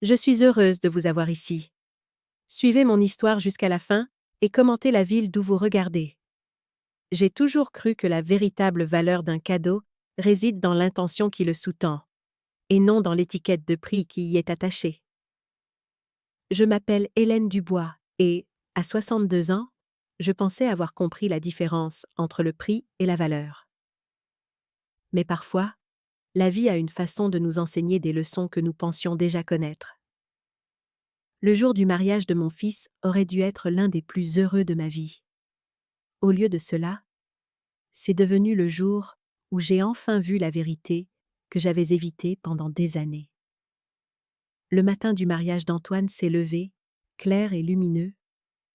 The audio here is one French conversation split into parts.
Je suis heureuse de vous avoir ici. Suivez mon histoire jusqu'à la fin et commentez la ville d'où vous regardez. J'ai toujours cru que la véritable valeur d'un cadeau réside dans l'intention qui le sous-tend, et non dans l'étiquette de prix qui y est attachée. Je m'appelle Hélène Dubois et, à 62 ans, je pensais avoir compris la différence entre le prix et la valeur. Mais parfois, la vie a une façon de nous enseigner des leçons que nous pensions déjà connaître. Le jour du mariage de mon fils aurait dû être l'un des plus heureux de ma vie. Au lieu de cela, c'est devenu le jour où j'ai enfin vu la vérité que j'avais évitée pendant des années. Le matin du mariage d'Antoine s'est levé, clair et lumineux,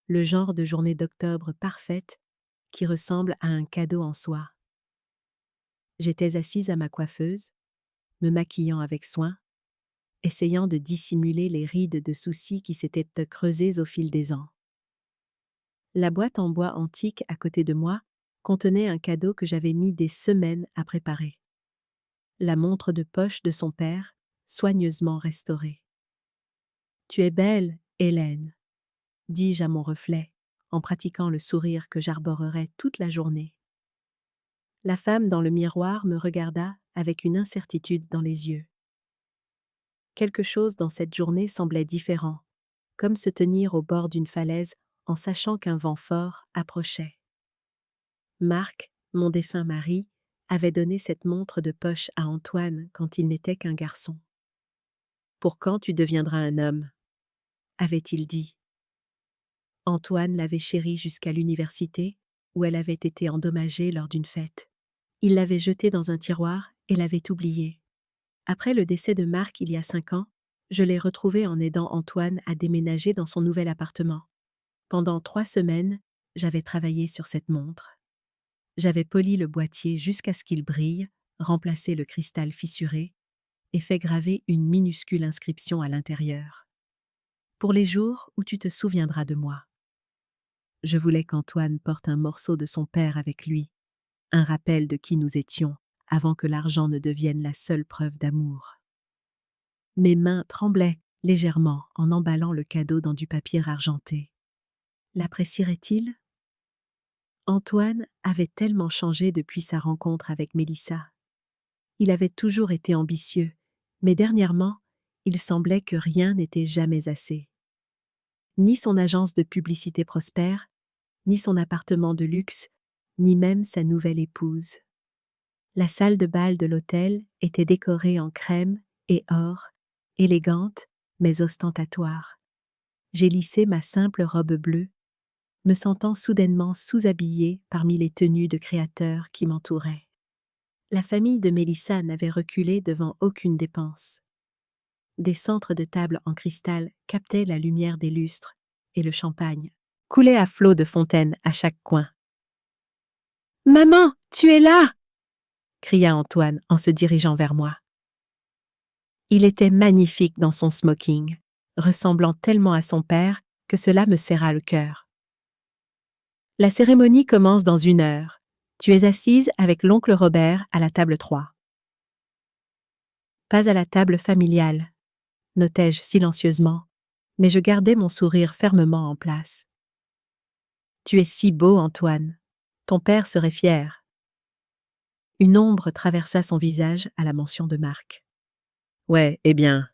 le genre de journée d'octobre parfaite qui ressemble à un cadeau en soi. J'étais assise à ma coiffeuse, me maquillant avec soin, essayant de dissimuler les rides de soucis qui s'étaient creusées au fil des ans. La boîte en bois antique à côté de moi contenait un cadeau que j'avais mis des semaines à préparer. La montre de poche de son père, soigneusement restaurée. « Tu es belle, Hélène », dis-je à mon reflet, en pratiquant le sourire que j'arborerais toute la journée. La femme dans le miroir me regarda avec une incertitude dans les yeux. Quelque chose dans cette journée semblait différent, comme se tenir au bord d'une falaise en sachant qu'un vent fort approchait. Marc, mon défunt mari, avait donné cette montre de poche à Antoine quand il n'était qu'un garçon. « Pour quand tu deviendras un homme ?» avait-il dit. Antoine l'avait chérie jusqu'à l'université, où elle avait été endommagée lors d'une fête. Il l'avait jetée dans un tiroir et l'avait oubliée. Après le décès de Marc il y a 5 ans, je l'ai retrouvé en aidant Antoine à déménager dans son nouvel appartement. Pendant 3 semaines, j'avais travaillé sur cette montre. J'avais poli le boîtier jusqu'à ce qu'il brille, remplacé le cristal fissuré et fait graver une minuscule inscription à l'intérieur. Pour les jours où tu te souviendras de moi. Je voulais qu'Antoine porte un morceau de son père avec lui, un rappel de qui nous étions avant que l'argent ne devienne la seule preuve d'amour. Mes mains tremblaient légèrement en emballant le cadeau dans du papier argenté. L'apprécierait-il ? Antoine avait tellement changé depuis sa rencontre avec Mélissa. Il avait toujours été ambitieux, mais dernièrement, il semblait que rien n'était jamais assez. Ni son agence de publicité prospère, ni son appartement de luxe, ni même sa nouvelle épouse. La salle de bal de l'hôtel était décorée en crème et or, élégante mais ostentatoire. J'ai lissé ma simple robe bleue, me sentant soudainement sous-habillée parmi les tenues de créateurs qui m'entouraient. La famille de Mélissa n'avait reculé devant aucune dépense. Des centres de table en cristal captaient la lumière des lustres et le champagne coulait à flots de fontaines à chaque coin. « Maman, tu es là !» cria Antoine en se dirigeant vers moi. Il était magnifique dans son smoking, ressemblant tellement à son père que cela me serra le cœur. « La cérémonie commence dans 1 heure. Tu es assise avec l'oncle Robert à la table 3. »« Pas à la table familiale, » notai-je silencieusement, mais je gardai mon sourire fermement en place. « Tu es si beau, Antoine. Ton père serait fier. » Une ombre traversa son visage à la mention de Marc. « Ouais, eh bien, »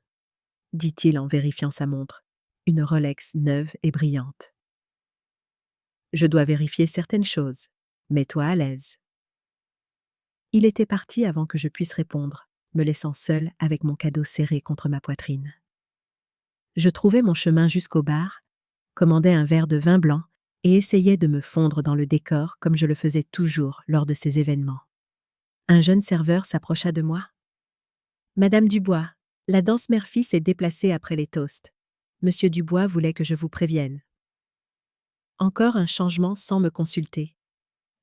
dit-il en vérifiant sa montre, une Rolex neuve et brillante. « Je dois vérifier certaines choses. Mets-toi à l'aise. » Il était parti avant que je puisse répondre, me laissant seule avec mon cadeau serré contre ma poitrine. Je trouvai mon chemin jusqu'au bar, commandai un verre de vin blanc et essayai de me fondre dans le décor comme je le faisais toujours lors de ces événements. Un jeune serveur s'approcha de moi. « Madame Dubois, la danse mère-fille s'est déplacée après les toasts. Monsieur Dubois voulait que je vous prévienne. » Encore un changement sans me consulter.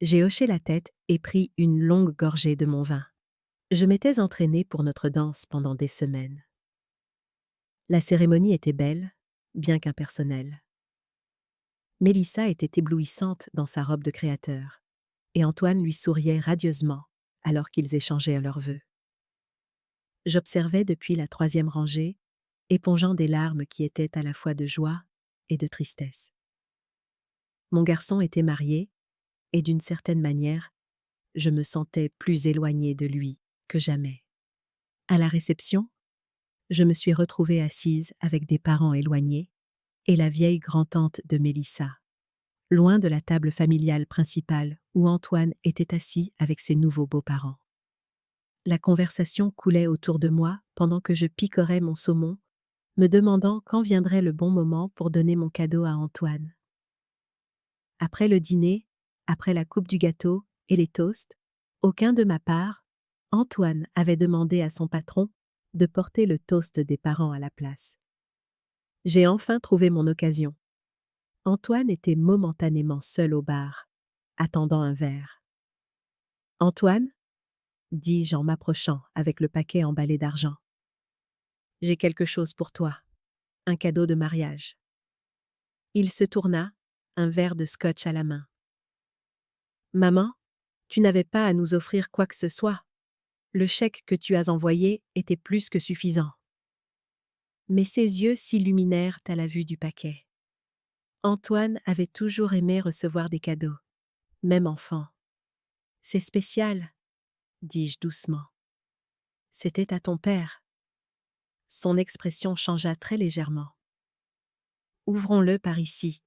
J'ai hoché la tête et pris une longue gorgée de mon vin. Je m'étais entraînée pour notre danse pendant des semaines. La cérémonie était belle, bien qu'impersonnelle. Mélissa était éblouissante dans sa robe de créateur, et Antoine lui souriait radieusement alors qu'ils échangeaient leurs vœux. J'observais depuis la 3e rangée épongeant des larmes qui étaient à la fois de joie et de tristesse. Mon garçon était marié, et d'une certaine manière, je me sentais plus éloignée de lui que jamais. À la réception, je me suis retrouvée assise avec des parents éloignés et la vieille grand-tante de Mélissa, loin de la table familiale principale où Antoine était assis avec ses nouveaux beaux-parents. La conversation coulait autour de moi pendant que je picorais mon saumon, me demandant quand viendrait le bon moment pour donner mon cadeau à Antoine. Après le dîner, après la coupe du gâteau et les toasts, aucun de ma part, Antoine avait demandé à son patron de porter le toast des parents à la place. J'ai enfin trouvé mon occasion. Antoine était momentanément seul au bar, attendant un verre. « Antoine ?» dis-je en m'approchant avec le paquet emballé d'argent. « J'ai quelque chose pour toi, un cadeau de mariage. » Il se tourna, un verre de scotch à la main. « Maman, tu n'avais pas à nous offrir quoi que ce soit. Le chèque que tu as envoyé était plus que suffisant. » Mais ses yeux s'illuminèrent à la vue du paquet. Antoine avait toujours aimé recevoir des cadeaux, même enfant. « C'est spécial, » dis-je doucement. « C'était à ton père. » Son expression changea très légèrement. « Ouvrons-le par ici, »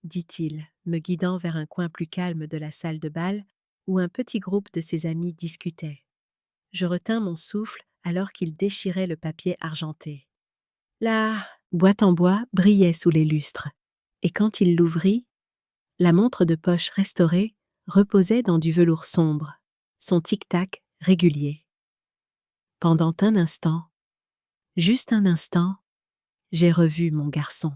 dit-il, me guidant vers un coin plus calme de la salle de bal où un petit groupe de ses amis discutait. Je retins mon souffle alors qu'il déchirait le papier argenté. La boîte en bois brillait sous les lustres, et quand il l'ouvrit, la montre de poche restaurée reposait dans du velours sombre, son tic-tac régulier. Pendant un instant, juste un instant, j'ai revu mon garçon,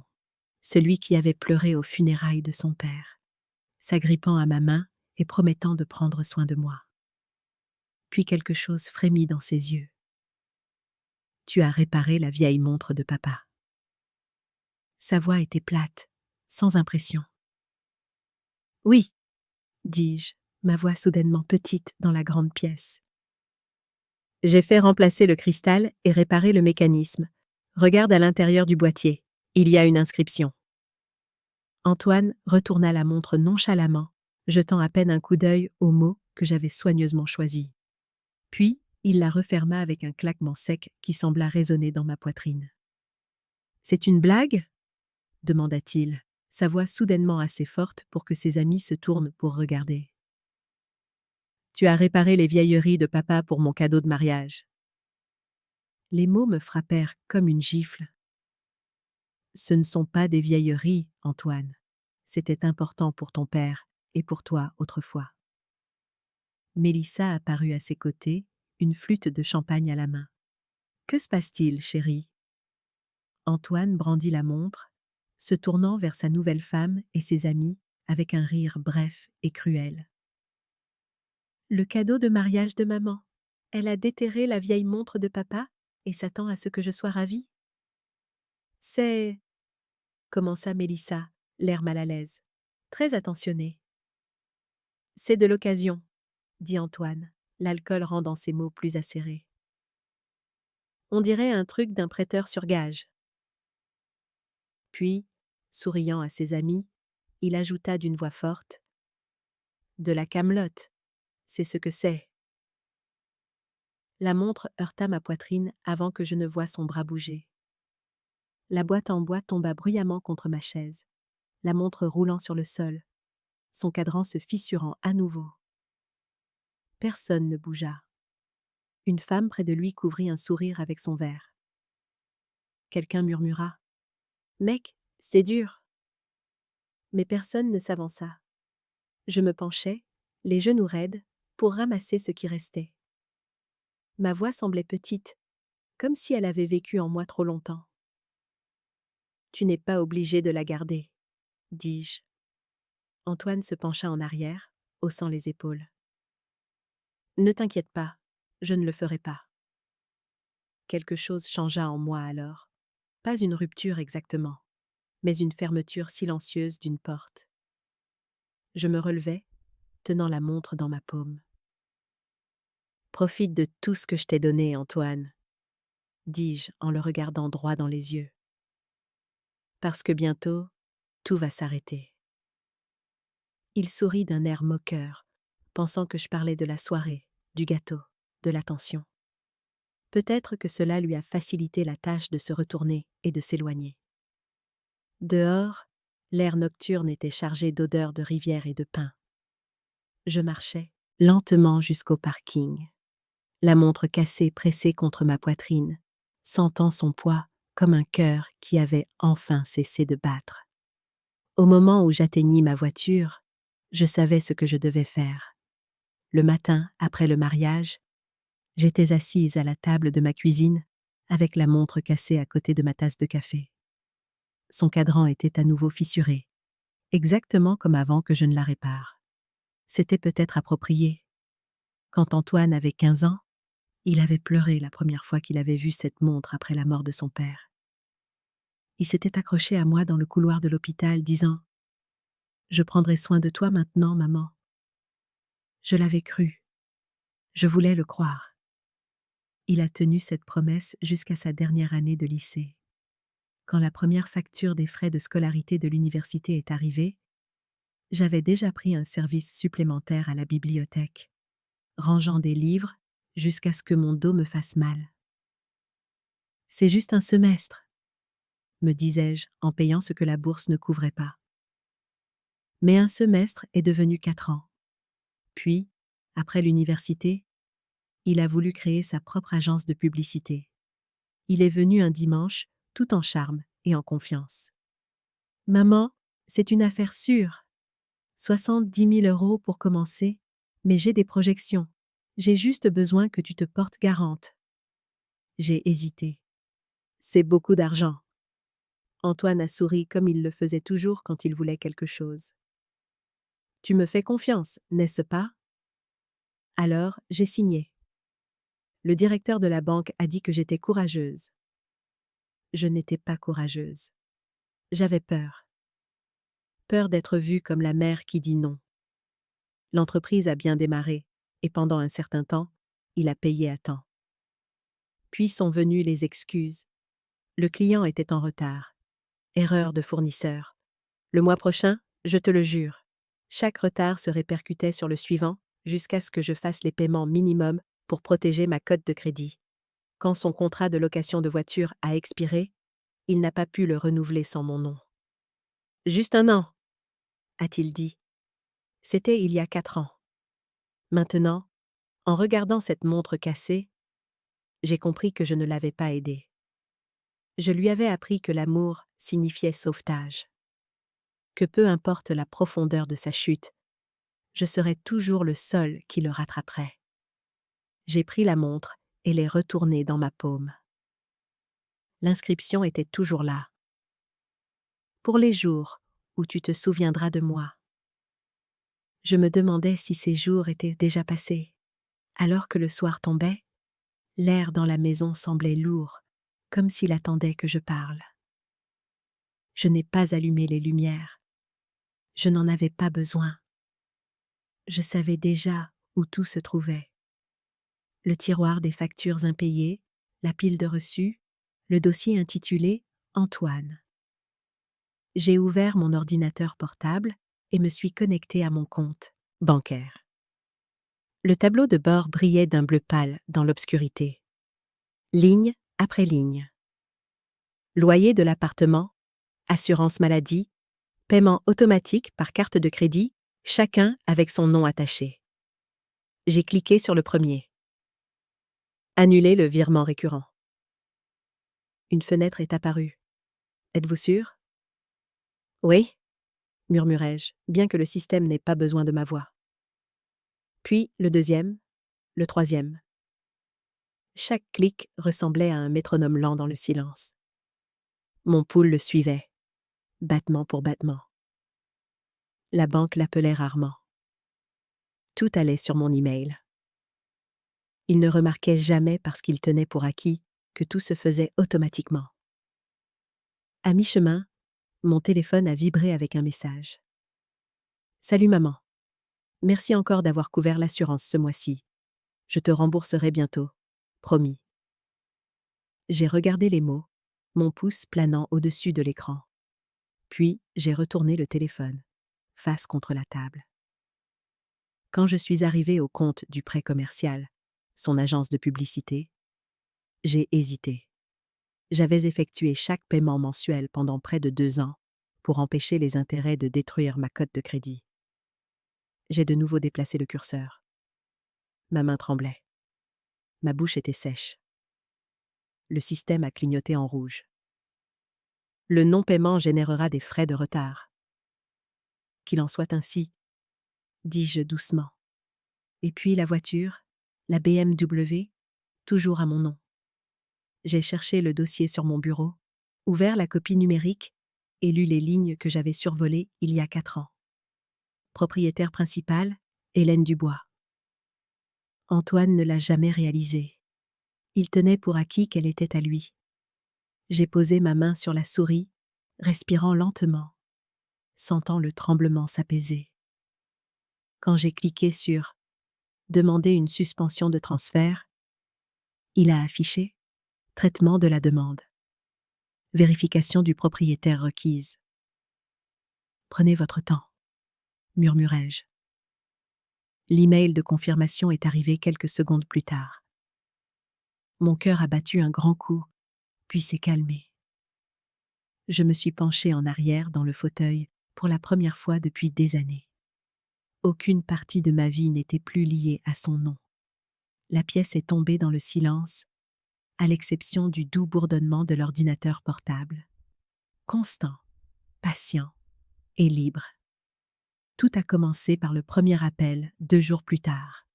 celui qui avait pleuré aux funérailles de son père, s'agrippant à ma main et promettant de prendre soin de moi. Puis quelque chose frémit dans ses yeux. « Tu as réparé la vieille montre de papa. » Sa voix était plate, sans impression. « Oui, » dis-je, ma voix soudainement petite dans la grande pièce. « J'ai fait remplacer le cristal et réparer le mécanisme. Regarde à l'intérieur du boîtier. Il y a une inscription. » Antoine retourna la montre nonchalamment, jetant à peine un coup d'œil aux mots que j'avais soigneusement choisis. Puis, il la referma avec un claquement sec qui sembla résonner dans ma poitrine. « C'est une blague ?» demanda-t-il, sa voix soudainement assez forte pour que ses amis se tournent pour regarder. « Tu as réparé les vieilleries de papa pour mon cadeau de mariage. » Les mots me frappèrent comme une gifle. « Ce ne sont pas des vieilleries, Antoine. C'était important pour ton père et pour toi autrefois. » Mélissa apparut à ses côtés, une flûte de champagne à la main. « Que se passe-t-il, chérie ?» Antoine brandit la montre, se tournant vers sa nouvelle femme et ses amis avec un rire bref et cruel. « Le cadeau de mariage de maman. Elle a déterré la vieille montre de papa et s'attend à ce que je sois ravie. »« C'est... » commença Mélissa, l'air mal à l'aise, très attentionnée. « C'est de l'occasion, » dit Antoine, l'alcool rendant ses mots plus acérés. « On dirait un truc d'un prêteur sur gage. » Puis, souriant à ses amis, il ajouta d'une voix forte : « De la camelote, c'est ce que c'est. » La montre heurta ma poitrine avant que je ne voie son bras bouger. La boîte en bois tomba bruyamment contre ma chaise, la montre roulant sur le sol, son cadran se fissurant à nouveau. Personne ne bougea. Une femme près de lui couvrit un sourire avec son verre. Quelqu'un murmura : « Mec, c'est dur. » Mais personne ne s'avança. Je me penchai, les genoux raides, pour ramasser ce qui restait. Ma voix semblait petite, comme si elle avait vécu en moi trop longtemps. « Tu n'es pas obligé de la garder, » dis-je. Antoine se pencha en arrière, haussant les épaules. « Ne t'inquiète pas, je ne le ferai pas. » Quelque chose changea en moi alors. Pas une rupture exactement, mais une fermeture silencieuse d'une porte. Je me relevai, tenant la montre dans ma paume. « Profite de tout ce que je t'ai donné, Antoine. dis-je en le regardant droit dans les yeux. Parce que bientôt, tout va s'arrêter. Il sourit d'un air moqueur, pensant que je parlais de la soirée, du gâteau, de l'attention. Peut-être que cela lui a facilité la tâche de se retourner et de s'éloigner. Dehors, l'air nocturne était chargé d'odeurs de rivière et de pin. Je marchais lentement jusqu'au parking, la montre cassée pressée contre ma poitrine, sentant son poids comme un cœur qui avait enfin cessé de battre. Au moment où j'atteignis ma voiture, je savais ce que je devais faire. Le matin, après le mariage, j'étais assise à la table de ma cuisine, avec la montre cassée à côté de ma tasse de café. Son cadran était à nouveau fissuré, exactement comme avant que je ne la répare. C'était peut-être approprié. Quand Antoine avait 15 ans, il avait pleuré la première fois qu'il avait vu cette montre après la mort de son père. Il s'était accroché à moi dans le couloir de l'hôpital, disant « Je prendrai soin de toi maintenant, maman. » Je l'avais cru. Je voulais le croire. Il a tenu cette promesse jusqu'à sa dernière année de lycée. Quand la première facture des frais de scolarité de l'université est arrivée, j'avais déjà pris un service supplémentaire à la bibliothèque, rangeant des livres jusqu'à ce que mon dos me fasse mal. « C'est juste un semestre, » me disais-je en payant ce que la bourse ne couvrait pas. Mais un semestre est devenu 4 ans. Puis, après l'université, il a voulu créer sa propre agence de publicité. Il est venu un dimanche, tout en charme et en confiance. « Maman, c'est une affaire sûre. 70 000 € pour commencer, mais j'ai des projections. J'ai juste besoin que tu te portes garante. » J'ai hésité. C'est beaucoup d'argent. Antoine a souri comme il le faisait toujours quand il voulait quelque chose. Tu me fais confiance, n'est-ce pas? Alors, j'ai signé. Le directeur de la banque a dit que j'étais courageuse. Je n'étais pas courageuse. J'avais peur. Peur d'être vue comme la mère qui dit non. L'entreprise a bien démarré, et pendant un certain temps, il a payé à temps. Puis sont venues les excuses. Le client était en retard. Erreur de fournisseur. Le mois prochain, je te le jure. Chaque retard se répercutait sur le suivant, jusqu'à ce que je fasse les paiements minimums pour protéger ma cote de crédit. Quand son contrat de location de voiture a expiré, il n'a pas pu le renouveler sans mon nom. « Juste un an, » a-t-il dit. C'était il y a 4 ans. Maintenant, en regardant cette montre cassée, j'ai compris que je ne l'avais pas aidé. Je lui avais appris que l'amour signifiait sauvetage. Que peu importe la profondeur de sa chute, je serais toujours le seul qui le rattraperait. J'ai pris la montre et l'ai retournée dans ma paume. L'inscription était toujours là. Pour les jours où tu te souviendras de moi. Je me demandais si ces jours étaient déjà passés. Alors que le soir tombait, l'air dans la maison semblait lourd, comme s'il attendait que je parle. Je n'ai pas allumé les lumières. Je n'en avais pas besoin. Je savais déjà où tout se trouvait. Le tiroir des factures impayées, la pile de reçus, le dossier intitulé « Antoine ». J'ai ouvert mon ordinateur portable et me suis connectée à mon compte bancaire. Le tableau de bord brillait d'un bleu pâle dans l'obscurité. Ligne après ligne. Loyer de l'appartement, assurance maladie, paiement automatique par carte de crédit, chacun avec son nom attaché. J'ai cliqué sur le premier. Annuler le virement récurrent. Une fenêtre est apparue. Êtes-vous sûr? Oui, murmurai-je, bien que le système n'ait pas besoin de ma voix. Puis le deuxième, le troisième. Chaque clic ressemblait à un métronome lent dans le silence. Mon pouls le suivait, battement pour battement. La banque l'appelait rarement. Tout allait sur mon email. Il ne remarquait jamais parce qu'il tenait pour acquis que tout se faisait automatiquement. À mi-chemin, mon téléphone a vibré avec un message. « Salut maman. Merci encore d'avoir couvert l'assurance ce mois-ci. Je te rembourserai bientôt. Promis. » J'ai regardé les mots, mon pouce planant au-dessus de l'écran. Puis, j'ai retourné le téléphone, face contre la table. Quand je suis arrivée au compte du prêt commercial, son agence de publicité, j'ai hésité. J'avais effectué chaque paiement mensuel pendant près de 2 ans pour empêcher les intérêts de détruire ma cote de crédit. J'ai de nouveau déplacé le curseur. Ma main tremblait. Ma bouche était sèche. Le système a clignoté en rouge. Le non-paiement générera des frais de retard. Qu'il en soit ainsi, dis-je doucement. Et puis la voiture, la BMW, toujours à mon nom. J'ai cherché le dossier sur mon bureau, ouvert la copie numérique et lu les lignes que j'avais survolées il y a 4 ans. Propriétaire principal, Hélène Dubois. Antoine ne l'a jamais réalisé. Il tenait pour acquis qu'elle était à lui. J'ai posé ma main sur la souris, respirant lentement, sentant le tremblement s'apaiser. Quand j'ai cliqué sur « Demander une suspension de transfert », il a affiché « Traitement de la demande ». Vérification du propriétaire requise. « Prenez votre temps », murmurai-je. L'email de confirmation est arrivé quelques secondes plus tard. Mon cœur a battu un grand coup, puis s'est calmé. Je me suis penchée en arrière dans le fauteuil pour la première fois depuis des années. Aucune partie de ma vie n'était plus liée à son nom. La pièce est tombée dans le silence, à l'exception du doux bourdonnement de l'ordinateur portable. Constant, patient et libre. Tout a commencé par le premier appel 2 jours plus tard.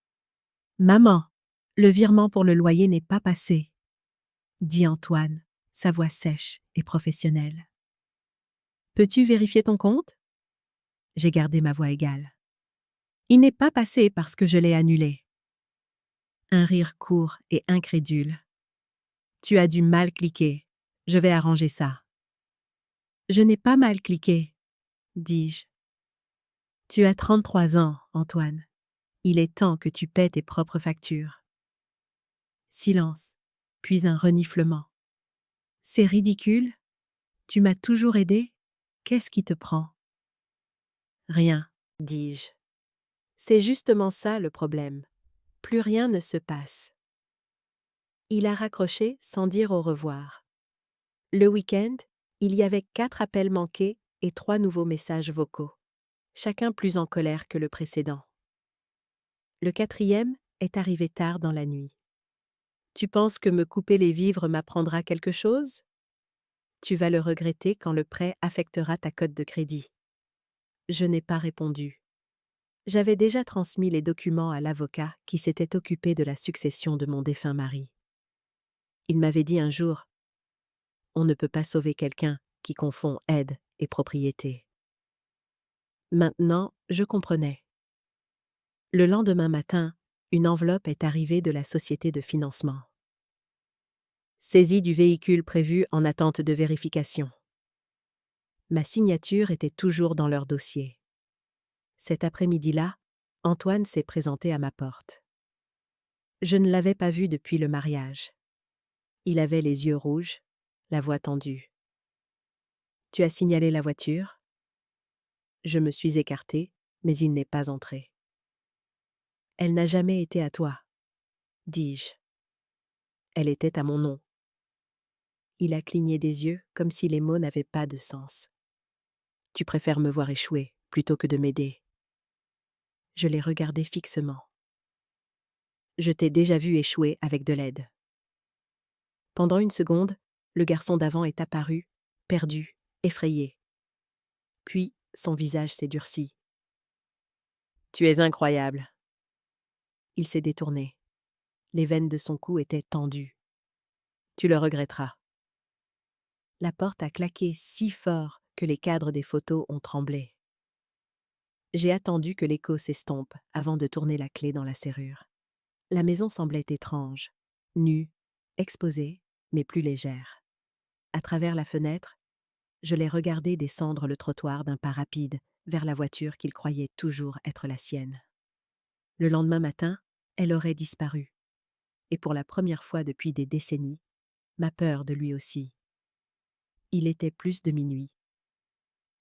« Maman, le virement pour le loyer n'est pas passé », dit Antoine, sa voix sèche et professionnelle. « Peux-tu vérifier ton compte ?» J'ai gardé ma voix égale. « Il n'est pas passé parce que je l'ai annulé. » Un rire court et incrédule. « Tu as dû mal cliquer. Je vais arranger ça. » « Je n'ai pas mal cliqué, » dis-je. « Tu as 33 ans, Antoine. Il est temps que tu paies tes propres factures. » Silence, puis un reniflement. « C'est ridicule. Tu m'as toujours aidé. Qu'est-ce qui te prend ?»« Rien, » dis-je. « C'est justement ça le problème. Plus rien ne se passe. » Il a raccroché sans dire au revoir. Le week-end, il y avait 4 appels manqués et 3 nouveaux messages vocaux, chacun plus en colère que le précédent. Le 4e est arrivé tard dans la nuit. « Tu penses que me couper les vivres m'apprendra quelque chose ? Tu vas le regretter quand le prêt affectera ta cote de crédit. » Je n'ai pas répondu. J'avais déjà transmis les documents à l'avocat qui s'était occupé de la succession de mon défunt mari. Il m'avait dit un jour « On ne peut pas sauver quelqu'un qui confond aide et propriété. » Maintenant, je comprenais. Le lendemain matin, une enveloppe est arrivée de la société de financement. Saisie du véhicule prévu en attente de vérification. Ma signature était toujours dans leur dossier. Cet après-midi-là, Antoine s'est présenté à ma porte. Je ne l'avais pas vu depuis le mariage. Il avait les yeux rouges, la voix tendue. « Tu as signalé la voiture ?» Je me suis écartée, mais il n'est pas entré. « Elle n'a jamais été à toi, » dis-je. « Elle était à mon nom. » Il a cligné des yeux comme si les mots n'avaient pas de sens. « Tu préfères me voir échouer plutôt que de m'aider. » Je l'ai regardé fixement. « Je t'ai déjà vu échouer avec de l'aide. » Pendant une seconde, le garçon d'avant est apparu, perdu, effrayé. Puis, son visage s'est durci. « Tu es incroyable. » Il s'est détourné. Les veines de son cou étaient tendues. « Tu le regretteras. » La porte a claqué si fort que les cadres des photos ont tremblé. J'ai attendu que l'écho s'estompe avant de tourner la clé dans la serrure. La maison semblait étrange, nue, exposée, mais plus légère. À travers la fenêtre, je l'ai regardé descendre le trottoir d'un pas rapide vers la voiture qu'il croyait toujours être la sienne. Le lendemain matin, elle aurait disparu. Et pour la première fois depuis des décennies, ma peur de lui aussi. Il était plus de minuit.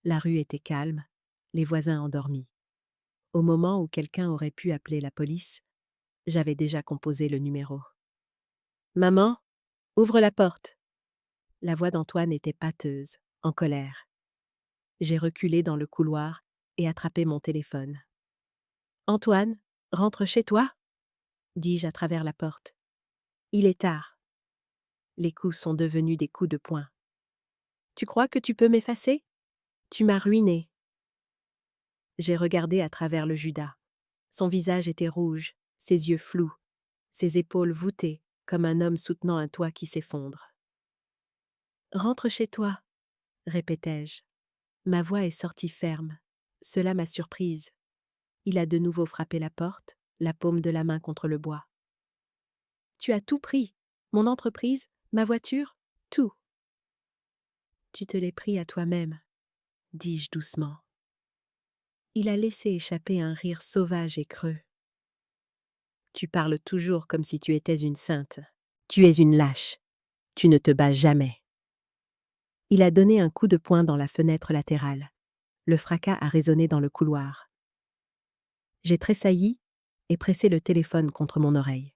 La rue était calme, les voisins endormis. Au moment où quelqu'un aurait pu appeler la police, j'avais déjà composé le numéro. « Maman, ouvre la porte !» La voix d'Antoine était pâteuse, en colère. J'ai reculé dans le couloir et attrapé mon téléphone. « Antoine, rentre chez toi ?» dis-je à travers la porte. « Il est tard. » Les coups sont devenus des coups de poing. « Tu crois que tu peux m'effacer ? Tu m'as ruiné. » J'ai regardé à travers le Judas. Son visage était rouge, ses yeux flous, ses épaules voûtées, comme un homme soutenant un toit qui s'effondre. « Rentre chez toi !» répétai-je. Ma voix est sortie ferme. Cela m'a surprise. Il a de nouveau frappé la porte, la paume de la main contre le bois. « Tu as tout pris, mon entreprise, ma voiture, tout. »« Tu te l'es pris à toi-même, » dis-je doucement. Il a laissé échapper un rire sauvage et creux. « Tu parles toujours comme si tu étais une sainte. Tu es une lâche. Tu ne te bats jamais. » Il a donné un coup de poing dans la fenêtre latérale. Le fracas a résonné dans le couloir. J'ai tressailli et pressé le téléphone contre mon oreille.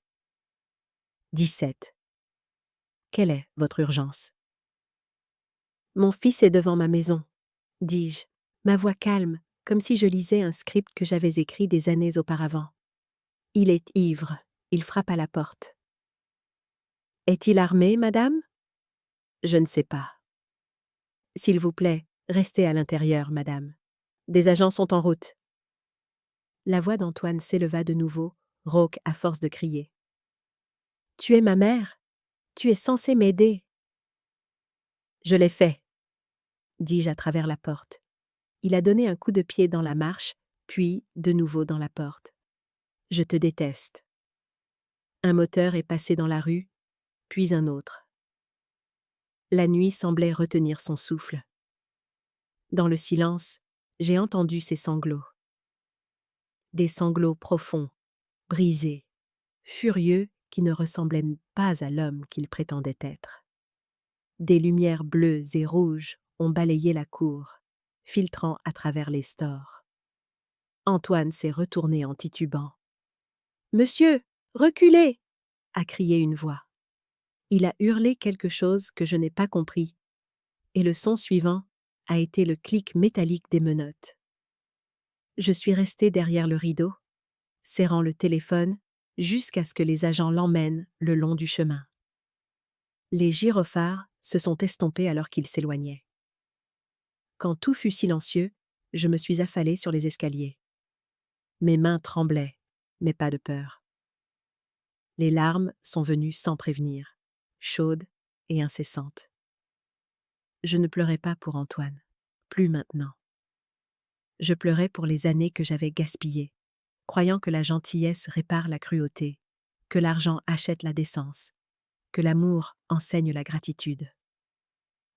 17. Quelle est votre urgence ? Mon fils est devant ma maison, dis-je, ma voix calme, comme si je lisais un script que j'avais écrit des années auparavant. Il est ivre, il frappe à la porte. Est-il armé, madame ? Je ne sais pas. S'il vous plaît, restez à l'intérieur, madame. Des agents sont en route. La voix d'Antoine s'éleva de nouveau, rauque à force de crier. Tu es ma mère. Tu es censée m'aider. Je l'ai fait, dis-je à travers la porte. Il a donné un coup de pied dans la marche, puis de nouveau dans la porte. Je te déteste. Un moteur est passé dans la rue, puis un autre. La nuit semblait retenir son souffle. Dans le silence, j'ai entendu ses sanglots. Des sanglots profonds, brisés, furieux qui ne ressemblaient pas à l'homme qu'il prétendait être. Des lumières bleues et rouges ont balayé la cour, filtrant à travers les stores. Antoine s'est retourné en titubant. « Monsieur, reculez !» a crié une voix. Il a hurlé quelque chose que je n'ai pas compris, et le son suivant a été le clic métallique des menottes. Je suis restée derrière le rideau, serrant le téléphone jusqu'à ce que les agents l'emmènent le long du chemin. Les gyrophares se sont estompés alors qu'il s'éloignait. Quand tout fut silencieux, je me suis affalée sur les escaliers. Mes mains tremblaient, mais pas de peur. Les larmes sont venues sans prévenir, chaudes et incessantes. Je ne pleurais pas pour Antoine, plus maintenant. Je pleurais pour les années que j'avais gaspillées, croyant que la gentillesse répare la cruauté, que l'argent achète la décence, que l'amour enseigne la gratitude.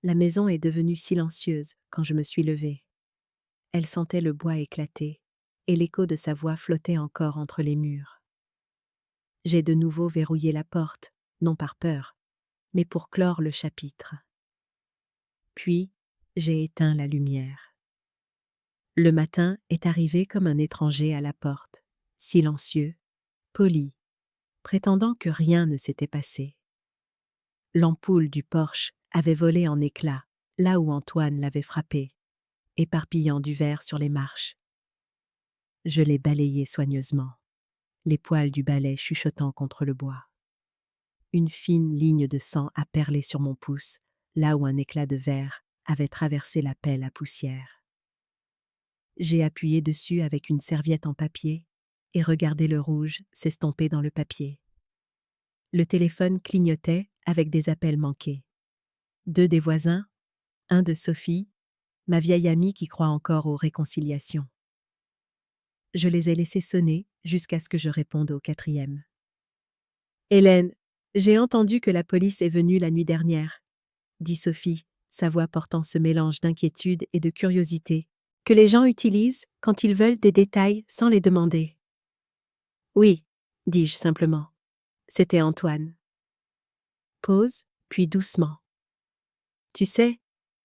La maison est devenue silencieuse quand je me suis levée. Elle sentait le bois éclater, et l'écho de sa voix flottait encore entre les murs. J'ai de nouveau verrouillé la porte, non par peur, mais pour clore le chapitre. Puis, j'ai éteint la lumière. Le matin est arrivé comme un étranger à la porte, silencieux, poli, prétendant que rien ne s'était passé. L'ampoule du porche avait volé en éclats, là où Antoine l'avait frappé, éparpillant du verre sur les marches. Je l'ai balayé soigneusement, les poils du balai chuchotant contre le bois. Une fine ligne de sang a perlé sur mon pouce, là où un éclat de verre avait traversé la pelle à poussière. J'ai appuyé dessus avec une serviette en papier et regardé le rouge s'estomper dans le papier. Le téléphone clignotait avec des appels manqués. 2 des voisins, un de Sophie, ma vieille amie qui croit encore aux réconciliations. Je les ai laissés sonner jusqu'à ce que je réponde au 4e. « Hélène, j'ai entendu que la police est venue la nuit dernière, » dit Sophie, sa voix portant ce mélange d'inquiétude et de curiosité que les gens utilisent quand ils veulent des détails sans les demander. « Oui, dis-je simplement. C'était Antoine. » Pause, puis doucement. Tu sais,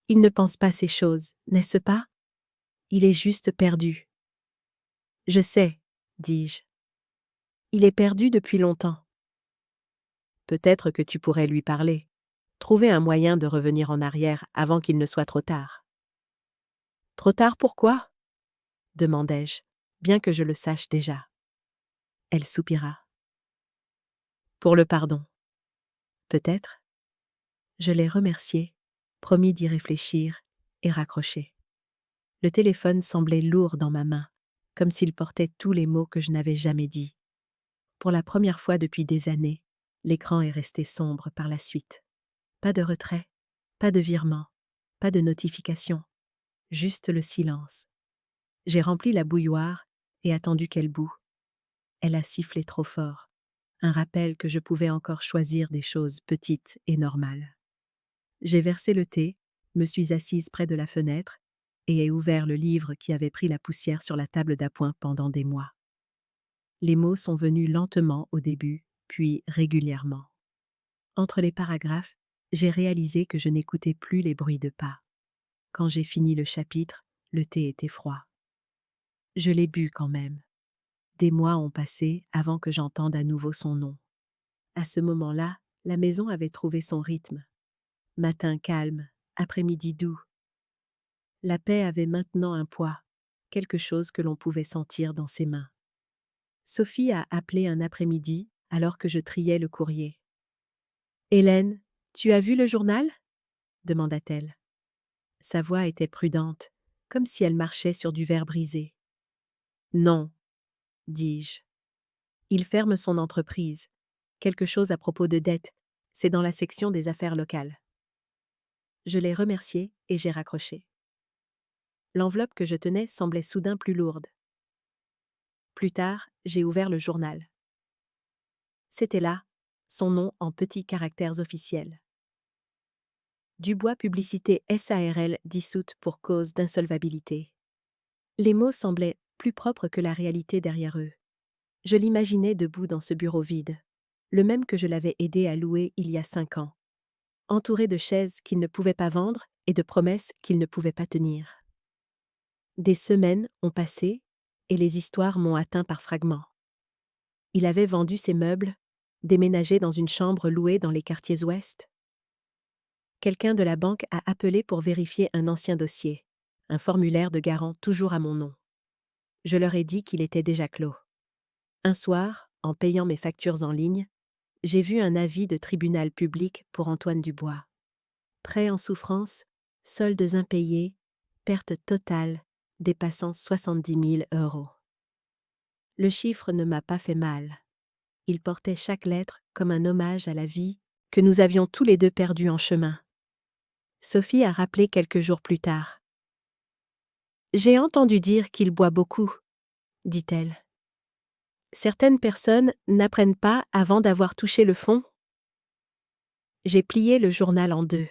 il ne pense pas ces choses, n'est-ce pas? Il est juste perdu. Je sais, dis-je. Il est perdu depuis longtemps. Peut-être que tu pourrais lui parler. Trouver un moyen de revenir en arrière avant qu'il ne soit trop tard. Trop tard pourquoi? Demandai-je, bien que je le sache déjà. Elle soupira. Pour le pardon. Peut-être. Je l'ai remercié, promis d'y réfléchir et raccroché. Le téléphone semblait lourd dans ma main, comme s'il portait tous les mots que je n'avais jamais dits. Pour la première fois depuis des années, l'écran est resté sombre par la suite. Pas de retrait, pas de virement, pas de notification, juste le silence. J'ai rempli la bouilloire et attendu qu'elle bout. Elle a sifflé trop fort, un rappel que je pouvais encore choisir des choses petites et normales. J'ai versé le thé, me suis assise près de la fenêtre et ai ouvert le livre qui avait pris la poussière sur la table d'appoint pendant des mois. Les mots sont venus lentement au début, puis régulièrement. Entre les paragraphes, j'ai réalisé que je n'écoutais plus les bruits de pas. Quand j'ai fini le chapitre, le thé était froid. Je l'ai bu quand même. Des mois ont passé avant que j'entende à nouveau son nom. À ce moment-là, la maison avait trouvé son rythme. Matin calme, après-midi doux. La paix avait maintenant un poids, quelque chose que l'on pouvait sentir dans ses mains. Sophie a appelé un après-midi alors que je triais le courrier. « Hélène, tu as vu le journal ?» demanda-t-elle. Sa voix était prudente, comme si elle marchait sur du verre brisé. « Non, » dis-je. Il ferme son entreprise. Quelque chose à propos de dette. C'est dans la section des affaires locales. Je l'ai remercié et j'ai raccroché. L'enveloppe que je tenais semblait soudain plus lourde. Plus tard, j'ai ouvert le journal. C'était là, son nom en petits caractères officiels. Dubois Publicité SARL dissoute pour cause d'insolvabilité. Les mots semblaient plus propres que la réalité derrière eux. Je l'imaginais debout dans ce bureau vide, le même que je l'avais aidé à louer il y a 5 ans, entouré de chaises qu'il ne pouvait pas vendre et de promesses qu'il ne pouvait pas tenir. Des semaines ont passé et les histoires m'ont atteint par fragments. Il avait vendu ses meubles, déménagé dans une chambre louée dans les quartiers ouest. Quelqu'un de la banque a appelé pour vérifier un ancien dossier, un formulaire de garant toujours à mon nom. Je leur ai dit qu'il était déjà clos. Un soir, en payant mes factures en ligne, j'ai vu un avis de tribunal public pour Antoine Dubois. Prêts en souffrance, soldes impayés, perte totale dépassant 70 000 €. Le chiffre ne m'a pas fait mal. Il portait chaque lettre comme un hommage à la vie que nous avions tous les deux perdue en chemin. Sophie a rappelé quelques jours plus tard. « J'ai entendu dire qu'il boit beaucoup, » dit-elle. « Certaines personnes n'apprennent pas avant d'avoir touché le fond. » J'ai plié le journal en deux.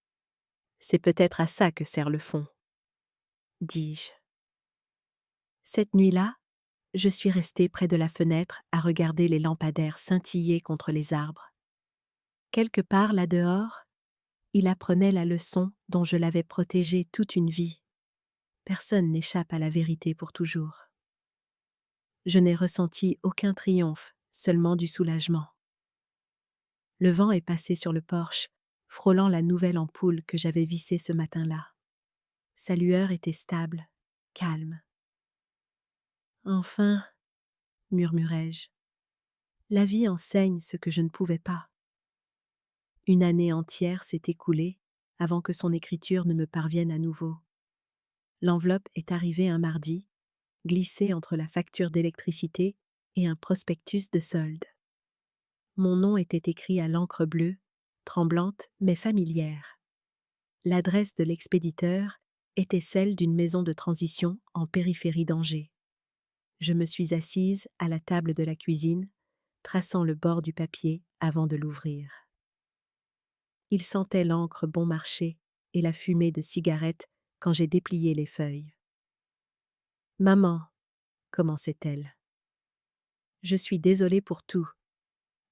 « C'est peut-être à ça que sert le fond, » dis-je. Cette nuit-là, je suis restée près de la fenêtre à regarder les lampadaires scintiller contre les arbres. Quelque part là-dehors, il apprenait la leçon dont je l'avais protégé toute une vie. Personne n'échappe à la vérité pour toujours. Je n'ai ressenti aucun triomphe, seulement du soulagement. Le vent est passé sur le porche, frôlant la nouvelle ampoule que j'avais vissée ce matin-là. Sa lueur était stable, calme. « Enfin, » murmurai-je, « la vie enseigne ce que je ne pouvais pas. » Une année entière s'est écoulée avant que son écriture ne me parvienne à nouveau. L'enveloppe est arrivée un mardi, glissée entre la facture d'électricité et un prospectus de solde. Mon nom était écrit à l'encre bleue, tremblante mais familière. L'adresse de l'expéditeur était celle d'une maison de transition en périphérie d'Angers. Je me suis assise à la table de la cuisine, traçant le bord du papier avant de l'ouvrir. Il sentait l'encre bon marché et la fumée de cigarette quand j'ai déplié les feuilles. « Maman, » commençait-elle. « Je suis désolée pour tout.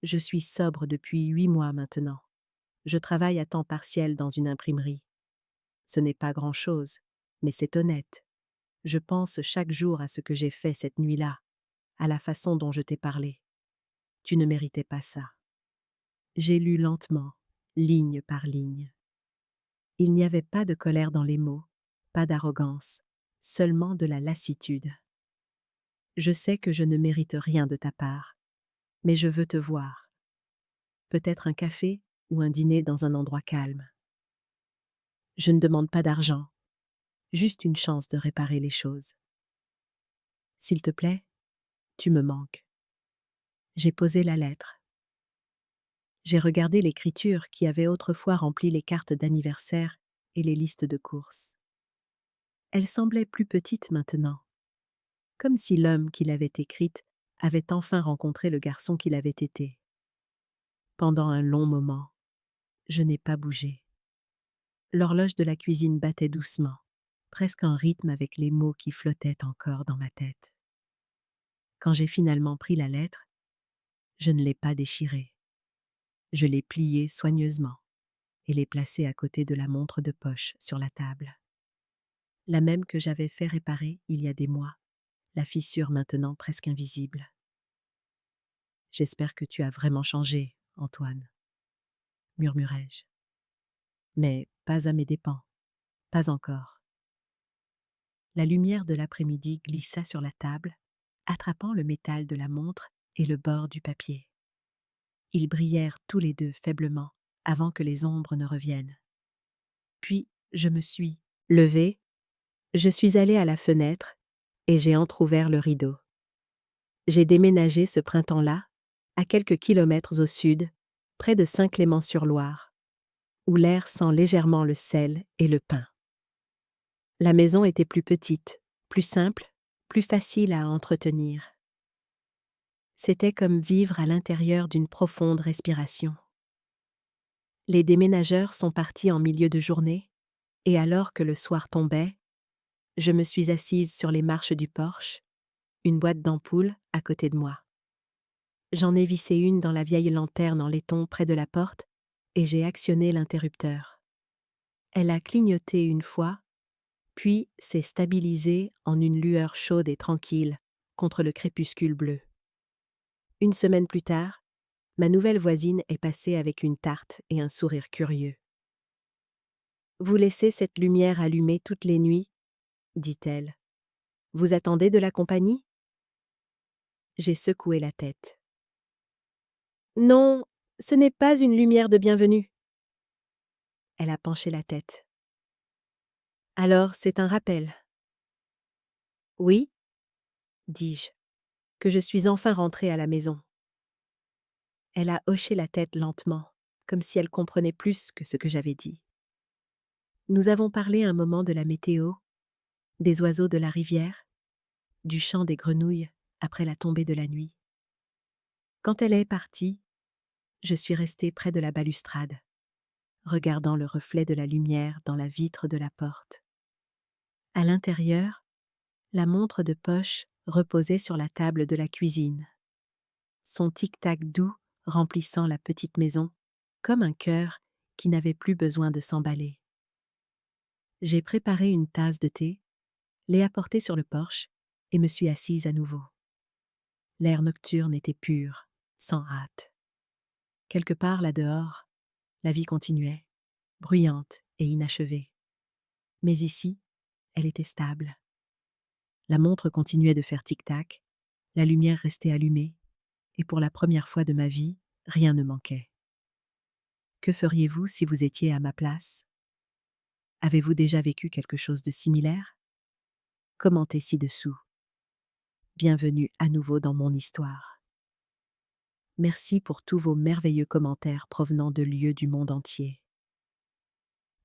Je suis sobre depuis 8 mois maintenant. Je travaille à temps partiel dans une imprimerie. Ce n'est pas grand-chose, mais c'est honnête. Je pense chaque jour à ce que j'ai fait cette nuit-là, à la façon dont je t'ai parlé. Tu ne méritais pas ça. J'ai lu lentement, ligne par ligne. Il n'y avait pas de colère dans les mots, pas d'arrogance, seulement de la lassitude. Je sais que je ne mérite rien de ta part, mais je veux te voir. Peut-être un café ou un dîner dans un endroit calme. Je ne demande pas d'argent, juste une chance de réparer les choses. S'il te plaît, tu me manques. J'ai posé la lettre. J'ai regardé l'écriture qui avait autrefois rempli les cartes d'anniversaire et les listes de courses. Elle semblait plus petite maintenant, comme si l'homme qui l'avait écrite avait enfin rencontré le garçon qu'il avait été. Pendant un long moment, je n'ai pas bougé. L'horloge de la cuisine battait doucement, presque en rythme avec les mots qui flottaient encore dans ma tête. Quand j'ai finalement pris la lettre, je ne l'ai pas déchirée. Je l'ai pliée soigneusement et l'ai placée à côté de la montre de poche sur la table. La même que j'avais fait réparer il y a des mois, la fissure maintenant presque invisible. J'espère que tu as vraiment changé, Antoine, murmurai-je. Mais pas à mes dépens, pas encore. La lumière de l'après-midi glissa sur la table, attrapant le métal de la montre et le bord du papier. Ils brillèrent tous les deux faiblement avant que les ombres ne reviennent. Puis je me suis levée, je suis allée à la fenêtre et j'ai entrouvert le rideau. J'ai déménagé ce printemps-là, à quelques kilomètres au sud, près de Saint-Clément-sur-Loire, où l'air sent légèrement le sel et le pin. La maison était plus petite, plus simple, plus facile à entretenir. C'était comme vivre à l'intérieur d'une profonde respiration. Les déménageurs sont partis en milieu de journée, et alors que le soir tombait, je me suis assise sur les marches du porche, une boîte d'ampoules à côté de moi. J'en ai vissé une dans la vieille lanterne en laiton près de la porte, et j'ai actionné l'interrupteur. Elle a clignoté une fois, puis s'est stabilisée en une lueur chaude et tranquille contre le crépuscule bleu. Une semaine plus tard, ma nouvelle voisine est passée avec une tarte et un sourire curieux. « Vous laissez cette lumière allumée toutes les nuits ?» dit-elle. « Vous attendez de la compagnie ?» J'ai secoué la tête. « Non, ce n'est pas une lumière de bienvenue. » Elle a penché la tête. « Alors, c'est un rappel. »« Oui, » dis-je, que je suis enfin rentrée à la maison. Elle a hoché la tête lentement, comme si elle comprenait plus que ce que j'avais dit. Nous avons parlé un moment de la météo, des oiseaux de la rivière, du chant des grenouilles après la tombée de la nuit. Quand elle est partie, je suis restée près de la balustrade, regardant le reflet de la lumière dans la vitre de la porte. À l'intérieur, la montre de poche reposait sur la table de la cuisine. Son tic-tac doux remplissant la petite maison, comme un cœur qui n'avait plus besoin de s'emballer. J'ai préparé une tasse de thé, l'ai apportée sur le porche et me suis assise à nouveau. L'air nocturne était pur, sans hâte. Quelque part là-dehors, la vie continuait, bruyante et inachevée. Mais ici, elle était stable. La montre continuait de faire tic-tac, la lumière restait allumée, et pour la première fois de ma vie, rien ne manquait. Que feriez-vous si vous étiez à ma place? Avez-vous déjà vécu quelque chose de similaire? Commentez ci-dessous. Bienvenue à nouveau dans mon histoire. Merci pour tous vos merveilleux commentaires provenant de lieux du monde entier.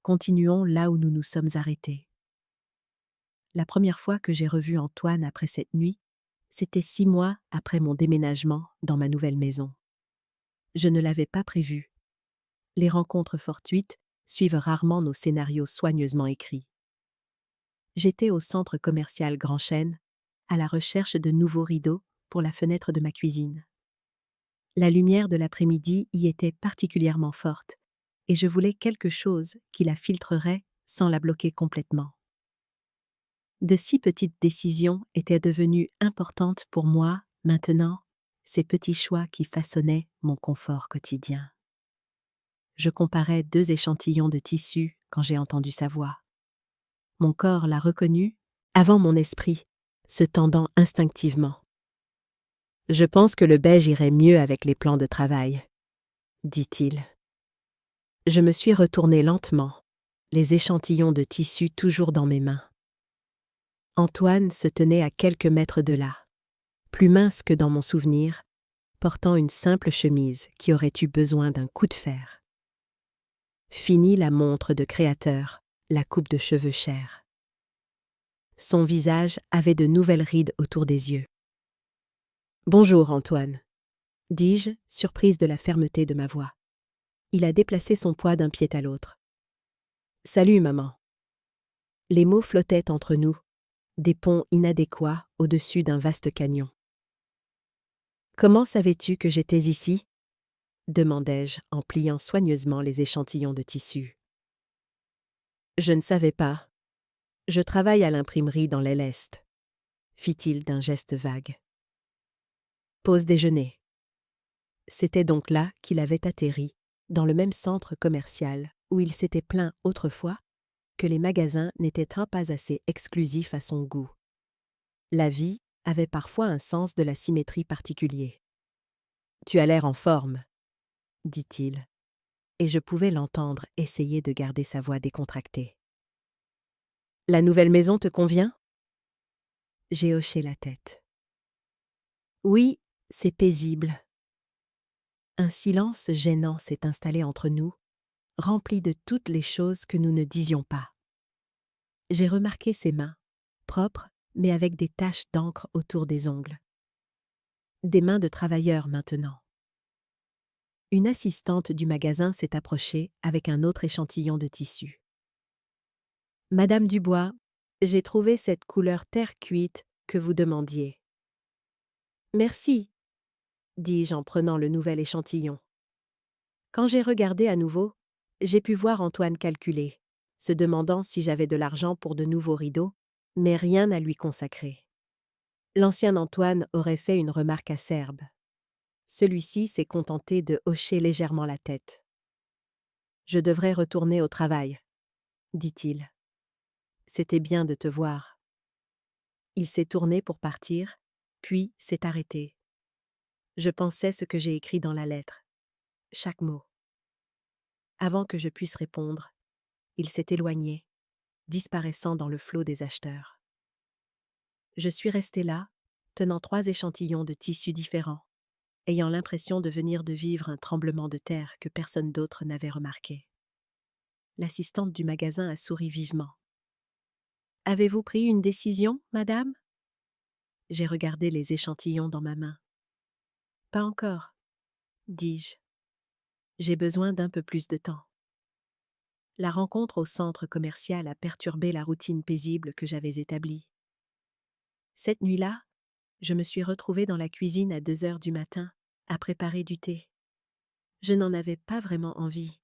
Continuons là où nous nous sommes arrêtés. La première fois que j'ai revu Antoine après cette nuit, c'était 6 mois après mon déménagement dans ma nouvelle maison. Je ne l'avais pas prévu. Les rencontres fortuites suivent rarement nos scénarios soigneusement écrits. J'étais au centre commercial Grand Chêne, à la recherche de nouveaux rideaux pour la fenêtre de ma cuisine. La lumière de l'après-midi y était particulièrement forte, et je voulais quelque chose qui la filtrerait sans la bloquer complètement. De si petites décisions étaient devenues importantes pour moi, maintenant, ces petits choix qui façonnaient mon confort quotidien. Je comparais 2 échantillons de tissu quand j'ai entendu sa voix. Mon corps l'a reconnue avant mon esprit, se tendant instinctivement. « Je pense que le beige irait mieux avec les plans de travail, » dit-il. Je me suis retournée lentement, les échantillons de tissu toujours dans mes mains. Antoine se tenait à quelques mètres de là, plus mince que dans mon souvenir, portant une simple chemise qui aurait eu besoin d'un coup de fer. Fini la montre de créateur, la coupe de cheveux chère. Son visage avait de nouvelles rides autour des yeux. « Bonjour, Antoine », dis-je, surprise de la fermeté de ma voix. Il a déplacé son poids d'un pied à l'autre. « Salut, maman. » Les mots flottaient entre nous, des ponts inadéquats au-dessus d'un vaste canyon. « Comment savais-tu que j'étais ici ?» demandai-je en pliant soigneusement les échantillons de tissu. « Je ne savais pas. Je travaille à l'imprimerie dans l'aile Est, » fit-il d'un geste vague. Pause déjeuner. C'était donc là qu'il avait atterri, dans le même centre commercial où il s'était plaint autrefois que les magasins n'étaient pas assez exclusifs à son goût. La vie avait parfois un sens de la symétrie particulier. « Tu as l'air en forme, » dit-il, et je pouvais l'entendre essayer de garder sa voix décontractée. « La nouvelle maison te convient ?» J'ai hoché la tête. « Oui, c'est paisible. » Un silence gênant s'est installé entre nous, rempli de toutes les choses que nous ne disions pas. J'ai remarqué ses mains, propres mais avec des taches d'encre autour des ongles. Des mains de travailleur maintenant. Une assistante du magasin s'est approchée avec un autre échantillon de tissu. « Madame Dubois, j'ai trouvé cette couleur terre cuite que vous demandiez. »« Merci, » dis-je en prenant le nouvel échantillon. Quand j'ai regardé à nouveau, j'ai pu voir Antoine calculer, se demandant si j'avais de l'argent pour de nouveaux rideaux, mais rien à lui consacrer. L'ancien Antoine aurait fait une remarque acerbe. Celui-ci s'est contenté de hocher légèrement la tête. « Je devrais retourner au travail, » dit-il. « C'était bien de te voir. » Il s'est tourné pour partir, puis s'est arrêté. Je pensais ce que j'ai écrit dans la lettre, chaque mot. Avant que je puisse répondre, il s'est éloigné, disparaissant dans le flot des acheteurs. Je suis restée là, tenant 3 échantillons de tissus différents, ayant l'impression de venir de vivre un tremblement de terre que personne d'autre n'avait remarqué. L'assistante du magasin a souri vivement. « Avez-vous pris une décision, madame ?» J'ai regardé les échantillons dans ma main. « Pas encore, » dis-je. J'ai besoin d'un peu plus de temps. La rencontre au centre commercial a perturbé la routine paisible que j'avais établie. Cette nuit-là, je me suis retrouvée dans la cuisine à 2 heures du matin à préparer du thé. Je n'en avais pas vraiment envie.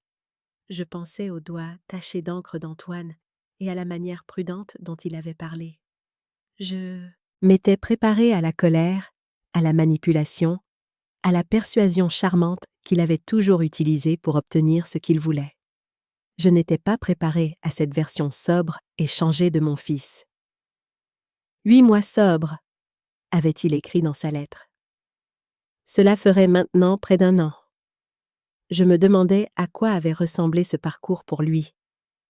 Je pensais aux doigts tachés d'encre d'Antoine et à la manière prudente dont il avait parlé. Je m'étais préparée à la colère, à la manipulation, à la persuasion charmante qu'il avait toujours utilisée pour obtenir ce qu'il voulait. Je n'étais pas préparée à cette version sobre et changée de mon fils. « 8 mois sobres », avait-il écrit dans sa lettre. Cela ferait maintenant près d'1 an. Je me demandais à quoi avait ressemblé ce parcours pour lui,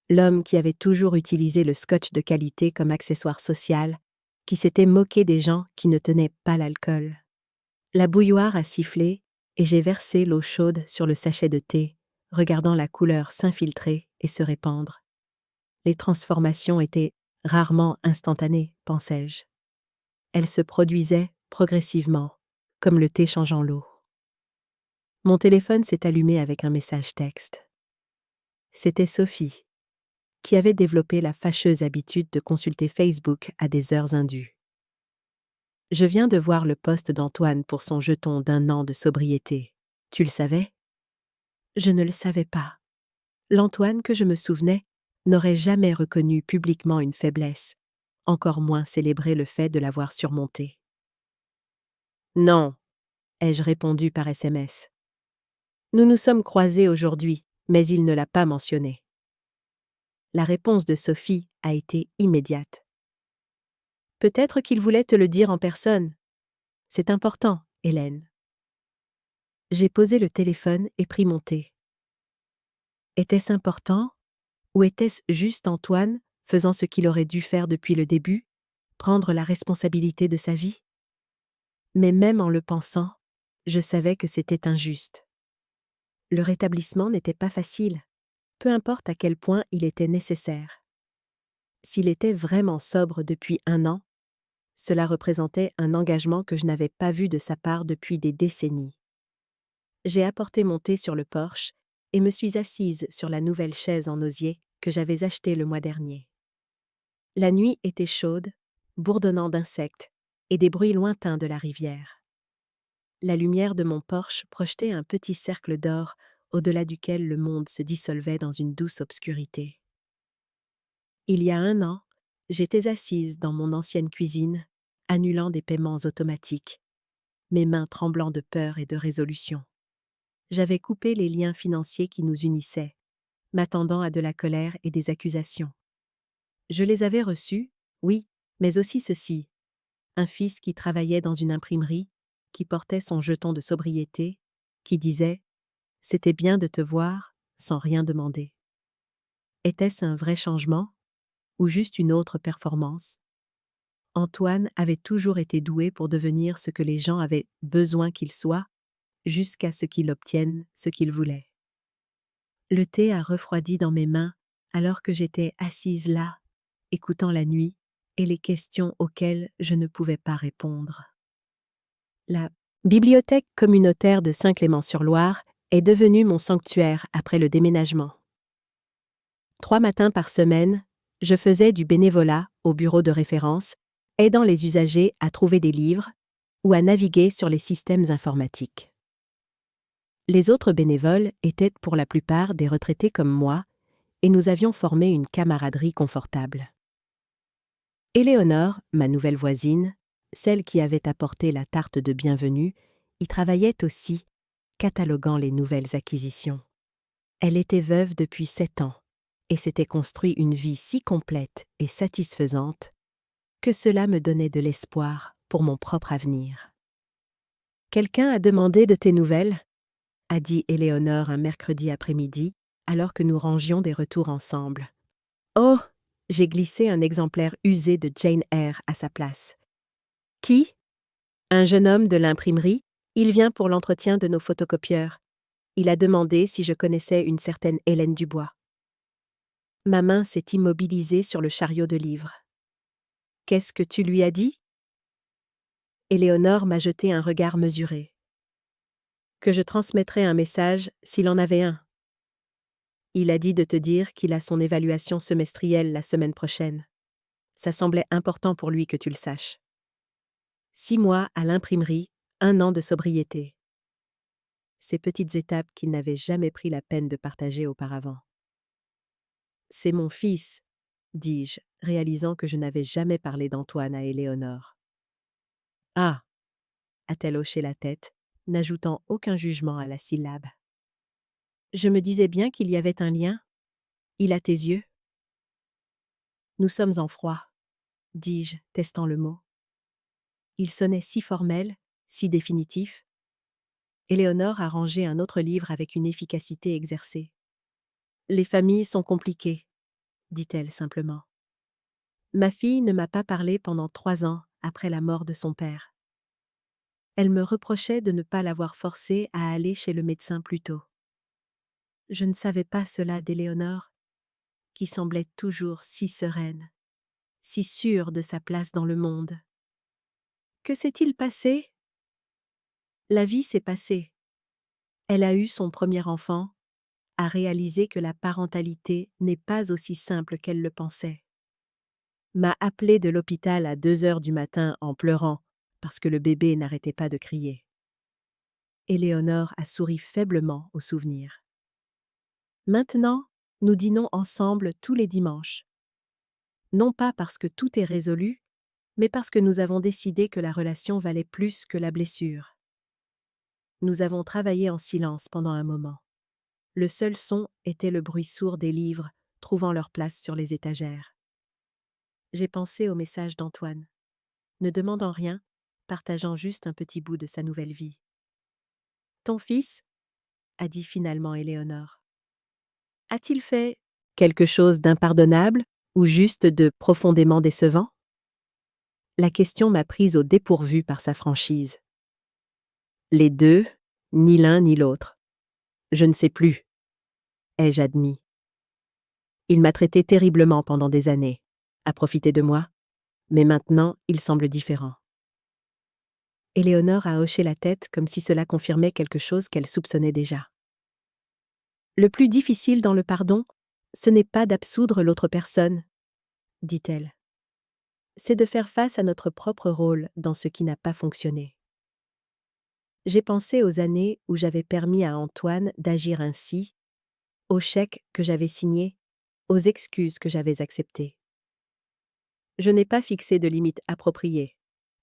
l'homme qui avait toujours utilisé le scotch de qualité comme accessoire social, qui s'était moqué des gens qui ne tenaient pas l'alcool. La bouilloire a sifflé et j'ai versé l'eau chaude sur le sachet de thé, regardant la couleur s'infiltrer et se répandre. Les transformations étaient rarement instantanées, pensais-je. Elles se produisaient progressivement, comme le thé changeant l'eau. Mon téléphone s'est allumé avec un message texte. C'était Sophie, qui avait développé la fâcheuse habitude de consulter Facebook à des heures indues. « Je viens de voir le post d'Antoine pour son jeton d'1 an de sobriété. Tu le savais ? » Je ne le savais pas. L'Antoine que je me souvenais n'aurait jamais reconnu publiquement une faiblesse, encore moins célébré le fait de l'avoir surmontée. Non, ai-je répondu par SMS. Nous nous sommes croisés aujourd'hui, mais il ne l'a pas mentionné. La réponse de Sophie a été immédiate. Peut-être qu'il voulait te le dire en personne. C'est important, Hélène. J'ai posé le téléphone et pris mon thé. Était-ce important? Ou était-ce juste Antoine faisant ce qu'il aurait dû faire depuis le début, prendre la responsabilité de sa vie? Mais même en le pensant, je savais que c'était injuste. Le rétablissement n'était pas facile, peu importe à quel point il était nécessaire. S'il était vraiment sobre depuis 1 an, cela représentait un engagement que je n'avais pas vu de sa part depuis des décennies. J'ai apporté mon thé sur le porche et me suis assise sur la nouvelle chaise en osier que j'avais achetée le mois dernier. La nuit était chaude, bourdonnant d'insectes et des bruits lointains de la rivière. La lumière de mon porche projetait un petit cercle d'or au-delà duquel le monde se dissolvait dans une douce obscurité. Il y a 1 an, j'étais assise dans mon ancienne cuisine, annulant des paiements automatiques, mes mains tremblant de peur et de résolution. J'avais coupé les liens financiers qui nous unissaient, m'attendant à de la colère et des accusations. Je les avais reçus, oui, mais aussi ceci. Un fils qui travaillait dans une imprimerie, qui portait son jeton de sobriété, qui disait « C'était bien de te voir » sans rien demander. Était-ce un vrai changement ou juste une autre performance? Antoine avait toujours été doué pour devenir ce que les gens avaient besoin qu'il soit, jusqu'à ce qu'il obtienne ce qu'il voulait. Le thé a refroidi dans mes mains alors que j'étais assise là, écoutant la nuit et les questions auxquelles je ne pouvais pas répondre. La bibliothèque communautaire de Saint-Clément-sur-Loire est devenue mon sanctuaire après le déménagement. 3 matins par semaine, je faisais du bénévolat au bureau de référence, aidant les usagers à trouver des livres ou à naviguer sur les systèmes informatiques. Les autres bénévoles étaient pour la plupart des retraités comme moi, et nous avions formé une camaraderie confortable. Éléonore, ma nouvelle voisine, celle qui avait apporté la tarte de bienvenue, y travaillait aussi, cataloguant les nouvelles acquisitions. Elle était veuve depuis 7 ans et s'était construit une vie si complète et satisfaisante que cela me donnait de l'espoir pour mon propre avenir. « Quelqu'un a demandé de tes nouvelles ?» a dit Éléonore un mercredi après-midi, alors que nous rangions des retours ensemble. « Oh !» J'ai glissé un exemplaire usé de Jane Eyre à sa place. « Qui ?»« Un jeune homme de l'imprimerie. Il vient pour l'entretien de nos photocopieurs. Il a demandé si je connaissais une certaine Hélène Dubois. » Ma main s'est immobilisée sur le chariot de livres. « Qu'est-ce que tu lui as dit ?» Éléonore m'a jeté un regard mesuré. « Que je transmettrais un message s'il en avait un. Il a dit de te dire qu'il a son évaluation semestrielle la semaine prochaine. Ça semblait important pour lui que tu le saches. 6 mois à l'imprimerie, 1 an de sobriété. Ces petites étapes qu'il n'avait jamais pris la peine de partager auparavant. C'est mon fils, dis-je, réalisant que je n'avais jamais parlé d'Antoine à Éléonore. Ah, a-t-elle hoché la tête, n'ajoutant aucun jugement à la syllabe. Je me disais bien qu'il y avait un lien. Il a tes yeux. Nous sommes en froid, dis-je, testant le mot. Il sonnait si formel, si définitif. Éléonore a rangé un autre livre avec une efficacité exercée. Les familles sont compliquées, dit-elle simplement. Ma fille ne m'a pas parlé pendant 3 ans après la mort de son père. Elle me reprochait de ne pas l'avoir forcée à aller chez le médecin plus tôt. Je ne savais pas cela d'Éléonore, qui semblait toujours si sereine, si sûre de sa place dans le monde. Que s'est-il passé? La vie s'est passée. Elle a eu son premier enfant, a réalisé que la parentalité n'est pas aussi simple qu'elle le pensait. M'a appelé de l'hôpital à 2 heures du matin en pleurant parce que le bébé n'arrêtait pas de crier. Éléonore a souri faiblement au souvenir. Maintenant, Nous dînons ensemble tous les dimanches. Non pas parce que tout est résolu, mais parce que nous avons décidé que la relation valait plus que la blessure. Nous avons travaillé en silence pendant un moment. Le seul son était le bruit sourd des livres trouvant leur place sur les étagères. J'ai pensé au message d'Antoine, ne demandant rien, partageant juste un petit bout de sa nouvelle vie. « Ton fils ?» a dit finalement Éléonore. « A-t-il fait quelque chose d'impardonnable ou juste de profondément décevant ?» La question m'a prise au dépourvu par sa franchise. « Les deux, ni l'un ni l'autre. Je ne sais plus, ai-je admis. Il m'a traité terriblement pendant des années, a profité de moi, mais maintenant il semble différent. » Éléonore a hoché la tête comme si cela confirmait quelque chose qu'elle soupçonnait déjà. « Le plus difficile dans le pardon, ce n'est pas d'absoudre l'autre personne, dit-elle. C'est de faire face à notre propre rôle dans ce qui n'a pas fonctionné. J'ai pensé aux années où j'avais permis à Antoine d'agir ainsi, aux chèques que j'avais signés, aux excuses que j'avais acceptées. Je n'ai pas fixé de limite appropriée,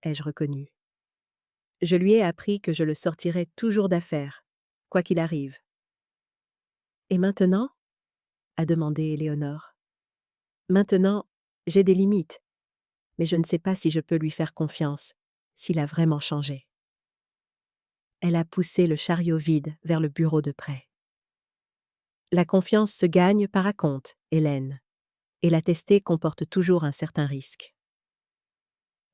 ai-je reconnu. Je lui ai appris que je le sortirais toujours d'affaire, quoi qu'il arrive. « Et maintenant ?» a demandé Éléonore. « Maintenant, j'ai des limites, mais je ne sais pas si je peux lui faire confiance, s'il a vraiment changé. » Elle a poussé le chariot vide vers le bureau de prêt. « La confiance se gagne par acompte, Hélène, et la tester comporte toujours un certain risque. »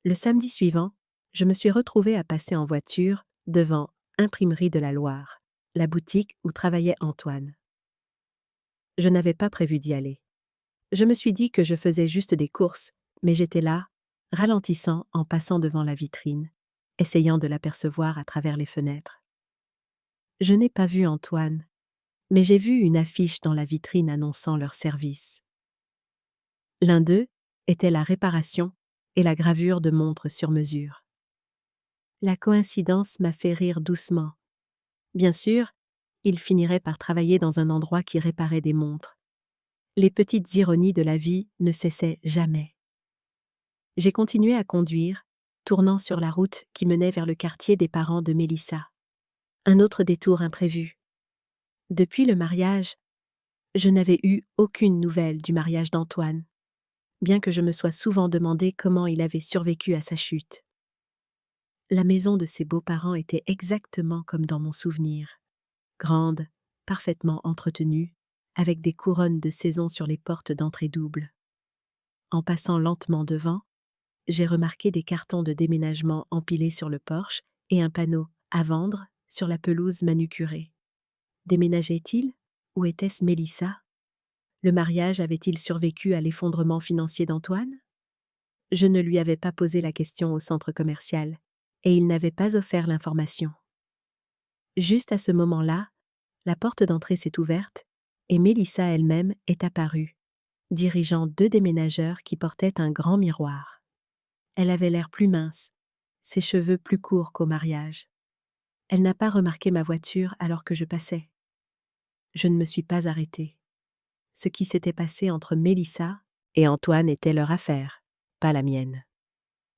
Le samedi suivant, je me suis retrouvée à passer en voiture devant Imprimerie de la Loire, la boutique où travaillait Antoine. Je n'avais pas prévu d'y aller. Je me suis dit que je faisais juste des courses, mais j'étais là, ralentissant en passant devant la vitrine, essayant de l'apercevoir à travers les fenêtres. Je n'ai pas vu Antoine, mais j'ai vu une affiche dans la vitrine annonçant leur service. L'un d'eux était la réparation et la gravure de montres sur mesure. La coïncidence m'a fait rire doucement. Bien sûr, il finirait par travailler dans un endroit qui réparait des montres. Les petites ironies de la vie ne cessaient jamais. J'ai continué à conduire, tournant sur la route qui menait vers le quartier des parents de Mélissa. Un autre détour imprévu. Depuis le mariage, je n'avais eu aucune nouvelle du mariage d'Antoine, bien que je me sois souvent demandé comment il avait survécu à sa chute. La maison de ses beaux-parents était exactement comme dans mon souvenir. Grande, parfaitement entretenue, avec des couronnes de saison sur les portes d'entrée double. En passant lentement devant, j'ai remarqué des cartons de déménagement empilés sur le porche et un panneau « À vendre » sur la pelouse manucurée. Déménageait-il? Ou était-ce Mélissa? Le mariage avait-il survécu à l'effondrement financier d'Antoine? Je ne lui avais pas posé la question au centre commercial, et il n'avait pas offert l'information. Juste à ce moment-là, la porte d'entrée s'est ouverte, et Mélissa elle-même est apparue, dirigeant deux déménageurs qui portaient un grand miroir. Elle avait l'air plus mince, ses cheveux plus courts qu'au mariage. Elle n'a pas remarqué ma voiture alors que je passais. Je ne me suis pas arrêtée. Ce qui s'était passé entre Mélissa et Antoine était leur affaire, pas la mienne.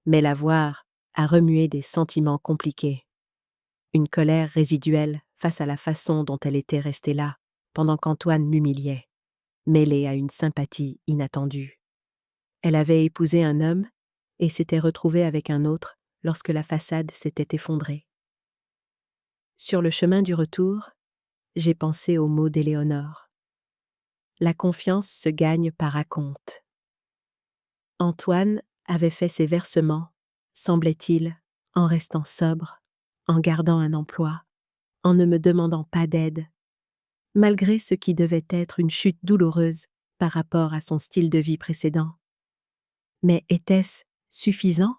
Mais la voir a remué des sentiments compliqués. Une colère résiduelle face à la façon dont elle était restée là, pendant qu'Antoine m'humiliait, mêlée à une sympathie inattendue. Elle avait épousé un homme et s'était retrouvée avec un autre lorsque la façade s'était effondrée. Sur le chemin du retour, j'ai pensé aux mots d'Éléonore. La confiance se gagne par acompte. Antoine avait fait ses versements, semblait-il, en restant sobre, en gardant un emploi, en ne me demandant pas d'aide, malgré ce qui devait être une chute douloureuse par rapport à son style de vie précédent. Mais était-ce suffisant?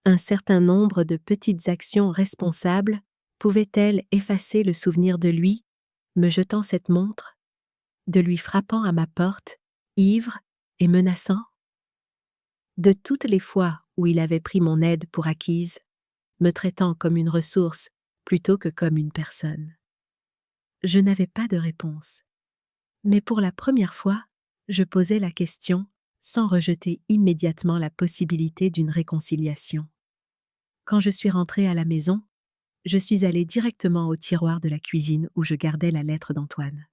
Un certain nombre de petites actions responsables pouvaient-elles effacer le souvenir de lui, me jetant cette montre, de lui frappant à ma porte, ivre et menaçant? De toutes les fois où il avait pris mon aide pour acquise, me traitant comme une ressource plutôt que comme une personne. Je n'avais pas de réponse. Mais pour la première fois, je posais la question sans rejeter immédiatement la possibilité d'une réconciliation. Quand je suis rentrée à la maison, je suis allée directement au tiroir de la cuisine où je gardais la lettre d'Antoine.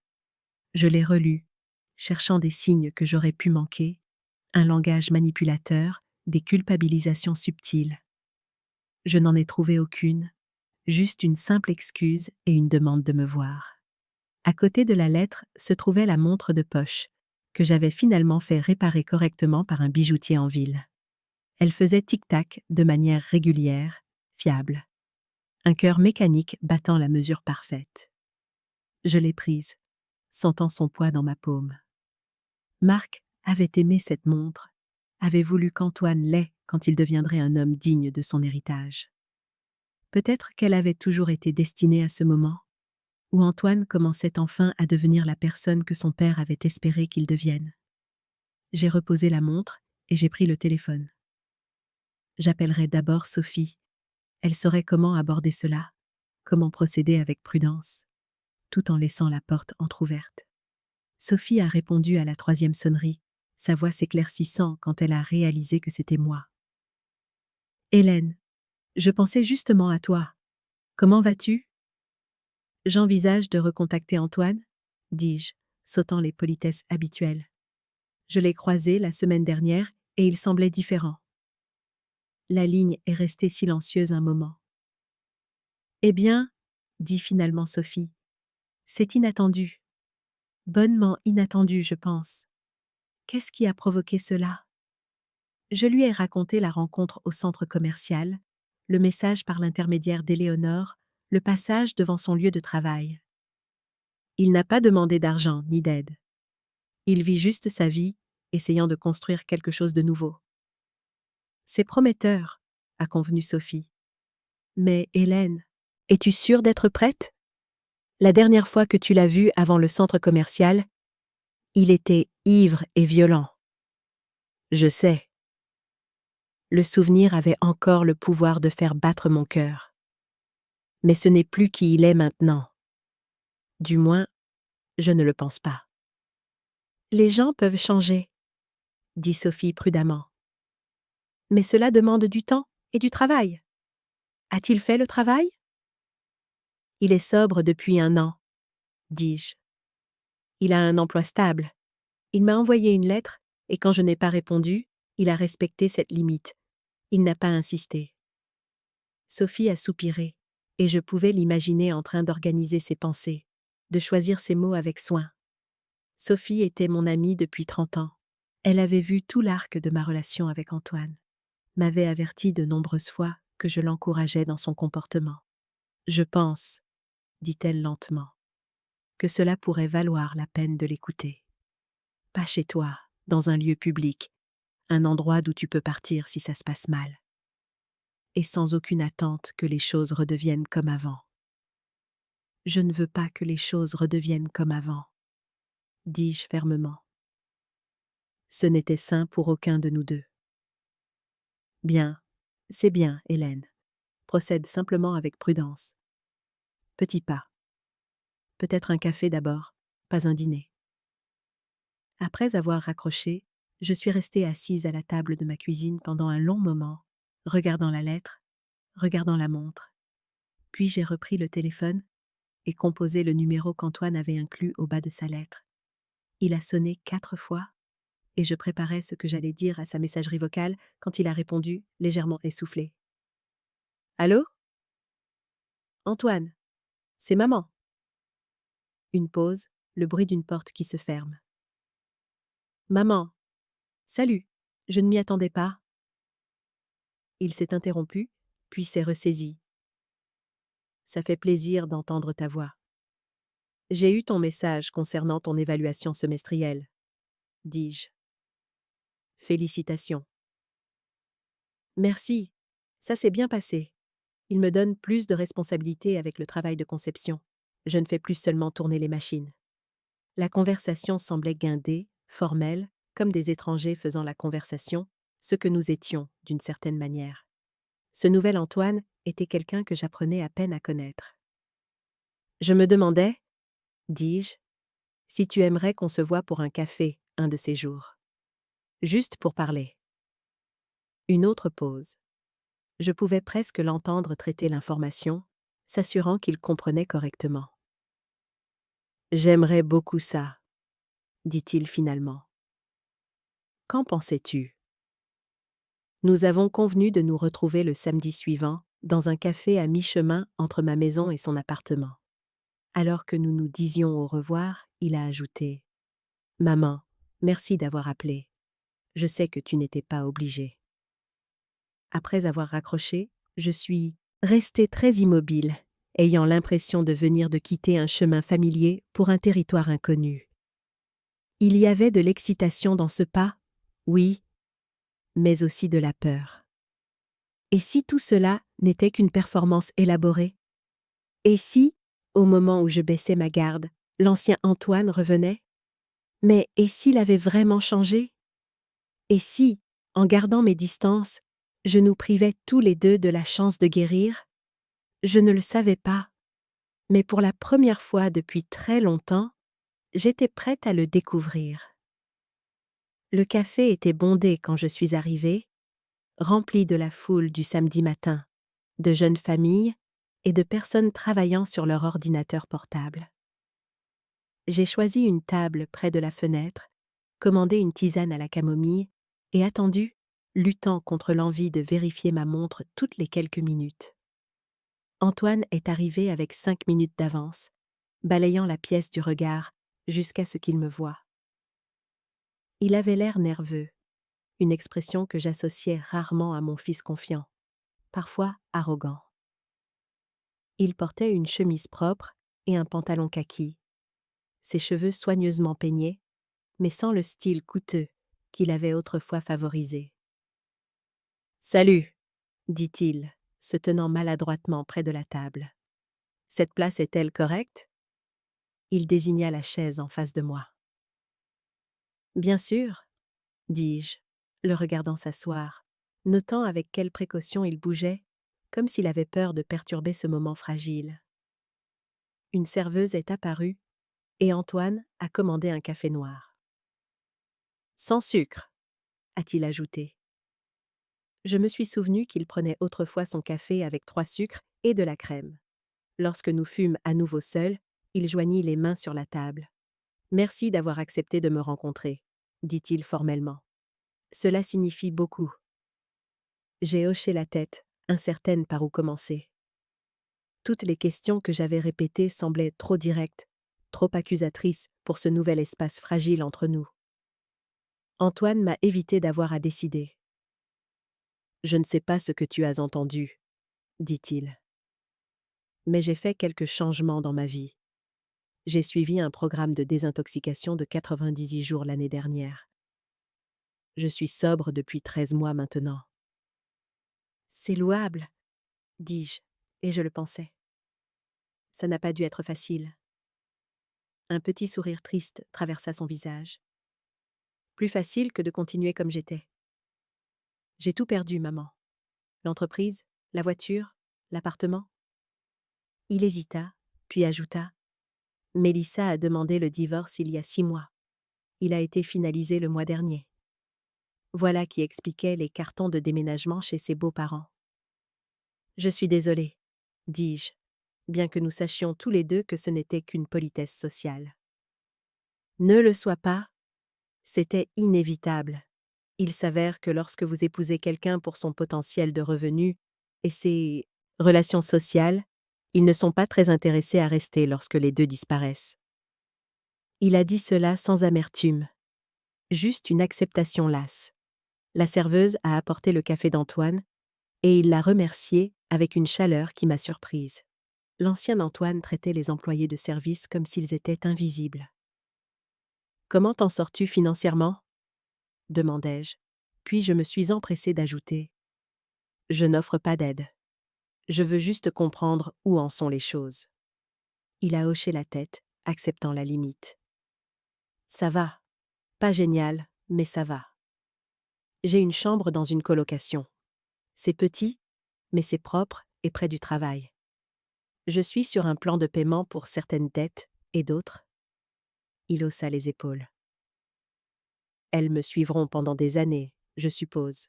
Je l'ai relue, cherchant des signes que j'aurais pu manquer, un langage manipulateur, des culpabilisations subtiles. Je n'en ai trouvé aucune, juste une simple excuse et une demande de me voir. À côté de la lettre se trouvait la montre de poche, que j'avais finalement fait réparer correctement par un bijoutier en ville. Elle faisait tic-tac de manière régulière, fiable. Un cœur mécanique battant la mesure parfaite. Je l'ai prise, sentant son poids dans ma paume. Marc avait aimé cette montre, avait voulu qu'Antoine l'ait quand il deviendrait un homme digne de son héritage. Peut-être qu'elle avait toujours été destinée à ce moment, où Antoine commençait enfin à devenir la personne que son père avait espéré qu'il devienne. J'ai reposé la montre et j'ai pris le téléphone. J'appellerai d'abord Sophie. Elle saurait comment aborder cela, comment procéder avec prudence, tout en laissant la porte entr'ouverte. Sophie a répondu à la 3e sonnerie, sa voix s'éclaircissant quand elle a réalisé que c'était moi. « Hélène, je pensais justement à toi. Comment vas-tu » ? « J'envisage de recontacter Antoine, » dis-je, sautant les politesses habituelles. Je l'ai croisé la semaine dernière et il semblait différent. La ligne est restée silencieuse un moment. « Eh bien, » dit finalement Sophie, « c'est inattendu. Bonnement inattendu, je pense. Qu'est-ce qui a provoqué cela ?» Je lui ai raconté la rencontre au centre commercial, le message par l'intermédiaire d'Éléonore, le passage devant son lieu de travail. Il n'a pas demandé d'argent ni d'aide. Il vit juste sa vie, essayant de construire quelque chose de nouveau. C'est prometteur, a convenu Sophie. Mais Hélène, es-tu sûre d'être prête ? La dernière fois que tu l'as vu avant le centre commercial, il était ivre et violent. Je sais. Le souvenir avait encore le pouvoir de faire battre mon cœur. Mais ce n'est plus qui il est maintenant. Du moins, je ne le pense pas. Les gens peuvent changer, dit Sophie prudemment. Mais cela demande du temps et du travail. A-t-il fait le travail ? Il est sobre depuis 1 an, dis-je. Il a un emploi stable. Il m'a envoyé une lettre et quand je n'ai pas répondu, il a respecté cette limite. Il n'a pas insisté. Sophie a soupiré, et je pouvais l'imaginer en train d'organiser ses pensées, de choisir ses mots avec soin. Sophie était mon amie depuis 30 ans. Elle avait vu tout l'arc de ma relation avec Antoine, m'avait averti de nombreuses fois que je l'encourageais dans son comportement. Je pense, dit-elle lentement, que cela pourrait valoir la peine de l'écouter. Pas chez toi, dans un lieu public, un endroit d'où tu peux partir si ça se passe mal. Et sans aucune attente que les choses redeviennent comme avant. Je ne veux pas que les choses redeviennent comme avant, dis-je fermement. Ce n'était sain pour aucun de nous deux. Bien, c'est bien, Hélène. Procède simplement avec prudence. Petit pas. Peut-être un café d'abord, pas un dîner. Après avoir raccroché, je suis restée assise à la table de ma cuisine pendant un long moment, regardant la lettre, regardant la montre. Puis j'ai repris le téléphone et composé le numéro qu'Antoine avait inclus au bas de sa lettre. Il a sonné 4 fois et je préparais ce que j'allais dire à sa messagerie vocale quand il a répondu, légèrement essoufflé. « Allô ? Antoine, c'est maman. » Une pause, le bruit d'une porte qui se ferme. « Maman, salut, je ne m'y attendais pas. » Il s'est interrompu, puis s'est ressaisi. « Ça fait plaisir d'entendre ta voix. J'ai eu ton message concernant ton évaluation semestrielle, dis-je. Félicitations. Merci, ça s'est bien passé. Il me donne plus de responsabilités avec le travail de conception. Je ne fais plus seulement tourner les machines. La conversation semblait guindée, formelle, comme des étrangers faisant la conversation, ce que nous étions, d'une certaine manière. Ce nouvel Antoine était quelqu'un que j'apprenais à peine à connaître. Je me demandais, dis-je, Si tu aimerais qu'on se voie pour un café, un de ces jours. Juste pour parler. Une autre pause. Je pouvais presque l'entendre traiter l'information, s'assurant qu'il comprenait correctement. J'aimerais beaucoup ça, dit-il finalement. Qu'en pensais-tu? Nous avons convenu de nous retrouver le samedi suivant, dans un café à mi-chemin entre ma maison et son appartement. Alors que nous nous disions au revoir, il a ajouté « Maman, merci d'avoir appelé. Je sais que tu n'étais pas obligée. » Après avoir raccroché, je suis restée très immobile, ayant l'impression de venir de quitter un chemin familier pour un territoire inconnu. Il y avait de l'excitation dans ce pas, oui, mais aussi de la peur. Et si tout cela n'était qu'une performance élaborée? Et si, au moment où je baissais ma garde, l'ancien Antoine revenait? Mais et s'il avait vraiment changé? Et si, en gardant mes distances, je nous privais tous les deux de la chance de guérir? Je ne le savais pas. Mais pour la première fois depuis très longtemps, j'étais prête à le découvrir. Le café était bondé quand je suis arrivée, rempli de la foule du samedi matin, de jeunes familles et de personnes travaillant sur leur ordinateur portable. J'ai choisi une table près de la fenêtre, commandé une tisane à la camomille et attendu, luttant contre l'envie de vérifier ma montre toutes les quelques minutes. Antoine est arrivé avec 5 minutes d'avance, balayant la pièce du regard jusqu'à ce qu'il me voie. Il avait l'air nerveux, une expression que j'associais rarement à mon fils confiant, parfois arrogant. Il portait une chemise propre et un pantalon kaki, ses cheveux soigneusement peignés, mais sans le style coûteux qu'il avait autrefois favorisé. « Salut !» dit-il, se tenant maladroitement près de la table. « Cette place est-elle correcte ?» Il désigna la chaise en face de moi. « Bien sûr, » dis-je, le regardant s'asseoir, notant avec quelle précaution il bougeait, comme s'il avait peur de perturber ce moment fragile. Une serveuse est apparue, et Antoine a commandé un café noir. « Sans sucre », a-t-il ajouté. Je me suis souvenu qu'il prenait autrefois son café avec 3 sucres et de la crème. Lorsque nous fûmes à nouveau seuls, il joignit les mains sur la table. « Merci d'avoir accepté de me rencontrer », dit-il formellement. « Cela signifie beaucoup. » J'ai hoché la tête, incertaine par où commencer. Toutes les questions que j'avais répétées semblaient trop directes, trop accusatrices pour ce nouvel espace fragile entre nous. Antoine m'a évité d'avoir à décider. « Je ne sais pas ce que tu as entendu, » dit-il. Mais j'ai fait quelques changements dans ma vie. J'ai suivi un programme de désintoxication de 98 jours l'année dernière. Je suis sobre depuis 13 mois maintenant. C'est louable, dis-je, et je le pensais. Ça n'a pas dû être facile. Un petit sourire triste traversa son visage. Plus facile que de continuer comme j'étais. J'ai tout perdu, maman. L'entreprise, la voiture, l'appartement. Il hésita, puis ajouta. Mélissa a demandé le divorce il y a 6 mois. Il a été finalisé le mois dernier. Voilà qui expliquait les cartons de déménagement chez ses beaux-parents. Je suis désolée, dis-je, bien que nous sachions tous les deux que ce n'était qu'une politesse sociale. Ne le sois pas, c'était inévitable. Il s'avère que lorsque vous épousez quelqu'un pour son potentiel de revenus et ses relations sociales, ils ne sont pas très intéressés à rester lorsque les deux disparaissent. Il a dit cela sans amertume, juste une acceptation lasse. La serveuse a apporté le café d'Antoine et il l'a remercié avec une chaleur qui m'a surprise. L'ancien Antoine traitait les employés de service comme s'ils étaient invisibles. « Comment t'en sors-tu financièrement ?» demandai-je, puis je me suis empressée d'ajouter « Je n'offre pas d'aide. Je veux juste comprendre où en sont les choses. » Il a hoché la tête, acceptant la limite. « Ça va. Pas génial, mais ça va. J'ai une chambre dans une colocation. C'est petit, mais c'est propre et près du travail. Je suis sur un plan de paiement pour certaines dettes et d'autres. » Il haussa les épaules. Elles me suivront pendant des années, je suppose.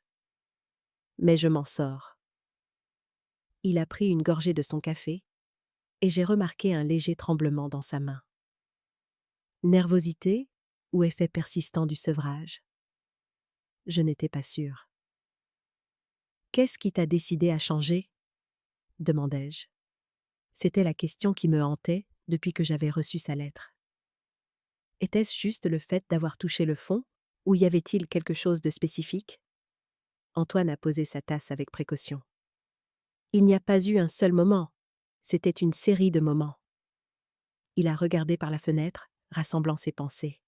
Mais je m'en sors. Il a pris une gorgée de son café, et j'ai remarqué un léger tremblement dans sa main. Nervosité ou effet persistant du sevrage? Je n'étais pas sûre. Qu'est-ce qui t'a décidé à changer? Demandai-je. C'était la question qui me hantait depuis que j'avais reçu sa lettre. Était-ce juste le fait d'avoir touché le fond, ou y avait-il quelque chose de spécifique? Antoine a posé sa tasse avec précaution. Il n'y a pas eu un seul moment, c'était une série de moments. Il a regardé par la fenêtre, rassemblant ses pensées.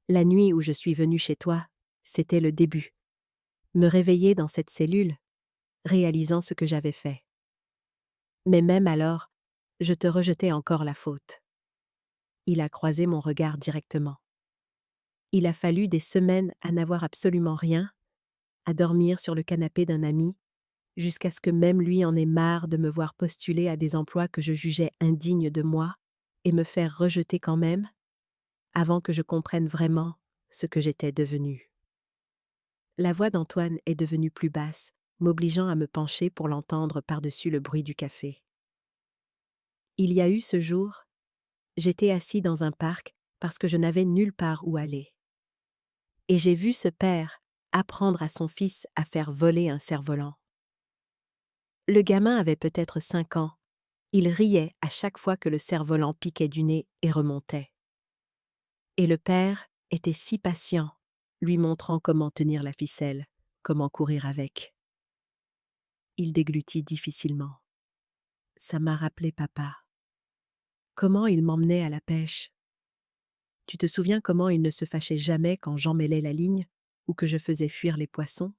La nuit où je suis venue chez toi, c'était le début. Me réveiller dans cette cellule, réalisant ce que j'avais fait. Mais même alors, je te rejetais encore la faute. Il a croisé mon regard directement. Il a fallu des semaines à n'avoir absolument rien, à dormir sur le canapé d'un ami, jusqu'à ce que même lui en ait marre de me voir postuler à des emplois que je jugeais indignes de moi et me faire rejeter quand même, avant que je comprenne vraiment ce que j'étais devenue. La voix d'Antoine est devenue plus basse, m'obligeant à me pencher pour l'entendre par-dessus le bruit du café. Il y a eu ce jour, j'étais assis dans un parc parce que je n'avais nulle part où aller. Et j'ai vu ce père apprendre à son fils à faire voler un cerf-volant. Le gamin avait peut-être 5 ans. Il riait à chaque fois que le cerf-volant piquait du nez et remontait. Et le père était si patient, lui montrant comment tenir la ficelle, comment courir avec. Il déglutit difficilement. Ça m'a rappelé papa. Comment il m'emmenait à la pêche. Tu te souviens comment il ne se fâchait jamais quand j'emmêlais la ligne ou que je faisais fuir les poissons?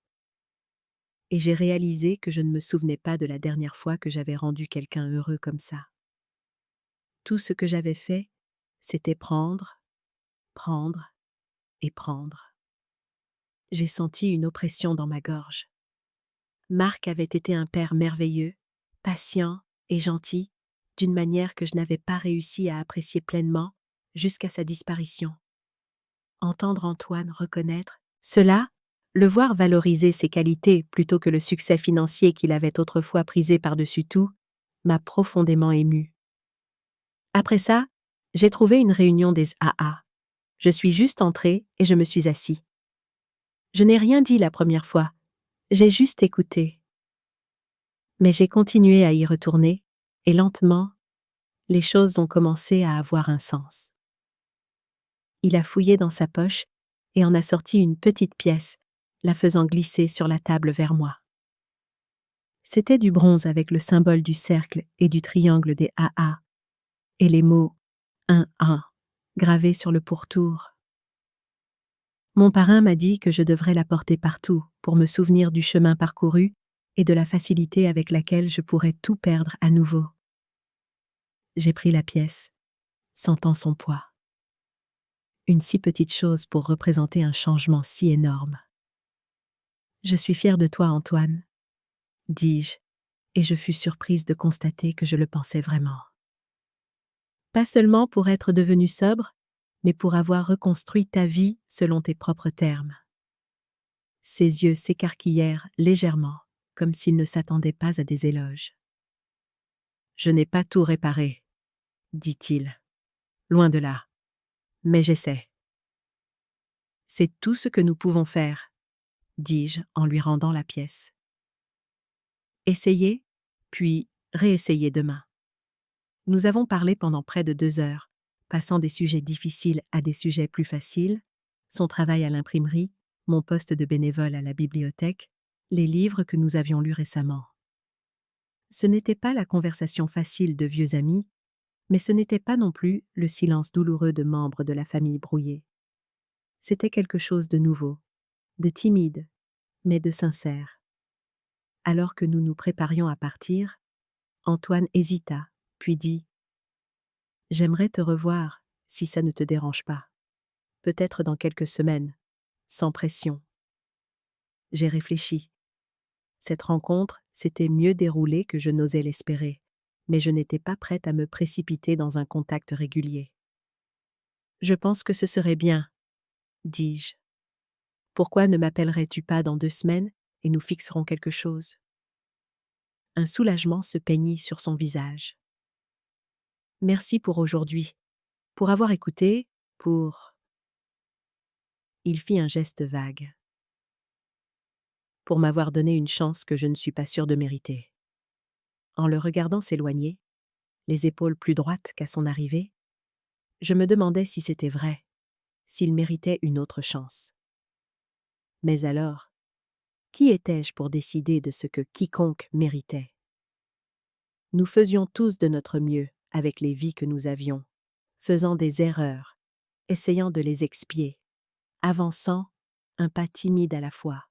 Et j'ai réalisé que je ne me souvenais pas de la dernière fois que j'avais rendu quelqu'un heureux comme ça. Tout ce que j'avais fait, c'était prendre, prendre et prendre. J'ai senti une oppression dans ma gorge. Marc avait été un père merveilleux, patient et gentil, d'une manière que je n'avais pas réussi à apprécier pleinement jusqu'à sa disparition. Entendre Antoine reconnaître cela, le voir valoriser ses qualités plutôt que le succès financier qu'il avait autrefois prisé par-dessus tout, m'a profondément émue. Après ça, j'ai trouvé une réunion des AA. Je suis juste entrée et je me suis assis. Je n'ai rien dit la première fois, j'ai juste écouté. Mais j'ai continué à y retourner, et lentement, les choses ont commencé à avoir un sens. Il a fouillé dans sa poche et en a sorti une petite pièce, la faisant glisser sur la table vers moi. C'était du bronze avec le symbole du cercle et du triangle des AA, et les mots 1-1 gravés sur le pourtour. Mon parrain m'a dit que je devrais la porter partout pour me souvenir du chemin parcouru et de la facilité avec laquelle je pourrais tout perdre à nouveau. J'ai pris la pièce, sentant son poids. Une si petite chose pour représenter un changement si énorme. Je suis fière de toi, Antoine, dis-je, et je fus surprise de constater que je le pensais vraiment. Pas seulement pour être devenu sobre, mais pour avoir reconstruit ta vie selon tes propres termes. Ses yeux s'écarquillèrent légèrement, comme s'il ne s'attendait pas à des éloges. Je n'ai pas tout réparé, dit-il. Loin de là. Mais j'essaie. C'est tout ce que nous pouvons faire, dis-je en lui rendant la pièce. Essayez, puis réessayez demain. Nous avons parlé pendant près de 2 heures, passant des sujets difficiles à des sujets plus faciles, son travail à l'imprimerie, mon poste de bénévole à la bibliothèque, les livres que nous avions lus récemment. Ce n'était pas la conversation facile de vieux amis, mais ce n'était pas non plus le silence douloureux de membres de la famille brouillée. C'était quelque chose de nouveau, de timide, mais de sincère. Alors que nous nous préparions à partir, Antoine hésita, puis dit « J'aimerais te revoir, si ça ne te dérange pas. Peut-être dans quelques semaines, sans pression. » J'ai réfléchi. Cette rencontre s'était mieux déroulée que je n'osais l'espérer, mais je n'étais pas prête à me précipiter dans un contact régulier. Je pense que ce serait bien, dis-je. Pourquoi ne m'appellerais-tu pas dans 2 semaines et nous fixerons quelque chose? Un soulagement se peignit sur son visage. Merci pour aujourd'hui, pour avoir écouté, pour... Il fit un geste vague. Pour m'avoir donné une chance que je ne suis pas sûre de mériter. En le regardant s'éloigner, les épaules plus droites qu'à son arrivée, je me demandais si c'était vrai, s'il méritait une autre chance. Mais alors, qui étais-je pour décider de ce que quiconque méritait? Nous faisions tous de notre mieux avec les vies que nous avions, faisant des erreurs, essayant de les expier, avançant, un pas timide à la fois.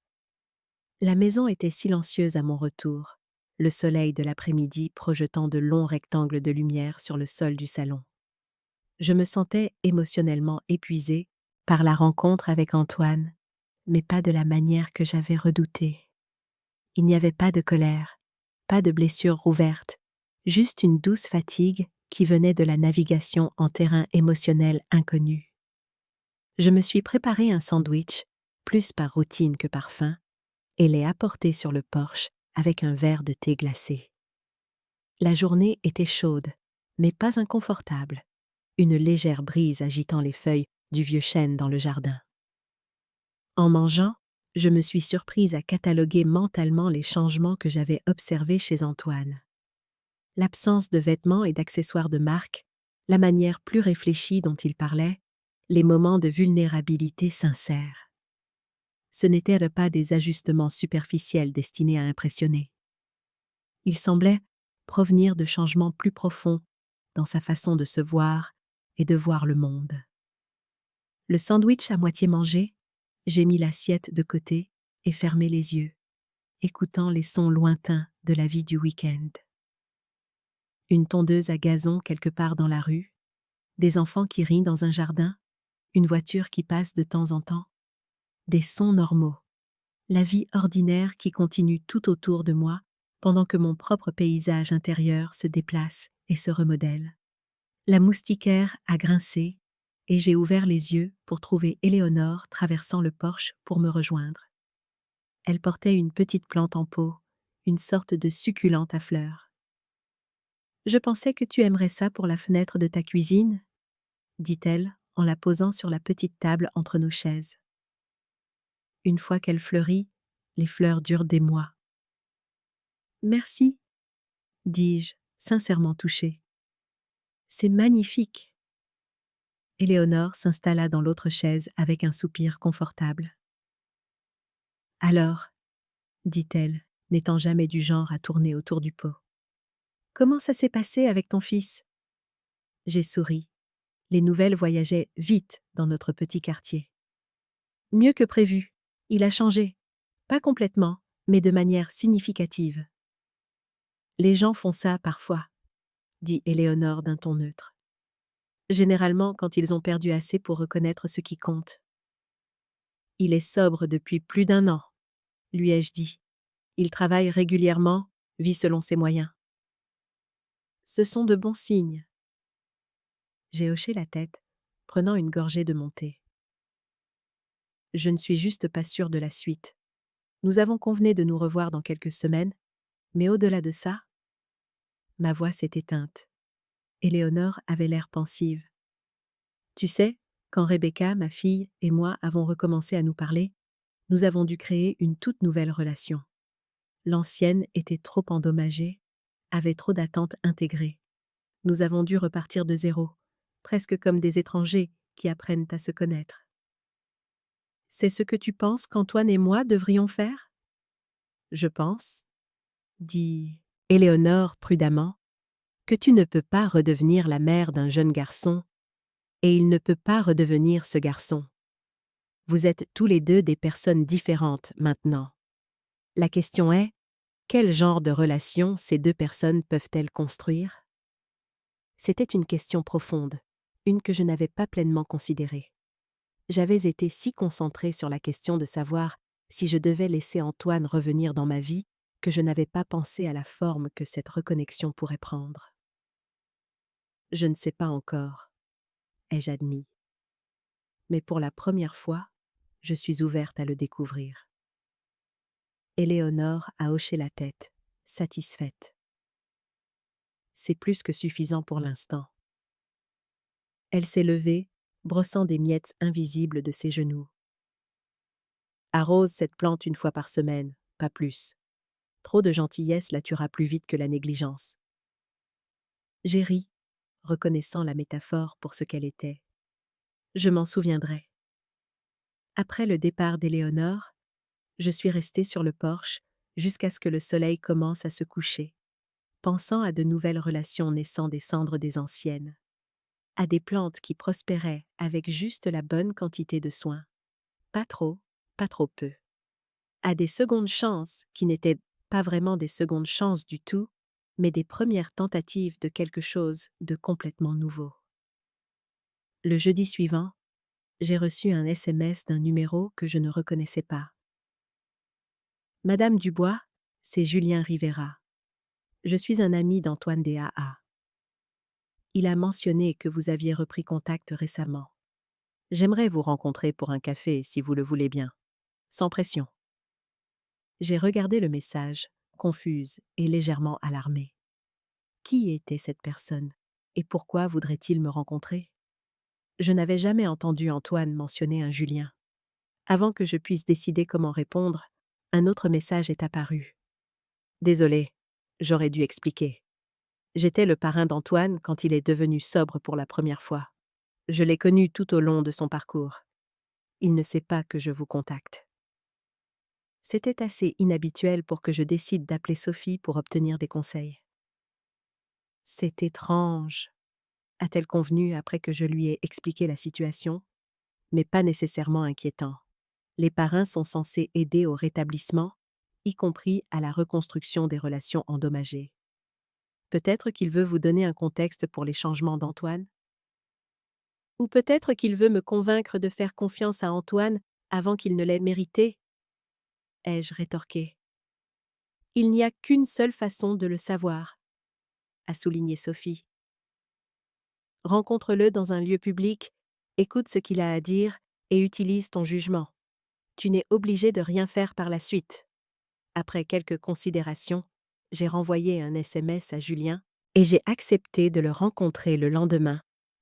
La maison était silencieuse à mon retour, le soleil de l'après-midi projetant de longs rectangles de lumière sur le sol du salon. Je me sentais émotionnellement épuisée par la rencontre avec Antoine, mais pas de la manière que j'avais redoutée. Il n'y avait pas de colère, pas de blessure rouverte, juste une douce fatigue qui venait de la navigation en terrain émotionnel inconnu. Je me suis préparé un sandwich, plus par routine que par faim, et l'ai apporté sur le porche avec un verre de thé glacé. La journée était chaude, mais pas inconfortable, une légère brise agitant les feuilles du vieux chêne dans le jardin. En mangeant, je me suis surprise à cataloguer mentalement les changements que j'avais observés chez Antoine. L'absence de vêtements et d'accessoires de marque, la manière plus réfléchie dont il parlait, les moments de vulnérabilité sincère. Ce n'étaient pas des ajustements superficiels destinés à impressionner. Ils semblaient provenir de changements plus profonds dans sa façon de se voir et de voir le monde. Le sandwich à moitié mangé, j'ai mis l'assiette de côté et fermé les yeux, écoutant les sons lointains de la vie du week-end. Une tondeuse à gazon quelque part dans la rue, des enfants qui rient dans un jardin, une voiture qui passe de temps en temps, des sons normaux, la vie ordinaire qui continue tout autour de moi pendant que mon propre paysage intérieur se déplace et se remodèle. La moustiquaire a grincé et j'ai ouvert les yeux pour trouver Éléonore traversant le porche pour me rejoindre. Elle portait une petite plante en pot, une sorte de succulente à fleurs. « Je pensais que tu aimerais ça pour la fenêtre de ta cuisine, » dit-elle en la posant sur la petite table entre nos chaises. Une fois qu'elle fleurit, les fleurs durent des mois. « Merci, » dis-je, sincèrement touchée. « C'est magnifique. » Éléonore s'installa dans l'autre chaise avec un soupir confortable. « Alors, » dit-elle, n'étant jamais du genre à tourner autour du pot. « Comment ça s'est passé avec ton fils ?» J'ai souri. Les nouvelles voyageaient vite dans notre petit quartier. « Mieux que prévu. Il a changé. Pas complètement, mais de manière significative. »« Les gens font ça parfois, » dit Éléonore d'un ton neutre. « Généralement quand ils ont perdu assez pour reconnaître ce qui compte. »« Il est sobre depuis plus d'1 an, » lui ai-je dit. « Il travaille régulièrement, vit selon ses moyens. » Ce sont de bons signes. J'ai hoché la tête, prenant une gorgée de mon thé. Je ne suis juste pas sûre de la suite. Nous avons convenu de nous revoir dans quelques semaines, mais au-delà de ça, ma voix s'est éteinte. Éléonore avait l'air pensive. Tu sais, quand Rebecca, ma fille, et moi avons recommencé à nous parler, nous avons dû créer une toute nouvelle relation. L'ancienne était trop endommagée, avait trop d'attentes intégrées. Nous avons dû repartir de zéro, presque comme des étrangers qui apprennent à se connaître. C'est ce que tu penses qu'Antoine et moi devrions faire ? Je pense, dit Éléonore prudemment, que tu ne peux pas redevenir la mère d'un jeune garçon, et il ne peut pas redevenir ce garçon. Vous êtes tous les deux des personnes différentes maintenant. La question est, quel genre de relation ces 2 personnes peuvent-elles construire ? C'était une question profonde, une que je n'avais pas pleinement considérée. J'avais été si concentrée sur la question de savoir si je devais laisser Antoine revenir dans ma vie que je n'avais pas pensé à la forme que cette reconnexion pourrait prendre. Je ne sais pas encore, ai-je admis. mais pour la première fois, je suis ouverte à le découvrir. Éléonore a hoché la tête, satisfaite. C'est plus que suffisant pour l'instant. Elle s'est levée, brossant des miettes invisibles de ses genoux. Arrose cette plante une fois par semaine, pas plus. Trop de gentillesse la tuera plus vite que la négligence. J'ai ri, reconnaissant la métaphore pour ce qu'elle était. Je m'en souviendrai. Après le départ d'Éléonore, je suis restée sur le porche jusqu'à ce que le soleil commence à se coucher, pensant à de nouvelles relations naissant des cendres des anciennes, à des plantes qui prospéraient avec juste la bonne quantité de soins, pas trop peu, à des secondes chances qui n'étaient pas vraiment des secondes chances du tout, mais des premières tentatives de quelque chose de complètement nouveau. Le jeudi suivant, j'ai reçu un SMS d'un numéro que je ne reconnaissais pas. Madame Dubois, c'est Julien Rivera. Je suis un ami d'Antoine DAA. Il a mentionné que vous aviez repris contact récemment. J'aimerais vous rencontrer pour un café si vous le voulez bien. Sans pression. J'ai regardé le message, confuse et légèrement alarmée. Qui était cette personne et pourquoi voudrait-il me rencontrer? Je n'avais jamais entendu Antoine mentionner un Julien. Avant que je puisse décider comment répondre, un autre message est apparu. Désolé, j'aurais dû expliquer. J'étais le parrain d'Antoine quand il est devenu sobre pour la première fois. Je l'ai connu tout au long de son parcours. Il ne sait pas que je vous contacte. C'était assez inhabituel pour que je décide d'appeler Sophie pour obtenir des conseils. C'est étrange, a-t-elle convenu après que je lui ai expliqué la situation, mais pas nécessairement inquiétant. Les parrains sont censés aider au rétablissement, y compris à la reconstruction des relations endommagées. Peut-être qu'il veut vous donner un contexte pour les changements d'Antoine? Ou peut-être qu'il veut me convaincre de faire confiance à Antoine avant qu'il ne l'ait mérité? Ai-je rétorqué. Il n'y a qu'une seule façon de le savoir, a souligné Sophie. Rencontre-le dans un lieu public, écoute ce qu'il a à dire et utilise ton jugement. Tu n'es obligé de rien faire par la suite. Après quelques considérations, j'ai renvoyé un SMS à Julien et j'ai accepté de le rencontrer le lendemain,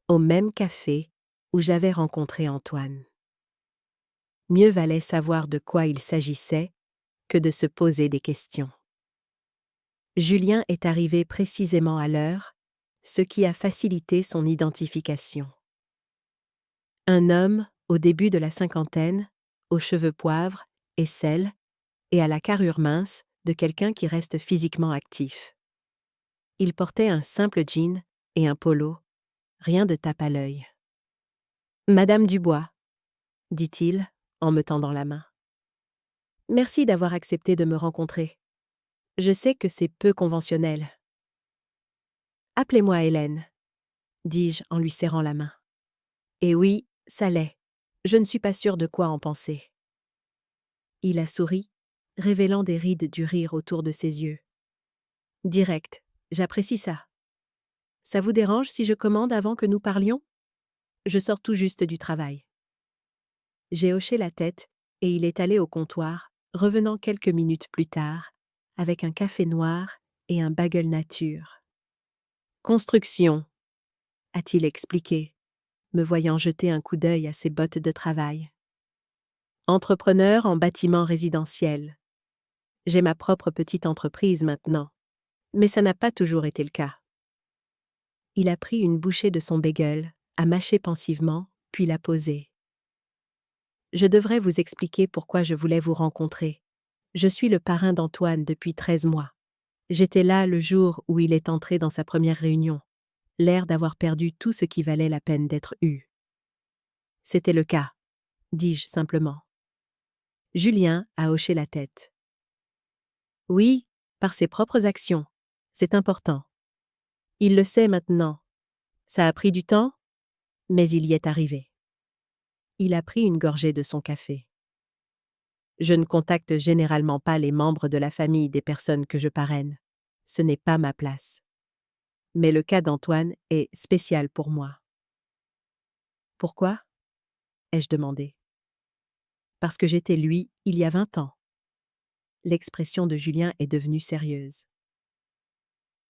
au même café où j'avais rencontré Antoine. Mieux valait savoir de quoi il s'agissait que de se poser des questions. Julien est arrivé précisément à l'heure, ce qui a facilité son identification. Un homme au début de la cinquantaine, aux cheveux poivre, aisselle, et à la carrure mince de quelqu'un qui reste physiquement actif. Il portait un simple jean et un polo, rien de tape à l'œil. « Madame Dubois », dit-il en me tendant la main. « Merci d'avoir accepté de me rencontrer. Je sais que c'est peu conventionnel. »« Appelez-moi Hélène », dis-je en lui serrant la main. « Et oui, ça l'est. Je ne suis pas sûre de quoi en penser. » Il a souri, révélant des rides du rire autour de ses yeux. « Direct, j'apprécie ça. Ça vous dérange si je commande avant que nous parlions? Je sors tout juste du travail. » J'ai hoché la tête et il est allé au comptoir, revenant quelques minutes plus tard, avec un café noir et un bagel nature. « Construction », a-t-il expliqué, me voyant jeter un coup d'œil à ses bottes de travail. « Entrepreneur en bâtiment résidentiel. J'ai ma propre petite entreprise maintenant, mais ça n'a pas toujours été le cas. » Il a pris une bouchée de son bagel, a mâché pensivement, puis l'a posé. « Je devrais vous expliquer pourquoi je voulais vous rencontrer. Je suis le parrain d'Antoine depuis 13 mois. J'étais là le jour où il est entré dans sa première réunion, l'air d'avoir perdu tout ce qui valait la peine d'être eu. »« C'était le cas, » dis-je simplement. Julien a hoché la tête. « Oui, par ses propres actions. C'est important. Il le sait maintenant. Ça a pris du temps, mais il y est arrivé. » Il a pris une gorgée de son café. « Je ne contacte généralement pas les membres de la famille des personnes que je parraine. Ce n'est pas ma place. Mais le cas d'Antoine est spécial pour moi. » Pourquoi? ai-je demandé. Parce que j'étais lui il y a 20 ans. L'expression de Julien est devenue sérieuse.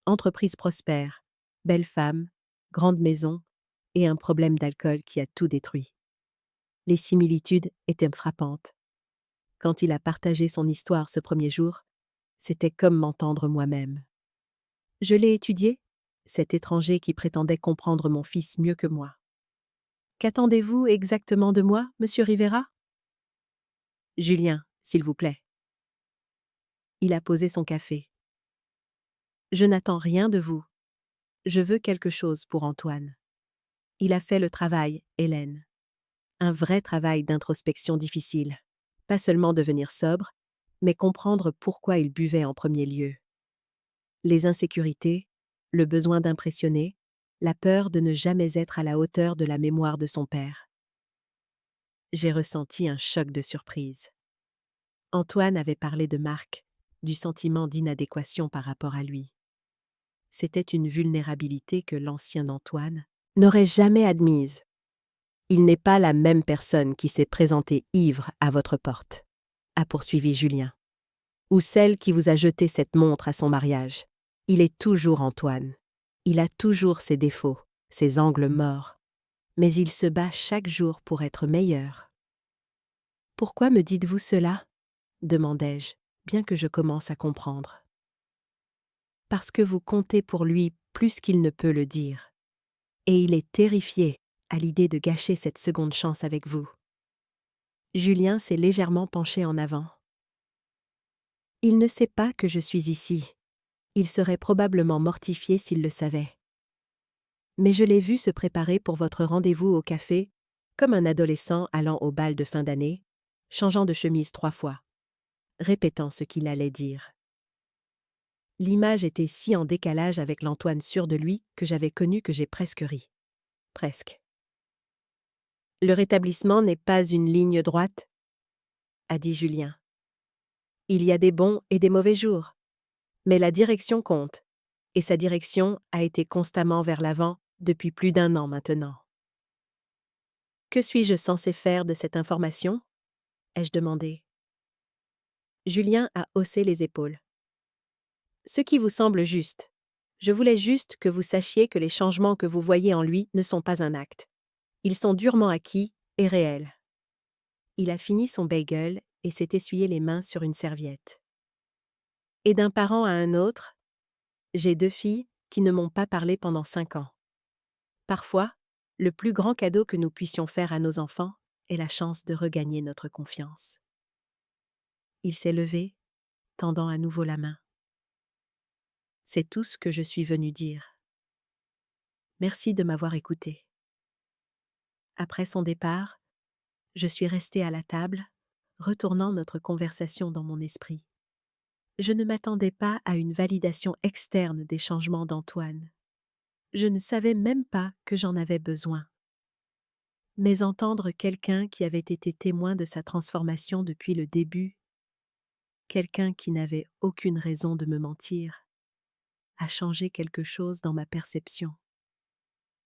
Entreprise prospère, belle femme, grande maison et un problème d'alcool qui a tout détruit. Les similitudes étaient frappantes. Quand il a partagé son histoire ce premier jour, c'était comme m'entendre moi-même. Je l'ai étudié, cet étranger qui prétendait comprendre mon fils mieux que moi. Qu'attendez-vous exactement de moi, monsieur Rivera? Julien, s'il vous plaît. Il a posé son café. Je n'attends rien de vous. Je veux quelque chose pour Antoine. Il a fait le travail, Hélène. Un vrai travail d'introspection difficile. Pas seulement devenir sobre, mais comprendre pourquoi il buvait en premier lieu. Les insécurités, le besoin d'impressionner, la peur de ne jamais être à la hauteur de la mémoire de son père. J'ai ressenti un choc de surprise. Antoine avait parlé de Marc, du sentiment d'inadéquation par rapport à lui. C'était une vulnérabilité que l'ancien Antoine n'aurait jamais admise. Il n'est pas la même personne qui s'est présentée ivre à votre porte, a poursuivi Julien. Ou celle qui vous a jeté cette montre à son mariage. Il est toujours Antoine. Il a toujours ses défauts, ses angles morts. Mais il se bat chaque jour pour être meilleur. Pourquoi me dites-vous cela? Demandai-je, bien que je commence à comprendre. Parce que vous comptez pour lui plus qu'il ne peut le dire. Et il est terrifié à l'idée de gâcher cette seconde chance avec vous. Julien s'est légèrement penché en avant. Il ne sait pas que je suis ici. Il serait probablement mortifié s'il le savait. Mais je l'ai vu se préparer pour votre rendez-vous au café, comme un adolescent allant au bal de fin d'année, changeant de chemise 3 fois, répétant ce qu'il allait dire. L'image était si en décalage avec l'Antoine sûr de lui que j'avais connu que j'ai presque ri. Presque. Le rétablissement n'est pas une ligne droite, a dit Julien. Il y a des bons et des mauvais jours. Mais la direction compte, et sa direction a été constamment vers l'avant depuis plus d'1 an maintenant. Que suis-je censé faire de cette information? Ai-je demandé. Julien a haussé les épaules. Ce qui vous semble juste. Je voulais juste que vous sachiez que les changements que vous voyez en lui ne sont pas un acte. Ils sont durement acquis et réels. Il a fini son bagel et s'est essuyé les mains sur une serviette. Et d'un parent à un autre, j'ai 2 filles qui ne m'ont pas parlé pendant 5 ans. Parfois, le plus grand cadeau que nous puissions faire à nos enfants est la chance de regagner notre confiance. Il s'est levé, tendant à nouveau la main. C'est tout ce que je suis venu dire. Merci de m'avoir écouté. Après son départ, je suis restée à la table, retournant notre conversation dans mon esprit. Je ne m'attendais pas à une validation externe des changements d'Antoine. Je ne savais même pas que j'en avais besoin. Mais entendre quelqu'un qui avait été témoin de sa transformation depuis le début, quelqu'un qui n'avait aucune raison de me mentir, a changé quelque chose dans ma perception.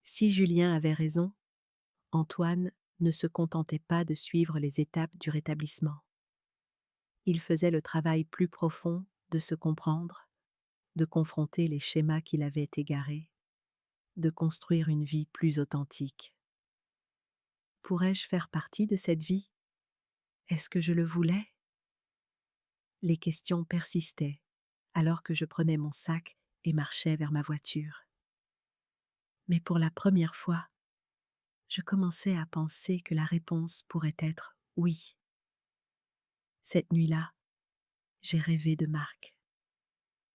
Si Julien avait raison, Antoine ne se contentait pas de suivre les étapes du rétablissement. Il faisait le travail plus profond de se comprendre, de confronter les schémas qu'il avait égarés, de construire une vie plus authentique. Pourrais-je faire partie de cette vie? Est-ce que je le voulais? Les questions persistaient, alors que je prenais mon sac et marchais vers ma voiture. Mais pour la première fois, je commençais à penser que la réponse pourrait être oui. Cette nuit-là, j'ai rêvé de Marc.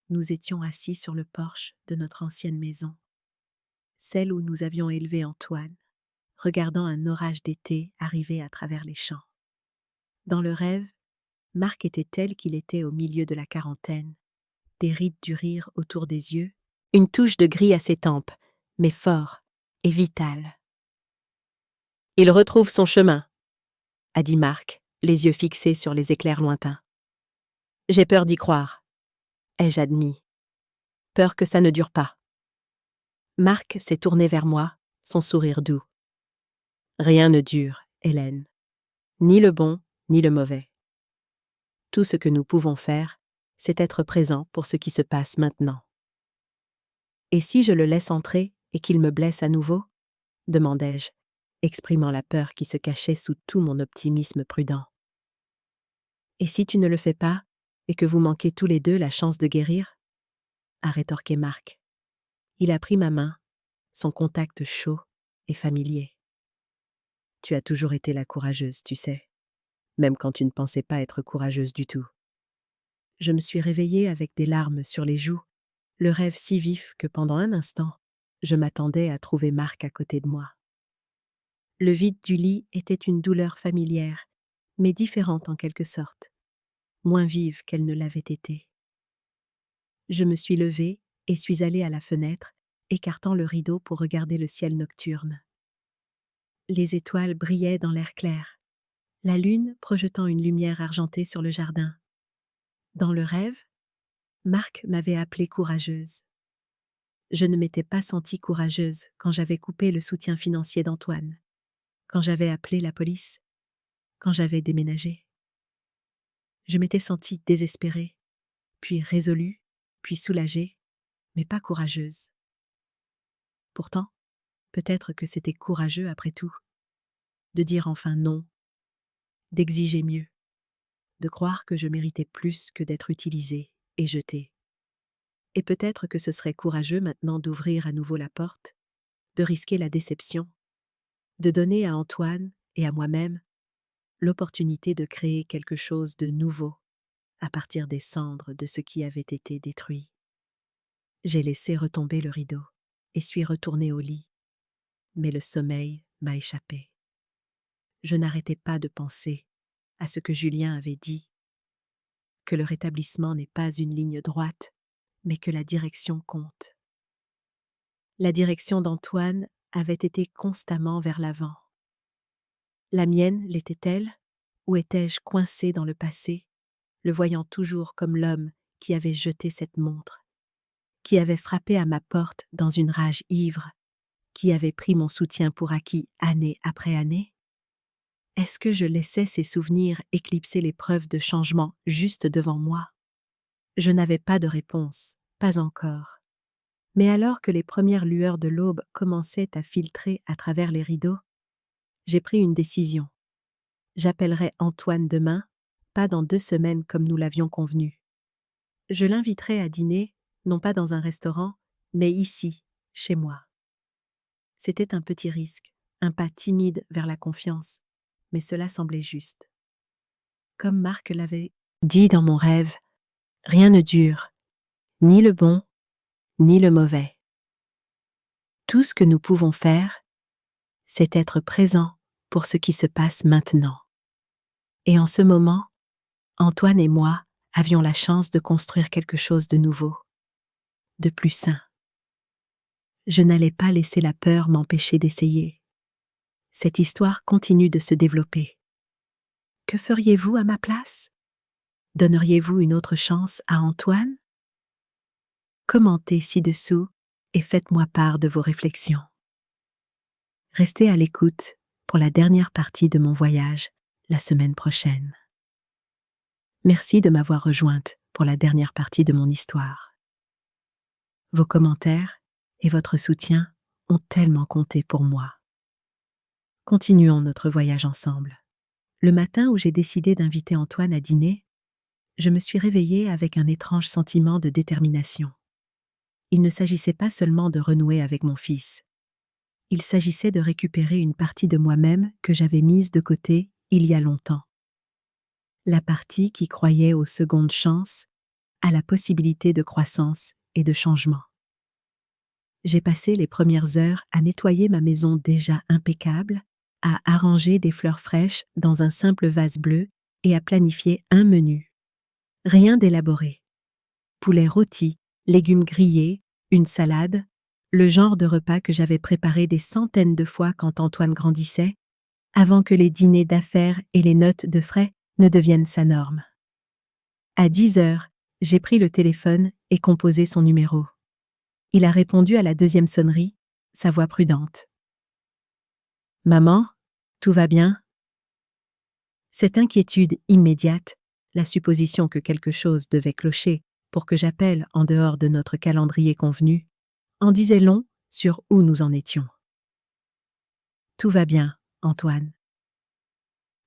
Nous étions assis sur le porche de notre ancienne maison, celle où nous avions élevé Antoine, regardant un orage d'été arriver à travers les champs. Dans le rêve, Marc était tel qu'il était au milieu de la quarantaine, des rides du rire autour des yeux, une touche de gris à ses tempes, mais fort et vital. « Il retrouve son chemin », a dit Marc, les yeux fixés sur les éclairs lointains. « J'ai peur d'y croire, » ai-je admis. Peur que ça ne dure pas. Marc s'est tourné vers moi, son sourire doux. « Rien ne dure, Hélène. Ni le bon, ni le mauvais. Tout ce que nous pouvons faire, c'est être présent pour ce qui se passe maintenant. Et si je le laisse entrer et qu'il me blesse à nouveau? Demandai-je, exprimant la peur qui se cachait sous tout mon optimisme prudent. Et si tu ne le fais pas, et que vous manquez tous les deux la chance de guérir? A rétorqué Marc. Il a pris ma main, son contact chaud et familier. Tu as toujours été la courageuse, tu sais, même quand tu ne pensais pas être courageuse du tout. Je me suis réveillée avec des larmes sur les joues, le rêve si vif que pendant un instant, je m'attendais à trouver Marc à côté de moi. Le vide du lit était une douleur familière, mais différente en quelque sorte, moins vive qu'elle ne l'avait été. Je me suis levée et suis allée à la fenêtre, écartant le rideau pour regarder le ciel nocturne. Les étoiles brillaient dans l'air clair, la lune projetant une lumière argentée sur le jardin. Dans le rêve, Marc m'avait appelée courageuse. Je ne m'étais pas sentie courageuse quand j'avais coupé le soutien financier d'Antoine, quand j'avais appelé la police, quand j'avais déménagé. Je m'étais sentie désespérée, puis résolue, puis soulagée, mais pas courageuse. Pourtant, peut-être que c'était courageux après tout, de dire enfin non, d'exiger mieux, de croire que je méritais plus que d'être utilisée et jetée. Et peut-être que ce serait courageux maintenant d'ouvrir à nouveau la porte, de risquer la déception, de donner à Antoine et à moi-même l'opportunité de créer quelque chose de nouveau à partir des cendres de ce qui avait été détruit. J'ai laissé retomber le rideau et suis retournée au lit, mais le sommeil m'a échappé. Je n'arrêtais pas de penser à ce que Julien avait dit, que le rétablissement n'est pas une ligne droite, mais que la direction compte. La direction d'Antoine avait été constamment vers l'avant. La mienne l'était-elle, ou étais-je coincée dans le passé, le voyant toujours comme l'homme qui avait jeté cette montre, qui avait frappé à ma porte dans une rage ivre, qui avait pris mon soutien pour acquis année après année? Est-ce que je laissais ces souvenirs éclipser les preuves de changement juste devant moi? Je n'avais pas de réponse, pas encore. Mais alors que les premières lueurs de l'aube commençaient à filtrer à travers les rideaux, j'ai pris une décision. J'appellerai Antoine demain, pas dans 2 semaines comme nous l'avions convenu. Je l'inviterai à dîner, non pas dans un restaurant, mais ici, chez moi. C'était un petit risque, un pas timide vers la confiance, mais cela semblait juste. Comme Marc l'avait dit dans mon rêve, rien ne dure, ni le bon, ni le mauvais. Tout ce que nous pouvons faire, c'est être présent pour ce qui se passe maintenant. Et en ce moment, Antoine et moi avions la chance de construire quelque chose de nouveau, de plus sain. Je n'allais pas laisser la peur m'empêcher d'essayer. Cette histoire continue de se développer. Que feriez-vous à ma place? Donneriez-vous une autre chance à Antoine? Commentez ci-dessous et faites-moi part de vos réflexions. Restez à l'écoute pour la dernière partie de mon voyage la semaine prochaine. Merci de m'avoir rejointe pour la dernière partie de mon histoire. Vos commentaires et votre soutien ont tellement compté pour moi. Continuons notre voyage ensemble. Le matin où j'ai décidé d'inviter Antoine à dîner, je me suis réveillée avec un étrange sentiment de détermination. Il ne s'agissait pas seulement de renouer avec mon fils. Il s'agissait de récupérer une partie de moi-même que j'avais mise de côté il y a longtemps. La partie qui croyait aux secondes chances, à la possibilité de croissance et de changement. J'ai passé les premières heures à nettoyer ma maison déjà impeccable, à arranger des fleurs fraîches dans un simple vase bleu et à planifier un menu. Rien d'élaboré. Poulet rôti, légumes grillés, une salade, le genre de repas que j'avais préparé des centaines de fois quand Antoine grandissait, avant que les dîners d'affaires et les notes de frais ne deviennent sa norme. À 10 heures, j'ai pris le téléphone et composé son numéro. Il a répondu à la 2e sonnerie, sa voix prudente. « Maman, tout va bien ? Cette inquiétude immédiate, la supposition que quelque chose devait clocher pour que j'appelle en dehors de notre calendrier convenu, en disait long sur où nous en étions. Tout va bien, Antoine.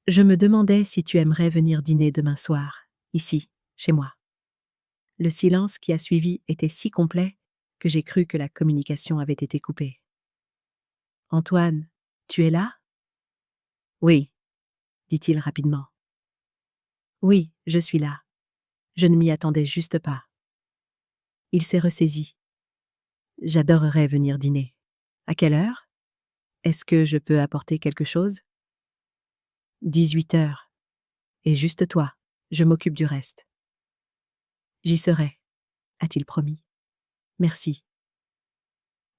Je me demandais si tu aimerais venir dîner demain soir, ici, chez moi. Le silence qui a suivi était si complet que j'ai cru que la communication avait été coupée. Antoine, tu es là? Oui, dit-il rapidement. Oui, je suis là. Je ne m'y attendais juste pas. Il s'est ressaisi. J'adorerais venir dîner. À quelle heure? Est-ce que je peux apporter quelque chose? 18 heures. Et juste toi, je m'occupe du reste. J'y serai, a-t-il promis. Merci.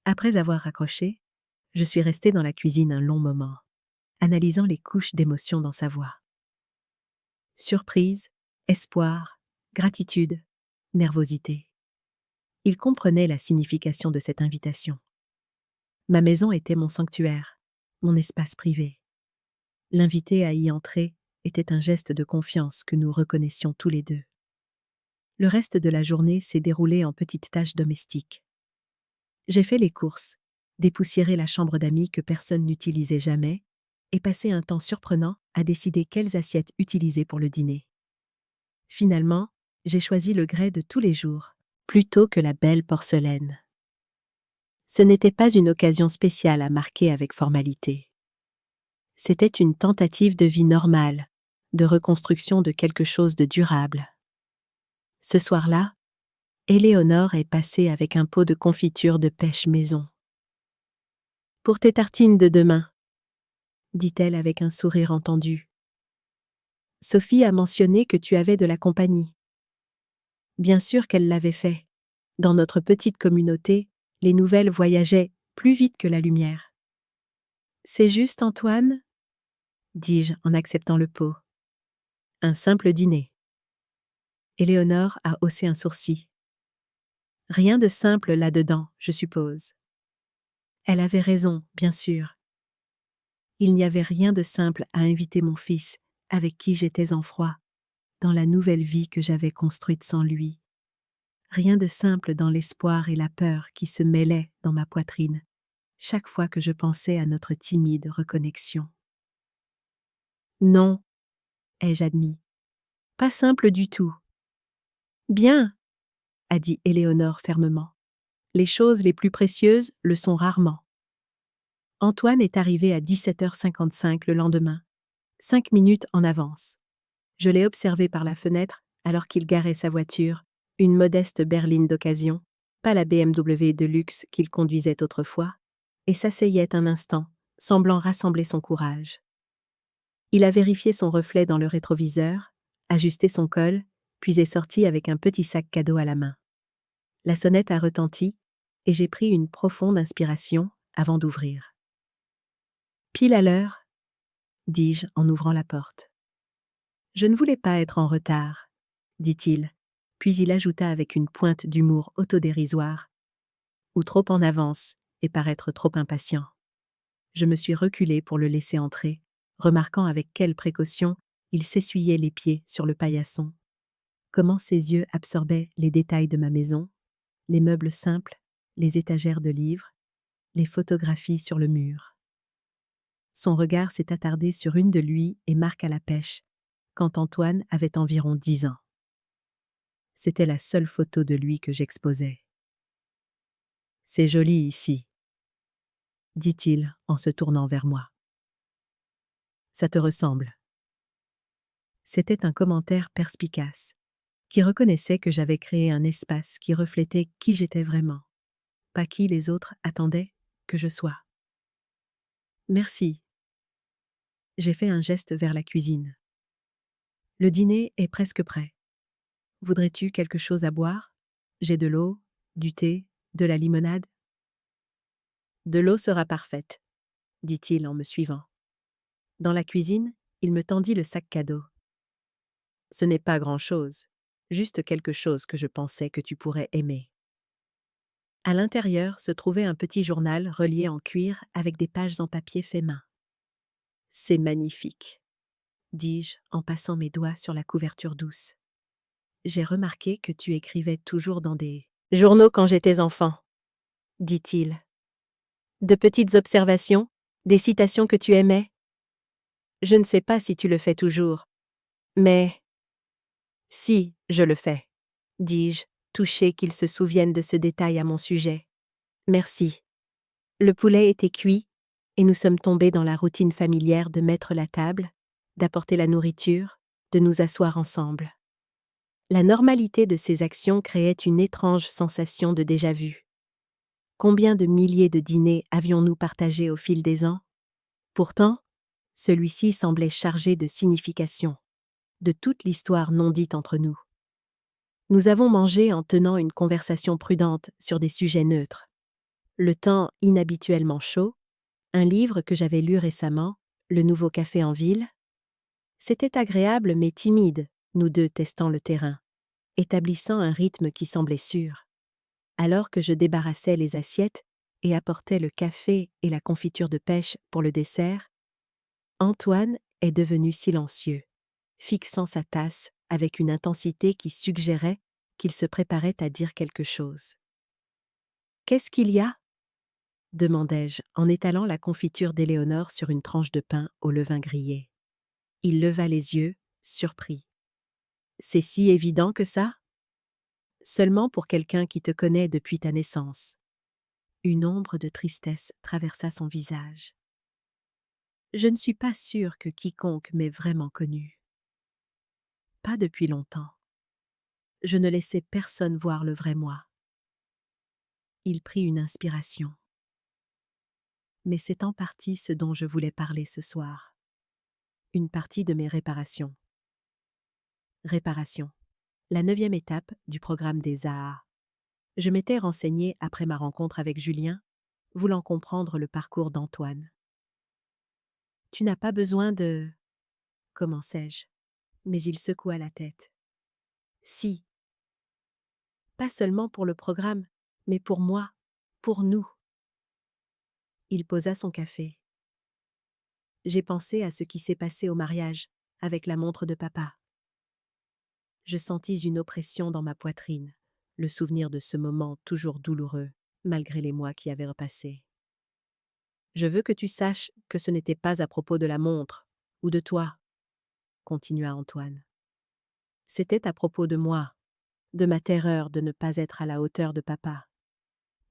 Après avoir raccroché, je suis restée dans la cuisine un long moment, analysant les couches d'émotions dans sa voix. Surprise, espoir, gratitude, nervosité. Il comprenait la signification de cette invitation. Ma maison était mon sanctuaire, mon espace privé. L'inviter à y entrer était un geste de confiance que nous reconnaissions tous les deux. Le reste de la journée s'est déroulé en petites tâches domestiques. J'ai fait les courses, dépoussiéré la chambre d'amis que personne n'utilisait jamais, et passé un temps surprenant à décider quelles assiettes utiliser pour le dîner. Finalement, j'ai choisi le grès de tous les jours, plutôt que la belle porcelaine. Ce n'était pas une occasion spéciale à marquer avec formalité. C'était une tentative de vie normale, de reconstruction de quelque chose de durable. Ce soir-là, Éléonore est passée avec un pot de confiture de pêche maison. « Pour tes tartines de demain », dit-elle avec un sourire entendu. « Sophie a mentionné que tu avais de la compagnie. » Bien sûr qu'elle l'avait fait. Dans notre petite communauté, les nouvelles voyageaient plus vite que la lumière. « C'est juste, Antoine ?» dis-je en acceptant le pot. « Un simple dîner. » Éléonore a haussé un sourcil. « Rien de simple là-dedans, je suppose. » Elle avait raison, bien sûr. Il n'y avait rien de simple à inviter mon fils, avec qui j'étais en froid, dans la nouvelle vie que j'avais construite sans lui. Rien de simple dans l'espoir et la peur qui se mêlaient dans ma poitrine, chaque fois que je pensais à notre timide reconnexion. Non, ai-je admis. Pas simple du tout. Bien, a dit Éléonore fermement. Les choses les plus précieuses le sont rarement. Antoine est arrivé à 17h55 le lendemain, 5 minutes en avance. Je l'ai observé par la fenêtre alors qu'il garait sa voiture, une modeste berline d'occasion, pas la BMW de luxe qu'il conduisait autrefois, et s'asseyait un instant, semblant rassembler son courage. Il a vérifié son reflet dans le rétroviseur, ajusté son col, puis est sorti avec un petit sac cadeau à la main. La sonnette a retenti, et j'ai pris une profonde inspiration avant d'ouvrir. « Pile à l'heure » dis-je en ouvrant la porte. « Je ne voulais pas être en retard » dit-il, puis il ajouta avec une pointe d'humour autodérisoire, « ou trop en avance et paraître trop impatient. » Je me suis reculée pour le laisser entrer, remarquant avec quelle précaution il s'essuyait les pieds sur le paillasson. Comment ses yeux absorbaient les détails de ma maison, les meubles simples, les étagères de livres, les photographies sur le mur. Son regard s'est attardé sur une de lui et Marc à la pêche, quand Antoine avait environ 10 ans. C'était la seule photo de lui que j'exposais. « C'est joli ici, » dit-il en se tournant vers moi. « Ça te ressemble. » C'était un commentaire perspicace, qui reconnaissait que j'avais créé un espace qui reflétait qui j'étais vraiment, pas qui les autres attendaient que je sois. « Merci. » J'ai fait un geste vers la cuisine. « Le dîner est presque prêt. Voudrais-tu quelque chose à boire? J'ai de l'eau, du thé, de la limonade. » « De l'eau sera parfaite, » dit-il en me suivant. Dans la cuisine, il me tendit le sac cadeau. « Ce n'est pas grand-chose, juste quelque chose que je pensais que tu pourrais aimer. » À l'intérieur se trouvait un petit journal relié en cuir avec des pages en papier fait main. « C'est magnifique. » dis-je en passant mes doigts sur la couverture douce. J'ai remarqué que tu écrivais toujours dans des journaux quand j'étais enfant, dit-il. De petites observations, des citations que tu aimais. Je ne sais pas si tu le fais toujours, mais si, je le fais, dis-je, touché qu'il se souvienne de ce détail à mon sujet. Merci. Le poulet était cuit, et nous sommes tombés dans la routine familière de mettre la table, d'apporter la nourriture, de nous asseoir ensemble. La normalité de ces actions créait une étrange sensation de déjà-vu. Combien de milliers de dîners avions-nous partagés au fil des ans? Pourtant, celui-ci semblait chargé de signification, de toute l'histoire non dite entre nous. Nous avons mangé en tenant une conversation prudente sur des sujets neutres. Le temps inhabituellement chaud, un livre que j'avais lu récemment, Le Nouveau Café en ville. C'était agréable mais timide, nous deux testant le terrain, établissant un rythme qui semblait sûr. Alors que je débarrassais les assiettes et apportais le café et la confiture de pêche pour le dessert, Antoine est devenu silencieux, fixant sa tasse avec une intensité qui suggérait qu'il se préparait à dire quelque chose. « Qu'est-ce qu'il y a ?» demandai-je en étalant la confiture d'Éléonore sur une tranche de pain au levain grillé. Il leva les yeux, surpris. « C'est si évident que ça ? Seulement pour quelqu'un qui te connaît depuis ta naissance. » Une ombre de tristesse traversa son visage. Je ne suis pas sûre que quiconque m'ait vraiment connu. Pas depuis longtemps. Je ne laissais personne voir le vrai moi. Il prit une inspiration. Mais c'est en partie ce dont je voulais parler ce soir. Une partie de mes réparations. Réparation. La 9e étape du programme des AA. Je m'étais renseignée après ma rencontre avec Julien, voulant comprendre le parcours d'Antoine. Tu n'as pas besoin de... commençai-je, mais il secoua la tête. Si. Pas seulement pour le programme, mais pour moi, pour nous. Il posa son café. J'ai pensé à ce qui s'est passé au mariage, avec la montre de papa. Je sentis une oppression dans ma poitrine, le souvenir de ce moment toujours douloureux, malgré les mois qui avaient repassé. Je veux que tu saches que ce n'était pas à propos de la montre, ou de toi, continua Antoine. C'était à propos de moi, de ma terreur de ne pas être à la hauteur de papa,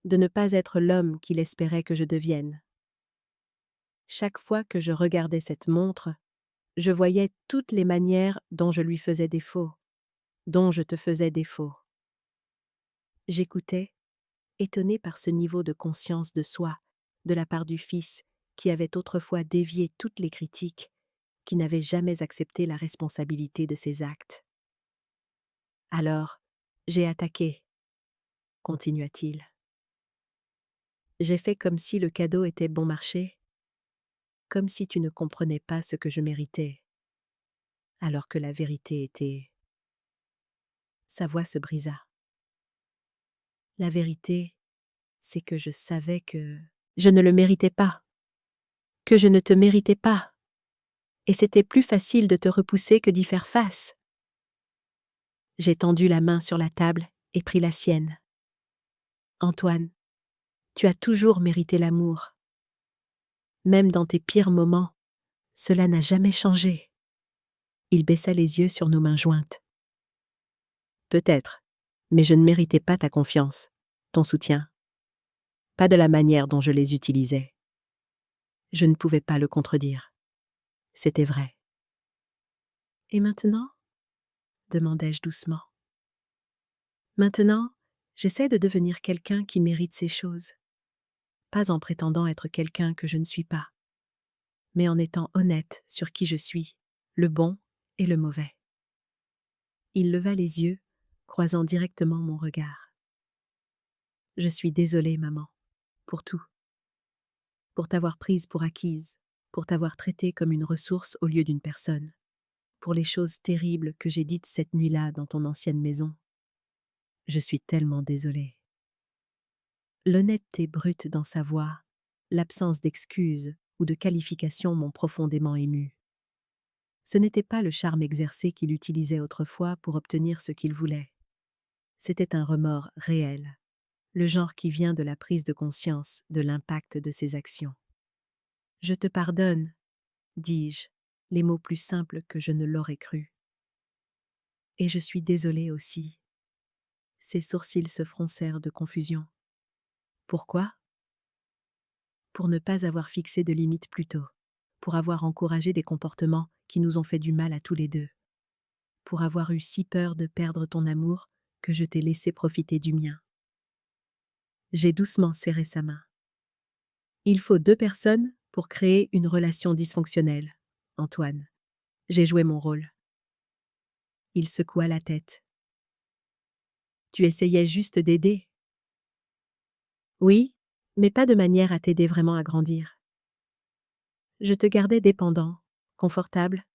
de ne pas être l'homme qu'il espérait que je devienne. Chaque fois que je regardais cette montre, je voyais toutes les manières dont je lui faisais défaut, dont je te faisais défaut. J'écoutais, étonné par ce niveau de conscience de soi, de la part du fils qui avait autrefois dévié toutes les critiques, qui n'avait jamais accepté la responsabilité de ses actes. Alors, j'ai attaqué, continua-t-il. J'ai fait comme si le cadeau était bon marché, comme si tu ne comprenais pas ce que je méritais, alors que la vérité était... Sa voix se brisa. La vérité, c'est que je savais que je ne le méritais pas, que je ne te méritais pas, et c'était plus facile de te repousser que d'y faire face. J'ai tendu la main sur la table et pris la sienne. Antoine, tu as toujours mérité l'amour. Même dans tes pires moments, cela n'a jamais changé. Il baissa les yeux sur nos mains jointes. Peut-être, mais je ne méritais pas ta confiance, ton soutien. Pas de la manière dont je les utilisais. Je ne pouvais pas le contredire. C'était vrai. Et maintenant ? Demandai-je doucement. Maintenant, j'essaie de devenir quelqu'un qui mérite ces choses. Pas en prétendant être quelqu'un que je ne suis pas, mais en étant honnête sur qui je suis, le bon et le mauvais. Il leva les yeux, croisant directement mon regard. Je suis désolée, maman, pour tout. Pour t'avoir prise pour acquise, pour t'avoir traitée comme une ressource au lieu d'une personne, pour les choses terribles que j'ai dites cette nuit-là dans ton ancienne maison. Je suis tellement désolée. L'honnêteté brute dans sa voix, l'absence d'excuses ou de qualifications m'ont profondément émue. Ce n'était pas le charme exercé qu'il utilisait autrefois pour obtenir ce qu'il voulait. C'était un remords réel, le genre qui vient de la prise de conscience de l'impact de ses actions. « Je te pardonne », dis-je, les mots plus simples que je ne l'aurais cru. « Et je suis désolée aussi. » Ses sourcils se froncèrent de confusion. « Pourquoi ?» Pour ne pas avoir fixé de limites plus tôt, pour avoir encouragé des comportements qui nous ont fait du mal à tous les deux, pour avoir eu si peur de perdre ton amour que je t'ai laissé profiter du mien. J'ai doucement serré sa main. Il faut 2 personnes pour créer une relation dysfonctionnelle, Antoine. J'ai joué mon rôle. Il secoua la tête. Tu essayais juste d'aider. Oui, mais pas de manière à t'aider vraiment à grandir. Je te gardais dépendant, confortable.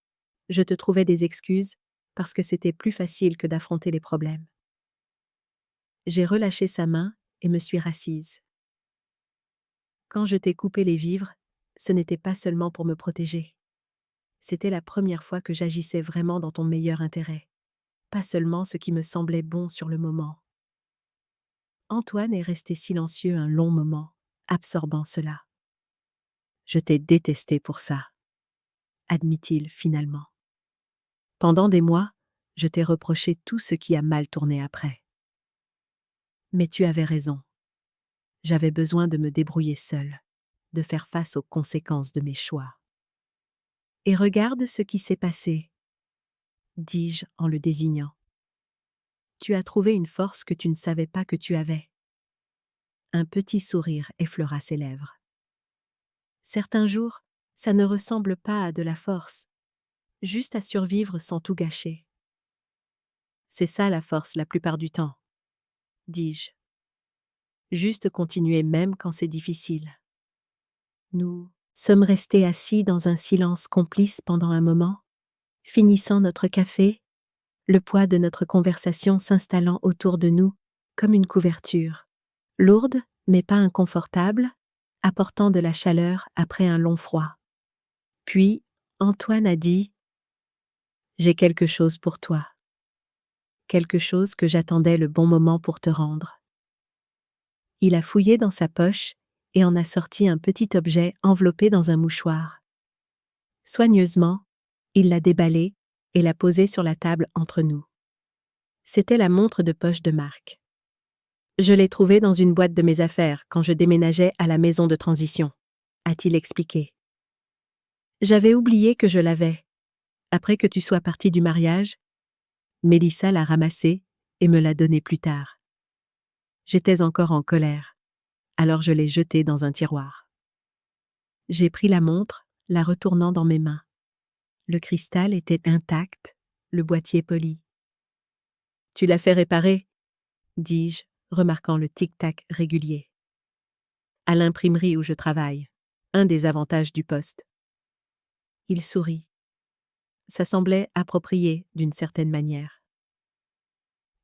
Je te trouvais des excuses parce que c'était plus facile que d'affronter les problèmes. J'ai relâché sa main et me suis rassise. Quand je t'ai coupé les vivres, ce n'était pas seulement pour me protéger. C'était la première fois que j'agissais vraiment dans ton meilleur intérêt, pas seulement ce qui me semblait bon sur le moment. Antoine est resté silencieux un long moment, absorbant cela. Je t'ai détesté pour ça, admit-il finalement. Pendant des mois, je t'ai reproché tout ce qui a mal tourné après. Mais tu avais raison. J'avais besoin de me débrouiller seule, de faire face aux conséquences de mes choix. Et regarde ce qui s'est passé, dis-je en le désignant. Tu as trouvé une force que tu ne savais pas que tu avais. Un petit sourire effleura ses lèvres. Certains jours, ça ne ressemble pas à de la force, juste à survivre sans tout gâcher. C'est ça la force la plupart du temps, dis-je. Juste continuer même quand c'est difficile. Nous sommes restés assis dans un silence complice pendant un moment, finissant notre café, le poids de notre conversation s'installant autour de nous comme une couverture, lourde mais pas inconfortable, apportant de la chaleur après un long froid. Puis, Antoine a dit « J'ai quelque chose pour toi. Quelque chose que j'attendais le bon moment pour te rendre. » Il a fouillé dans sa poche et en a sorti un petit objet enveloppé dans un mouchoir. Soigneusement, il l'a déballé et l'a posé sur la table entre nous. C'était la montre de poche de Marc. Je l'ai trouvée dans une boîte de mes affaires quand je déménageais à la maison de transition, a-t-il expliqué. J'avais oublié que je l'avais. Après que tu sois partie du mariage, Mélissa l'a ramassée et me l'a donnée plus tard. J'étais encore en colère, alors je l'ai jetée dans un tiroir. J'ai pris la montre, la retournant dans mes mains. Le cristal était intact, le boîtier poli. « Tu l'as fait réparer ?» dis-je, remarquant le tic-tac régulier. « À l'imprimerie où je travaille, un des avantages du poste. » Il sourit. Ça semblait approprié d'une certaine manière.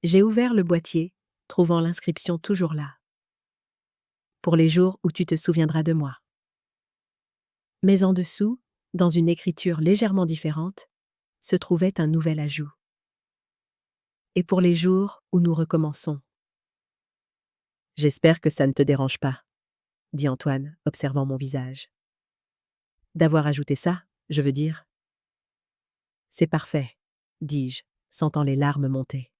J'ai ouvert le boîtier, trouvant l'inscription toujours là. « Pour les jours où tu te souviendras de moi. » Mais en dessous, dans une écriture légèrement différente, se trouvait un nouvel ajout. « Et pour les jours où nous recommençons. » « J'espère que ça ne te dérange pas, » dit Antoine, observant mon visage. « D'avoir ajouté ça, je veux dire. »« C'est parfait, » dis-je, sentant les larmes monter.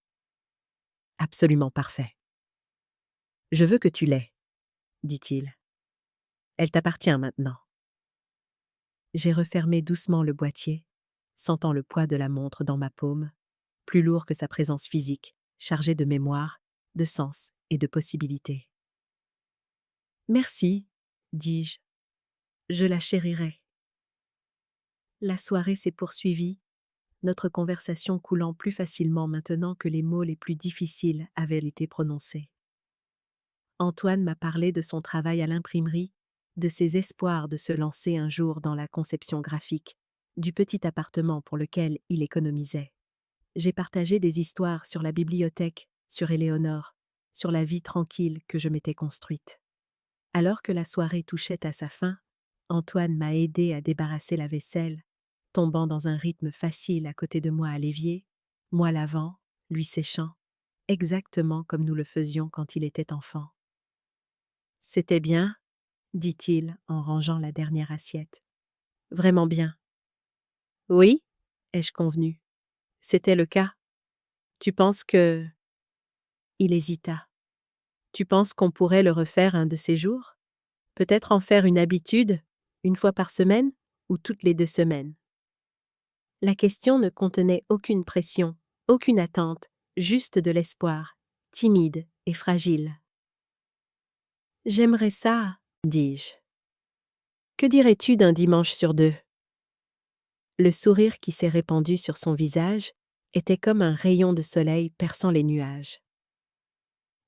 « Absolument parfait. »« Je veux que tu l'aies, » dit-il. « Elle t'appartient maintenant. » J'ai refermé doucement le boîtier, sentant le poids de la montre dans ma paume, plus lourd que sa présence physique, chargée de mémoire, de sens et de possibilités. « Merci, » dis-je. « Je la chérirai. » La soirée s'est poursuivie, notre conversation coulant plus facilement maintenant que les mots les plus difficiles avaient été prononcés. Antoine m'a parlé de son travail à l'imprimerie, de ses espoirs de se lancer un jour dans la conception graphique, du petit appartement pour lequel il économisait. J'ai partagé des histoires sur la bibliothèque, sur Éléonore, sur la vie tranquille que je m'étais construite. Alors que la soirée touchait à sa fin, Antoine m'a aidé à débarrasser la vaisselle, tombant dans un rythme facile à côté de moi à l'évier, moi lavant, lui séchant, exactement comme nous le faisions quand il était enfant. C'était bien, dit-il en rangeant la dernière assiette. Vraiment bien. Oui, ai-je convenu. C'était le cas. Tu penses que... Il hésita. Tu penses qu'on pourrait le refaire un de ces jours? Peut-être en faire une habitude, une fois par semaine ou toutes les 2 semaines? La question ne contenait aucune pression, aucune attente, juste de l'espoir, timide et fragile. J'aimerais ça, dis-je. Que dirais-tu d'un dimanche sur 2? Le sourire qui s'est répandu sur son visage était comme un rayon de soleil perçant les nuages.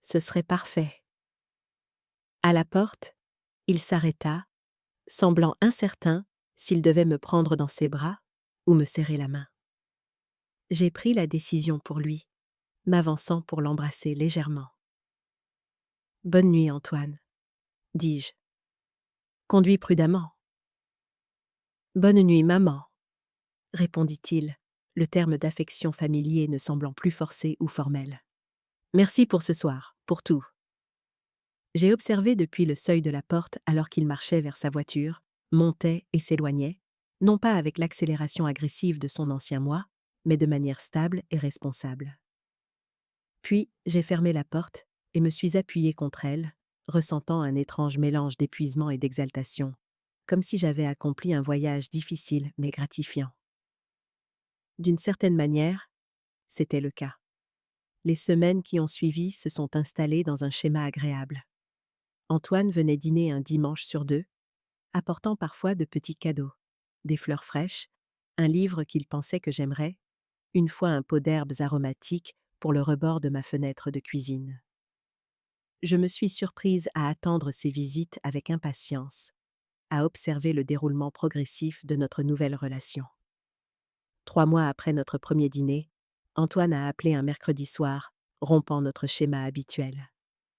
Ce serait parfait. À la porte, il s'arrêta, semblant incertain s'il devait me prendre dans ses bras ou me serrer la main. J'ai pris la décision pour lui, m'avançant pour l'embrasser légèrement. « Bonne nuit, Antoine, » dis-je. « Conduis prudemment. »« Bonne nuit, maman, » répondit-il, le terme d'affection familier ne semblant plus forcé ou formel. « Merci pour ce soir, pour tout. » J'ai observé depuis le seuil de la porte alors qu'il marchait vers sa voiture, montait et s'éloignait, non pas avec l'accélération agressive de son ancien moi, mais de manière stable et responsable. Puis, j'ai fermé la porte et me suis appuyé contre elle, ressentant un étrange mélange d'épuisement et d'exaltation, comme si j'avais accompli un voyage difficile mais gratifiant. D'une certaine manière, c'était le cas. Les semaines qui ont suivi se sont installées dans un schéma agréable. Antoine venait dîner un dimanche sur 2, apportant parfois de petits cadeaux, des fleurs fraîches, un livre qu'il pensait que j'aimerais, une fois un pot d'herbes aromatiques pour le rebord de ma fenêtre de cuisine. Je me suis surprise à attendre ces visites avec impatience, à observer le déroulement progressif de notre nouvelle relation. 3 mois après notre premier dîner, Antoine a appelé un mercredi soir, rompant notre schéma habituel.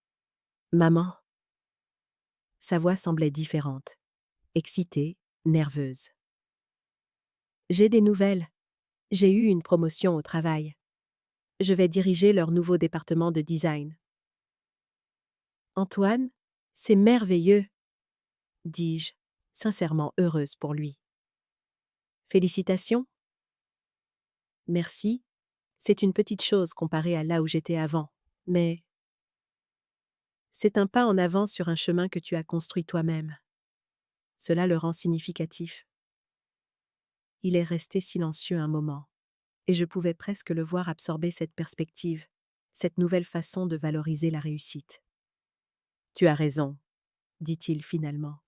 « Maman ?» Sa voix semblait différente, excitée, nerveuse. « J'ai des nouvelles. J'ai eu une promotion au travail. Je vais diriger leur nouveau département de design. »« Antoine, c'est merveilleux, » dis-je, sincèrement heureuse pour lui. « Félicitations. » « Merci. C'est une petite chose comparée à là où j'étais avant, mais c'est un pas en avant sur un chemin que tu as construit toi-même. Cela le rend significatif. » Il est resté silencieux un moment, et je pouvais presque le voir absorber cette perspective, cette nouvelle façon de valoriser la réussite. « Tu as raison, » dit-il finalement.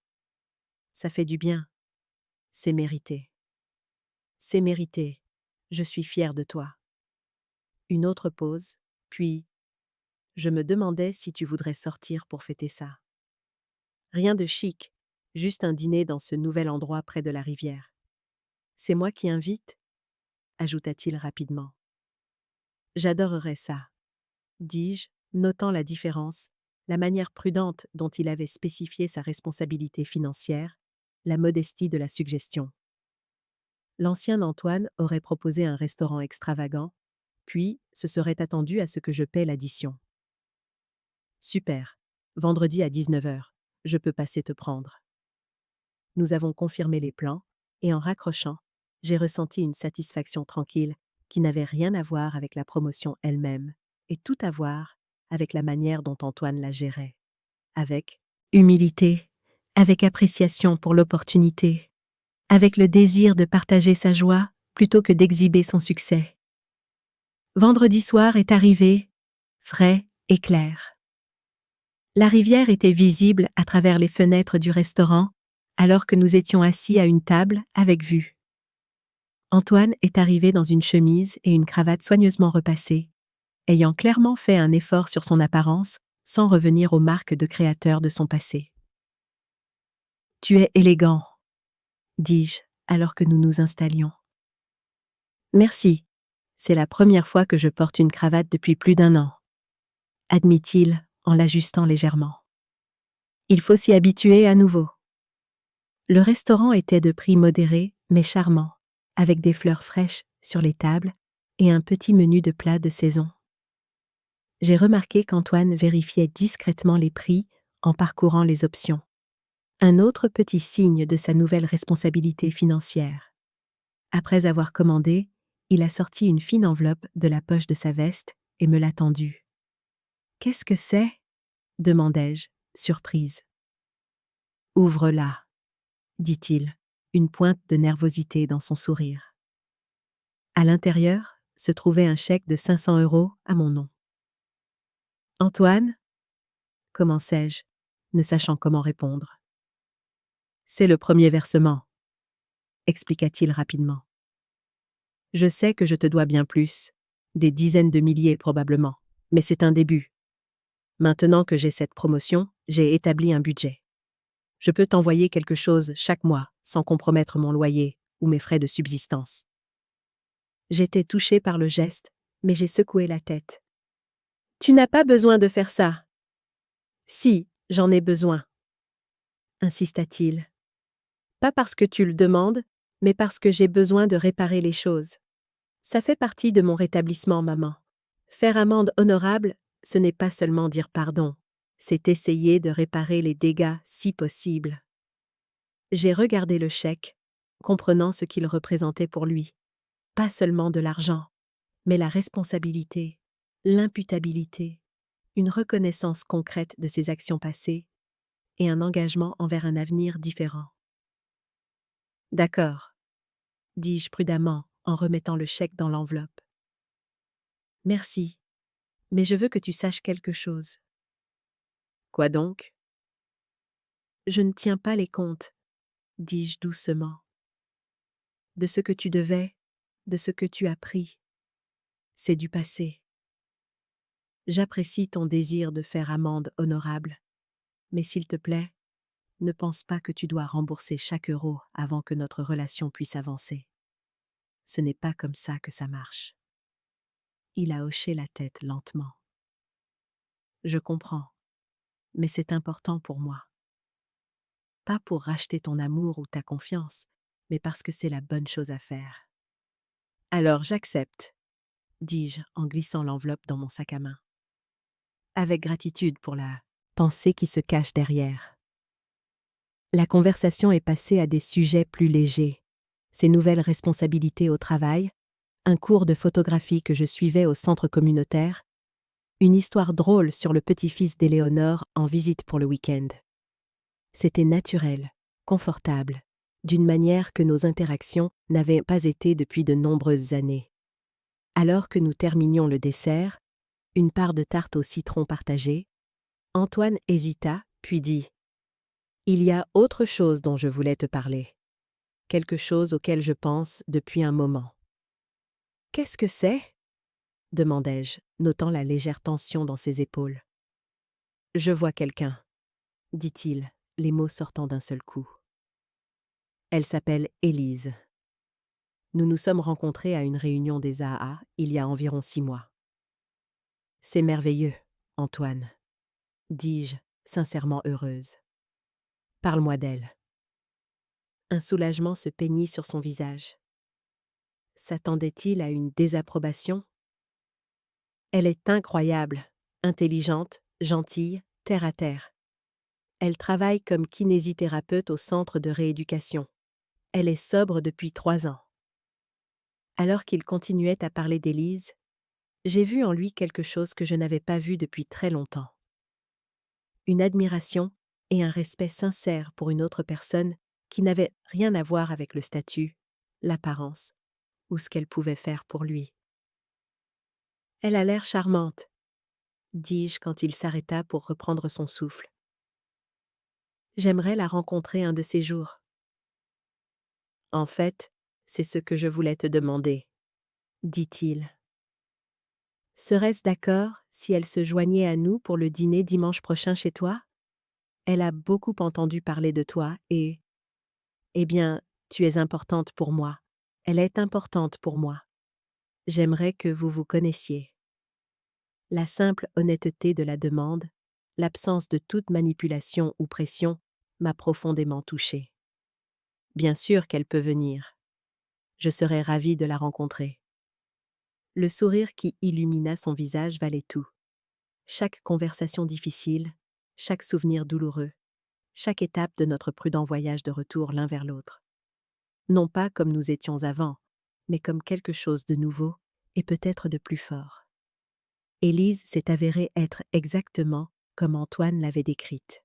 « Ça fait du bien. C'est mérité. C'est mérité. Je suis fière de toi. » Une autre pause, puis « Je me demandais si tu voudrais sortir pour fêter ça. » Rien de chic, juste un dîner dans ce nouvel endroit près de la rivière. « C'est moi qui invite ?» ajouta-t-il rapidement. « J'adorerais ça, » dis-je, notant la différence, la manière prudente dont il avait spécifié sa responsabilité financière, la modestie de la suggestion. L'ancien Antoine aurait proposé un restaurant extravagant, puis se serait attendu à ce que je paie l'addition. « Super, vendredi à 19h, je peux passer te prendre. » Nous avons confirmé les plans, et en raccrochant, j'ai ressenti une satisfaction tranquille qui n'avait rien à voir avec la promotion elle-même, et tout à voir avec la manière dont Antoine la gérait. Avec humilité, avec appréciation pour l'opportunité, avec le désir de partager sa joie plutôt que d'exhiber son succès. Vendredi soir est arrivé, frais et clair. La rivière était visible à travers les fenêtres du restaurant, alors que nous étions assis à une table avec vue. Antoine est arrivé dans une chemise et une cravate soigneusement repassée, ayant clairement fait un effort sur son apparence sans revenir aux marques de créateur de son passé. « Tu es élégant, » dis-je alors que nous nous installions. « Merci, c'est la première fois que je porte une cravate depuis plus d'1 an, » admit-il en l'ajustant légèrement. « Il faut s'y habituer à nouveau. » Le restaurant était de prix modéré, mais charmant, avec des fleurs fraîches sur les tables et un petit menu de plats de saison. J'ai remarqué qu'Antoine vérifiait discrètement les prix en parcourant les options. Un autre petit signe de sa nouvelle responsabilité financière. Après avoir commandé, il a sorti une fine enveloppe de la poche de sa veste et me l'a tendue. « Qu'est-ce que c'est » demandai-je, surprise. « Ouvre-la » dit-il, une pointe de nervosité dans son sourire. À l'intérieur se trouvait un chèque de 500 € à mon nom. « Antoine » commençai-je, ne sachant comment répondre. « C'est le premier versement » expliqua-t-il rapidement. « Je sais que je te dois bien plus, des dizaines de milliers probablement, mais c'est un début. Maintenant que j'ai cette promotion, j'ai établi un budget. Je peux t'envoyer quelque chose chaque mois sans compromettre mon loyer ou mes frais de subsistance. » J'étais touchée par le geste, mais j'ai secoué la tête. « Tu n'as pas besoin de faire ça. »« Si, j'en ai besoin. » insista-t-il. « Pas parce que tu le demandes, mais parce que j'ai besoin de réparer les choses. Ça fait partie de mon rétablissement, maman. Faire amende honorable, ce n'est pas seulement dire pardon, c'est essayer de réparer les dégâts si possible. » J'ai regardé le chèque, comprenant ce qu'il représentait pour lui. Pas seulement de l'argent, mais la responsabilité, l'imputabilité, une reconnaissance concrète de ses actions passées et un engagement envers un avenir différent. « D'accord, » dis-je prudemment en remettant le chèque dans l'enveloppe. « Merci, mais je veux que tu saches quelque chose. »« Quoi donc ?»« Je ne tiens pas les comptes, » dis-je doucement. « De ce que tu devais, de ce que tu as pris. C'est du passé. J'apprécie ton désir de faire amende honorable, mais s'il te plaît, ne pense pas que tu dois rembourser chaque euro avant que notre relation puisse avancer. Ce n'est pas comme ça que ça marche. » Il a hoché la tête lentement. « Je comprends, mais c'est important pour moi. Pas pour racheter ton amour ou ta confiance, mais parce que c'est la bonne chose à faire. »« Alors j'accepte, » dis-je en glissant l'enveloppe dans mon sac à main. Avec gratitude pour la pensée qui se cache derrière. La conversation est passée à des sujets plus légers. Ses nouvelles responsabilités au travail, un cours de photographie que je suivais au centre communautaire, une histoire drôle sur le petit-fils d'Éléonore en visite pour le week-end. C'était naturel, confortable, d'une manière que nos interactions n'avaient pas été depuis de nombreuses années. Alors que nous terminions le dessert, une part de tarte au citron partagée, Antoine hésita, puis dit « Il y a autre chose dont je voulais te parler. Quelque chose auquel je pense depuis un moment. »« Qu'est-ce que c'est ?» demandai-je, notant la légère tension dans ses épaules. « Je vois quelqu'un, » dit-il, les mots sortant d'un seul coup. « Elle s'appelle Élise. Nous nous sommes rencontrés à une réunion des AA il y a environ 6 mois. »« C'est merveilleux, Antoine, » dis-je, sincèrement heureuse. « Parle-moi d'elle. » Un soulagement se peignit sur son visage. S'attendait-il à une désapprobation ? Elle est incroyable, intelligente, gentille, terre à terre. Elle travaille comme kinésithérapeute au centre de rééducation. Elle est sobre depuis 3 ans. Alors qu'il continuait à parler d'Élise, j'ai vu en lui quelque chose que je n'avais pas vu depuis très longtemps. Une admiration et un respect sincère pour une autre personne qui n'avait rien à voir avec le statut, l'apparence ou ce qu'elle pouvait faire pour lui. « Elle a l'air charmante, » dis-je quand il s'arrêta pour reprendre son souffle. « J'aimerais la rencontrer un de ces jours. »« En fait, c'est ce que je voulais te demander, » dit-il. « Serait-ce d'accord si elle se joignait à nous pour le dîner dimanche prochain chez toi ? Elle a beaucoup entendu parler de toi et... Eh bien, tu es importante pour moi. Elle est importante pour moi. J'aimerais que vous vous connaissiez. » La simple honnêteté de la demande, l'absence de toute manipulation ou pression, m'a profondément touchée. Bien sûr qu'elle peut venir. Je serais ravie de la rencontrer. Le sourire qui illumina son visage valait tout. Chaque conversation difficile, chaque souvenir douloureux, chaque étape de notre prudent voyage de retour l'un vers l'autre. Non pas comme nous étions avant, mais comme quelque chose de nouveau et peut-être de plus fort. Élise s'est avérée être exactement comme Antoine l'avait décrite.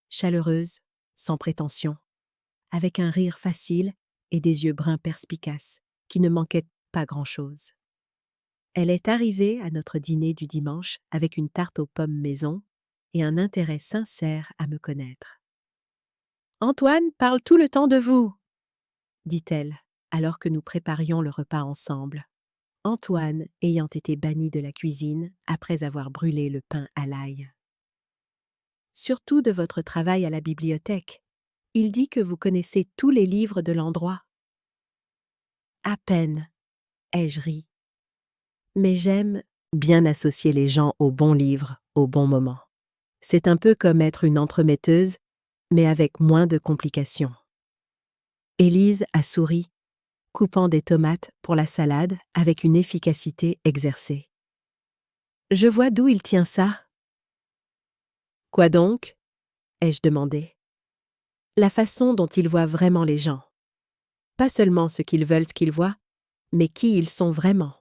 Chaleureuse, sans prétention, avec un rire facile et des yeux bruns perspicaces, qui ne manquaient pas grand-chose. Elle est arrivée à notre dîner du dimanche avec une tarte aux pommes maison et un intérêt sincère à me connaître. « Antoine parle tout le temps de vous !» dit-elle, alors que nous préparions le repas ensemble. Antoine ayant été banni de la cuisine après avoir brûlé le pain à l'ail. « Surtout de votre travail à la bibliothèque. Il dit que vous connaissez tous les livres de l'endroit. »« À peine, ai-je ri. Mais j'aime bien associer les gens aux bons livres, au bon moment. C'est un peu comme être une entremetteuse, mais avec moins de complications. » Élise a souri, coupant des tomates pour la salade avec une efficacité exercée. « Je vois d'où il tient ça. »« Quoi donc ?» ai-je demandé. « La façon dont il voit vraiment les gens. Pas seulement ce qu'ils veulent qu'ils voient, mais qui ils sont vraiment. »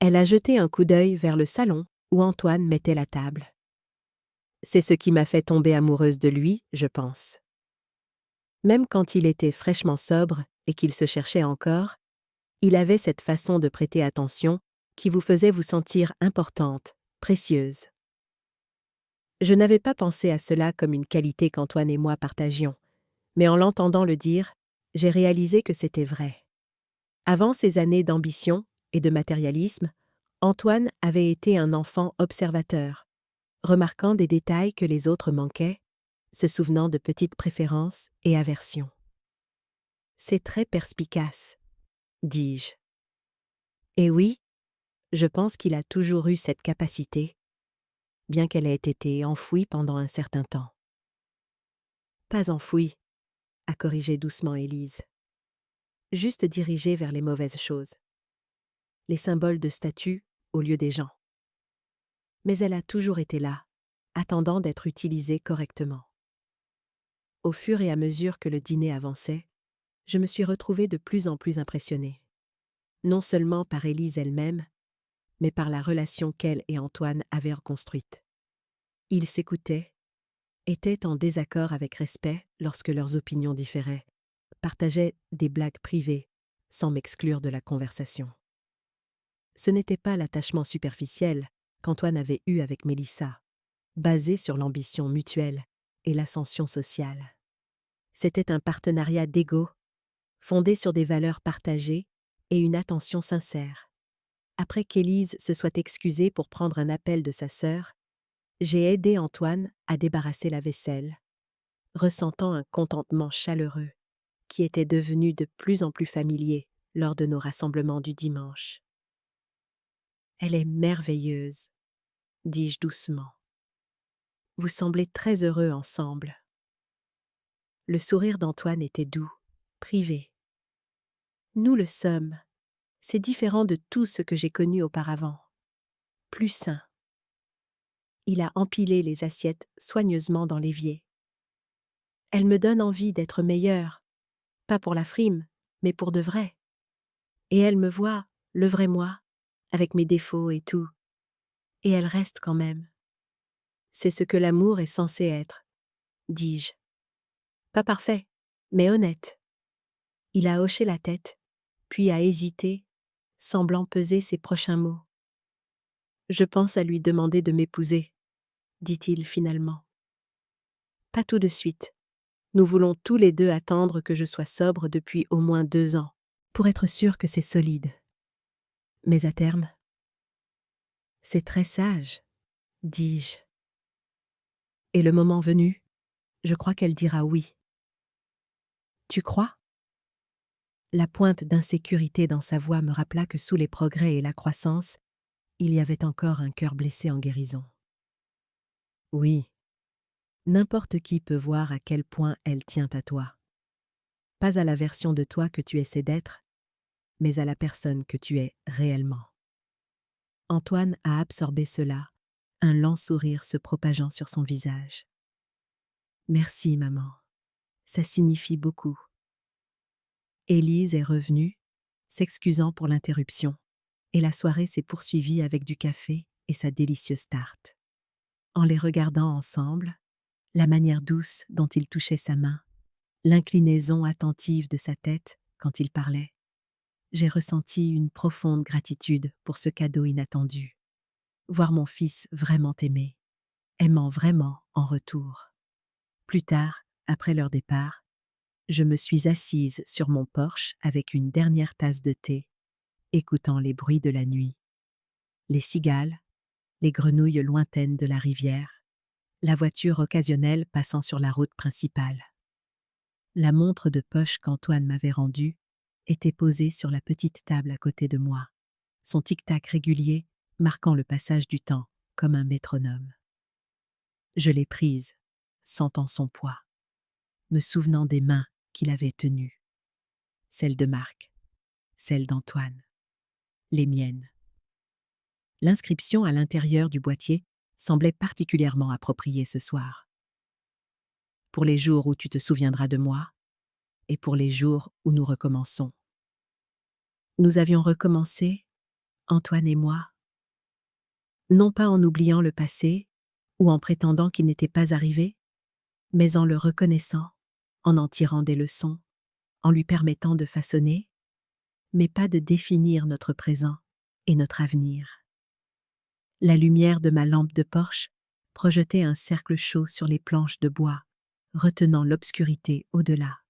Elle a jeté un coup d'œil vers le salon où Antoine mettait la table. C'est ce qui m'a fait tomber amoureuse de lui, je pense. Même quand il était fraîchement sobre et qu'il se cherchait encore, il avait cette façon de prêter attention qui vous faisait vous sentir importante, précieuse. Je n'avais pas pensé à cela comme une qualité qu'Antoine et moi partagions, mais en l'entendant le dire, j'ai réalisé que c'était vrai. Avant ces années d'ambition et de matérialisme, Antoine avait été un enfant observateur, remarquant des détails que les autres manquaient, se souvenant de petites préférences et aversions. « C'est très perspicace, » dis-je. Et oui, je pense qu'il a toujours eu cette capacité, bien qu'elle ait été enfouie pendant un certain temps. « Pas enfouie, » a corrigé doucement Élise. « Juste dirigée vers les mauvaises choses. Les symboles de statut au lieu des gens. Mais elle a toujours été là, attendant d'être utilisée correctement. » Au fur et à mesure que le dîner avançait, je me suis retrouvée de plus en plus impressionnée. Non seulement par Élise elle-même, mais par la relation qu'elle et Antoine avaient reconstruite. Ils s'écoutaient, étaient en désaccord avec respect lorsque leurs opinions différaient, partageaient des blagues privées, sans m'exclure de la conversation. Ce n'était pas l'attachement superficiel qu'Antoine avait eu avec Mélissa, basé sur l'ambition mutuelle et l'ascension sociale. C'était un partenariat d'ego, fondé sur des valeurs partagées et une attention sincère. Après qu'Élise se soit excusée pour prendre un appel de sa sœur, j'ai aidé Antoine à débarrasser la vaisselle, ressentant un contentement chaleureux qui était devenu de plus en plus familier lors de nos rassemblements du dimanche. « Elle est merveilleuse, » dis-je doucement. « Vous semblez très heureux ensemble. » Le sourire d'Antoine était doux, privé. « Nous le sommes. C'est différent de tout ce que j'ai connu auparavant. Plus sain. » Il a empilé les assiettes soigneusement dans l'évier. « Elle me donne envie d'être meilleure, pas pour la frime, mais pour de vrai. Et elle me voit, le vrai moi, avec mes défauts et tout. Et elle reste quand même. C'est ce que l'amour est censé être, dis-je. Pas parfait, mais honnête. » Il a hoché la tête, puis a hésité, semblant peser ses prochains mots. « Je pense à lui demander de m'épouser, » dit-il finalement. « Pas tout de suite. Nous voulons tous les deux attendre que je sois sobre depuis au moins 2 ans, pour être sûr que c'est solide. Mais à terme, c'est très sage, dis-je. Et le moment venu, je crois qu'elle dira oui. Tu crois ? La pointe d'insécurité dans sa voix me rappela que sous les progrès et la croissance, il y avait encore un cœur blessé en guérison. Oui, n'importe qui peut voir à quel point elle tient à toi. pas à la version de toi que tu essaies d'être, mais à la personne que tu es réellement. Antoine a absorbé cela, un lent sourire se propageant sur son visage. Merci, maman. Ça signifie beaucoup. Élise est revenue, s'excusant pour l'interruption, et la soirée s'est poursuivie avec du café et sa délicieuse tarte. En les regardant ensemble, la manière douce dont il touchait sa main, l'inclinaison attentive de sa tête quand il parlait, j'ai ressenti une profonde gratitude pour ce cadeau inattendu. Voir mon fils vraiment aimé, aimant vraiment en retour. Plus tard, après leur départ, je me suis assise sur mon porche avec une dernière tasse de thé, écoutant les bruits de la nuit. Les cigales, les grenouilles lointaines de la rivière, la voiture occasionnelle passant sur la route principale. La montre de poche qu'Antoine m'avait rendue était posée sur la petite table à côté de moi, son tic-tac régulier marquant le passage du temps comme un métronome. Je l'ai prise, sentant son poids, me souvenant des mains qu'il avait tenues, celles de Marc, celles d'Antoine, les miennes. L'inscription à l'intérieur du boîtier semblait particulièrement appropriée ce soir. Pour les jours où tu te souviendras de moi, et pour les jours où nous recommençons. Nous avions recommencé, Antoine et moi, non pas en oubliant le passé ou en prétendant qu'il n'était pas arrivé, mais en le reconnaissant, en tirant des leçons, en lui permettant de façonner, mais pas de définir notre présent et notre avenir. La lumière de ma lampe de Porsche projetait un cercle chaud sur les planches de bois, retenant l'obscurité au-delà.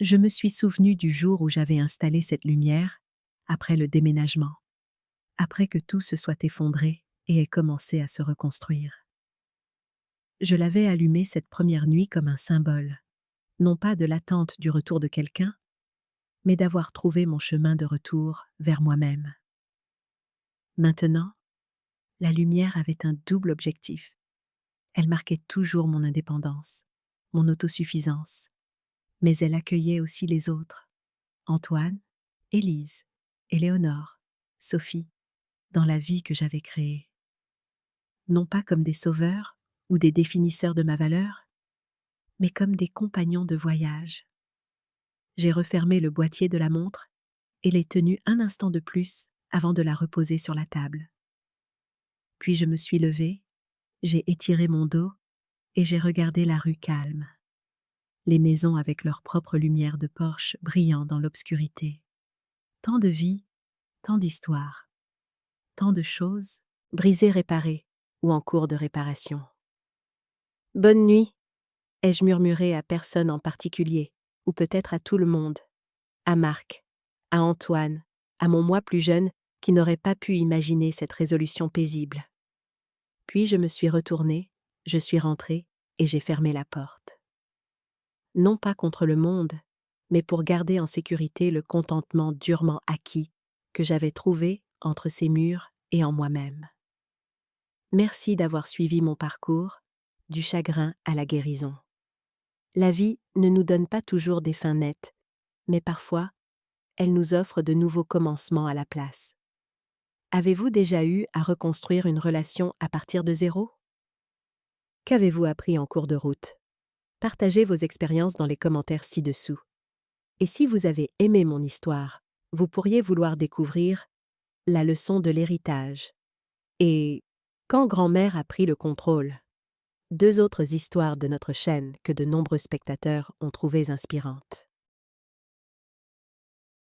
Je me suis souvenu du jour où j'avais installé cette lumière, après le déménagement, après que tout se soit effondré et ait commencé à se reconstruire. Je l'avais allumée cette première nuit comme un symbole, non pas de l'attente du retour de quelqu'un, mais d'avoir trouvé mon chemin de retour vers moi-même. Maintenant, la lumière avait un double objectif. Elle marquait toujours mon indépendance, mon autosuffisance, mais elle accueillait aussi les autres, Antoine, Élise, Éléonore, Sophie, dans la vie que j'avais créée. Non pas comme des sauveurs ou des définisseurs de ma valeur, mais comme des compagnons de voyage. J'ai refermé le boîtier de la montre et l'ai tenue un instant de plus avant de la reposer sur la table. Puis je me suis levée, j'ai étiré mon dos et j'ai regardé la rue calme. Les maisons avec leur propre lumière de Porsche brillant dans l'obscurité. Tant de vie, tant d'histoires, tant de choses brisées, réparées ou en cours de réparation. Bonne nuit, ai-je murmuré à personne en particulier, ou peut-être à tout le monde, à Marc, à Antoine, à mon moi plus jeune qui n'aurait pas pu imaginer cette résolution paisible. Puis je me suis retournée, je suis rentrée et j'ai fermé la porte. Non pas contre le monde, mais pour garder en sécurité le contentement durement acquis que j'avais trouvé entre ces murs et en moi-même. Merci d'avoir suivi mon parcours, du chagrin à la guérison. La vie ne nous donne pas toujours des fins nettes, mais parfois, elle nous offre de nouveaux commencements à la place. Avez-vous déjà eu à reconstruire une relation à partir de zéro? Qu'avez-vous appris en cours de route? Partagez vos expériences dans les commentaires ci-dessous. Et si vous avez aimé mon histoire, vous pourriez vouloir découvrir la leçon de l'héritage et quand grand-mère a pris le contrôle. 2 autres histoires de notre chaîne que de nombreux spectateurs ont trouvées inspirantes.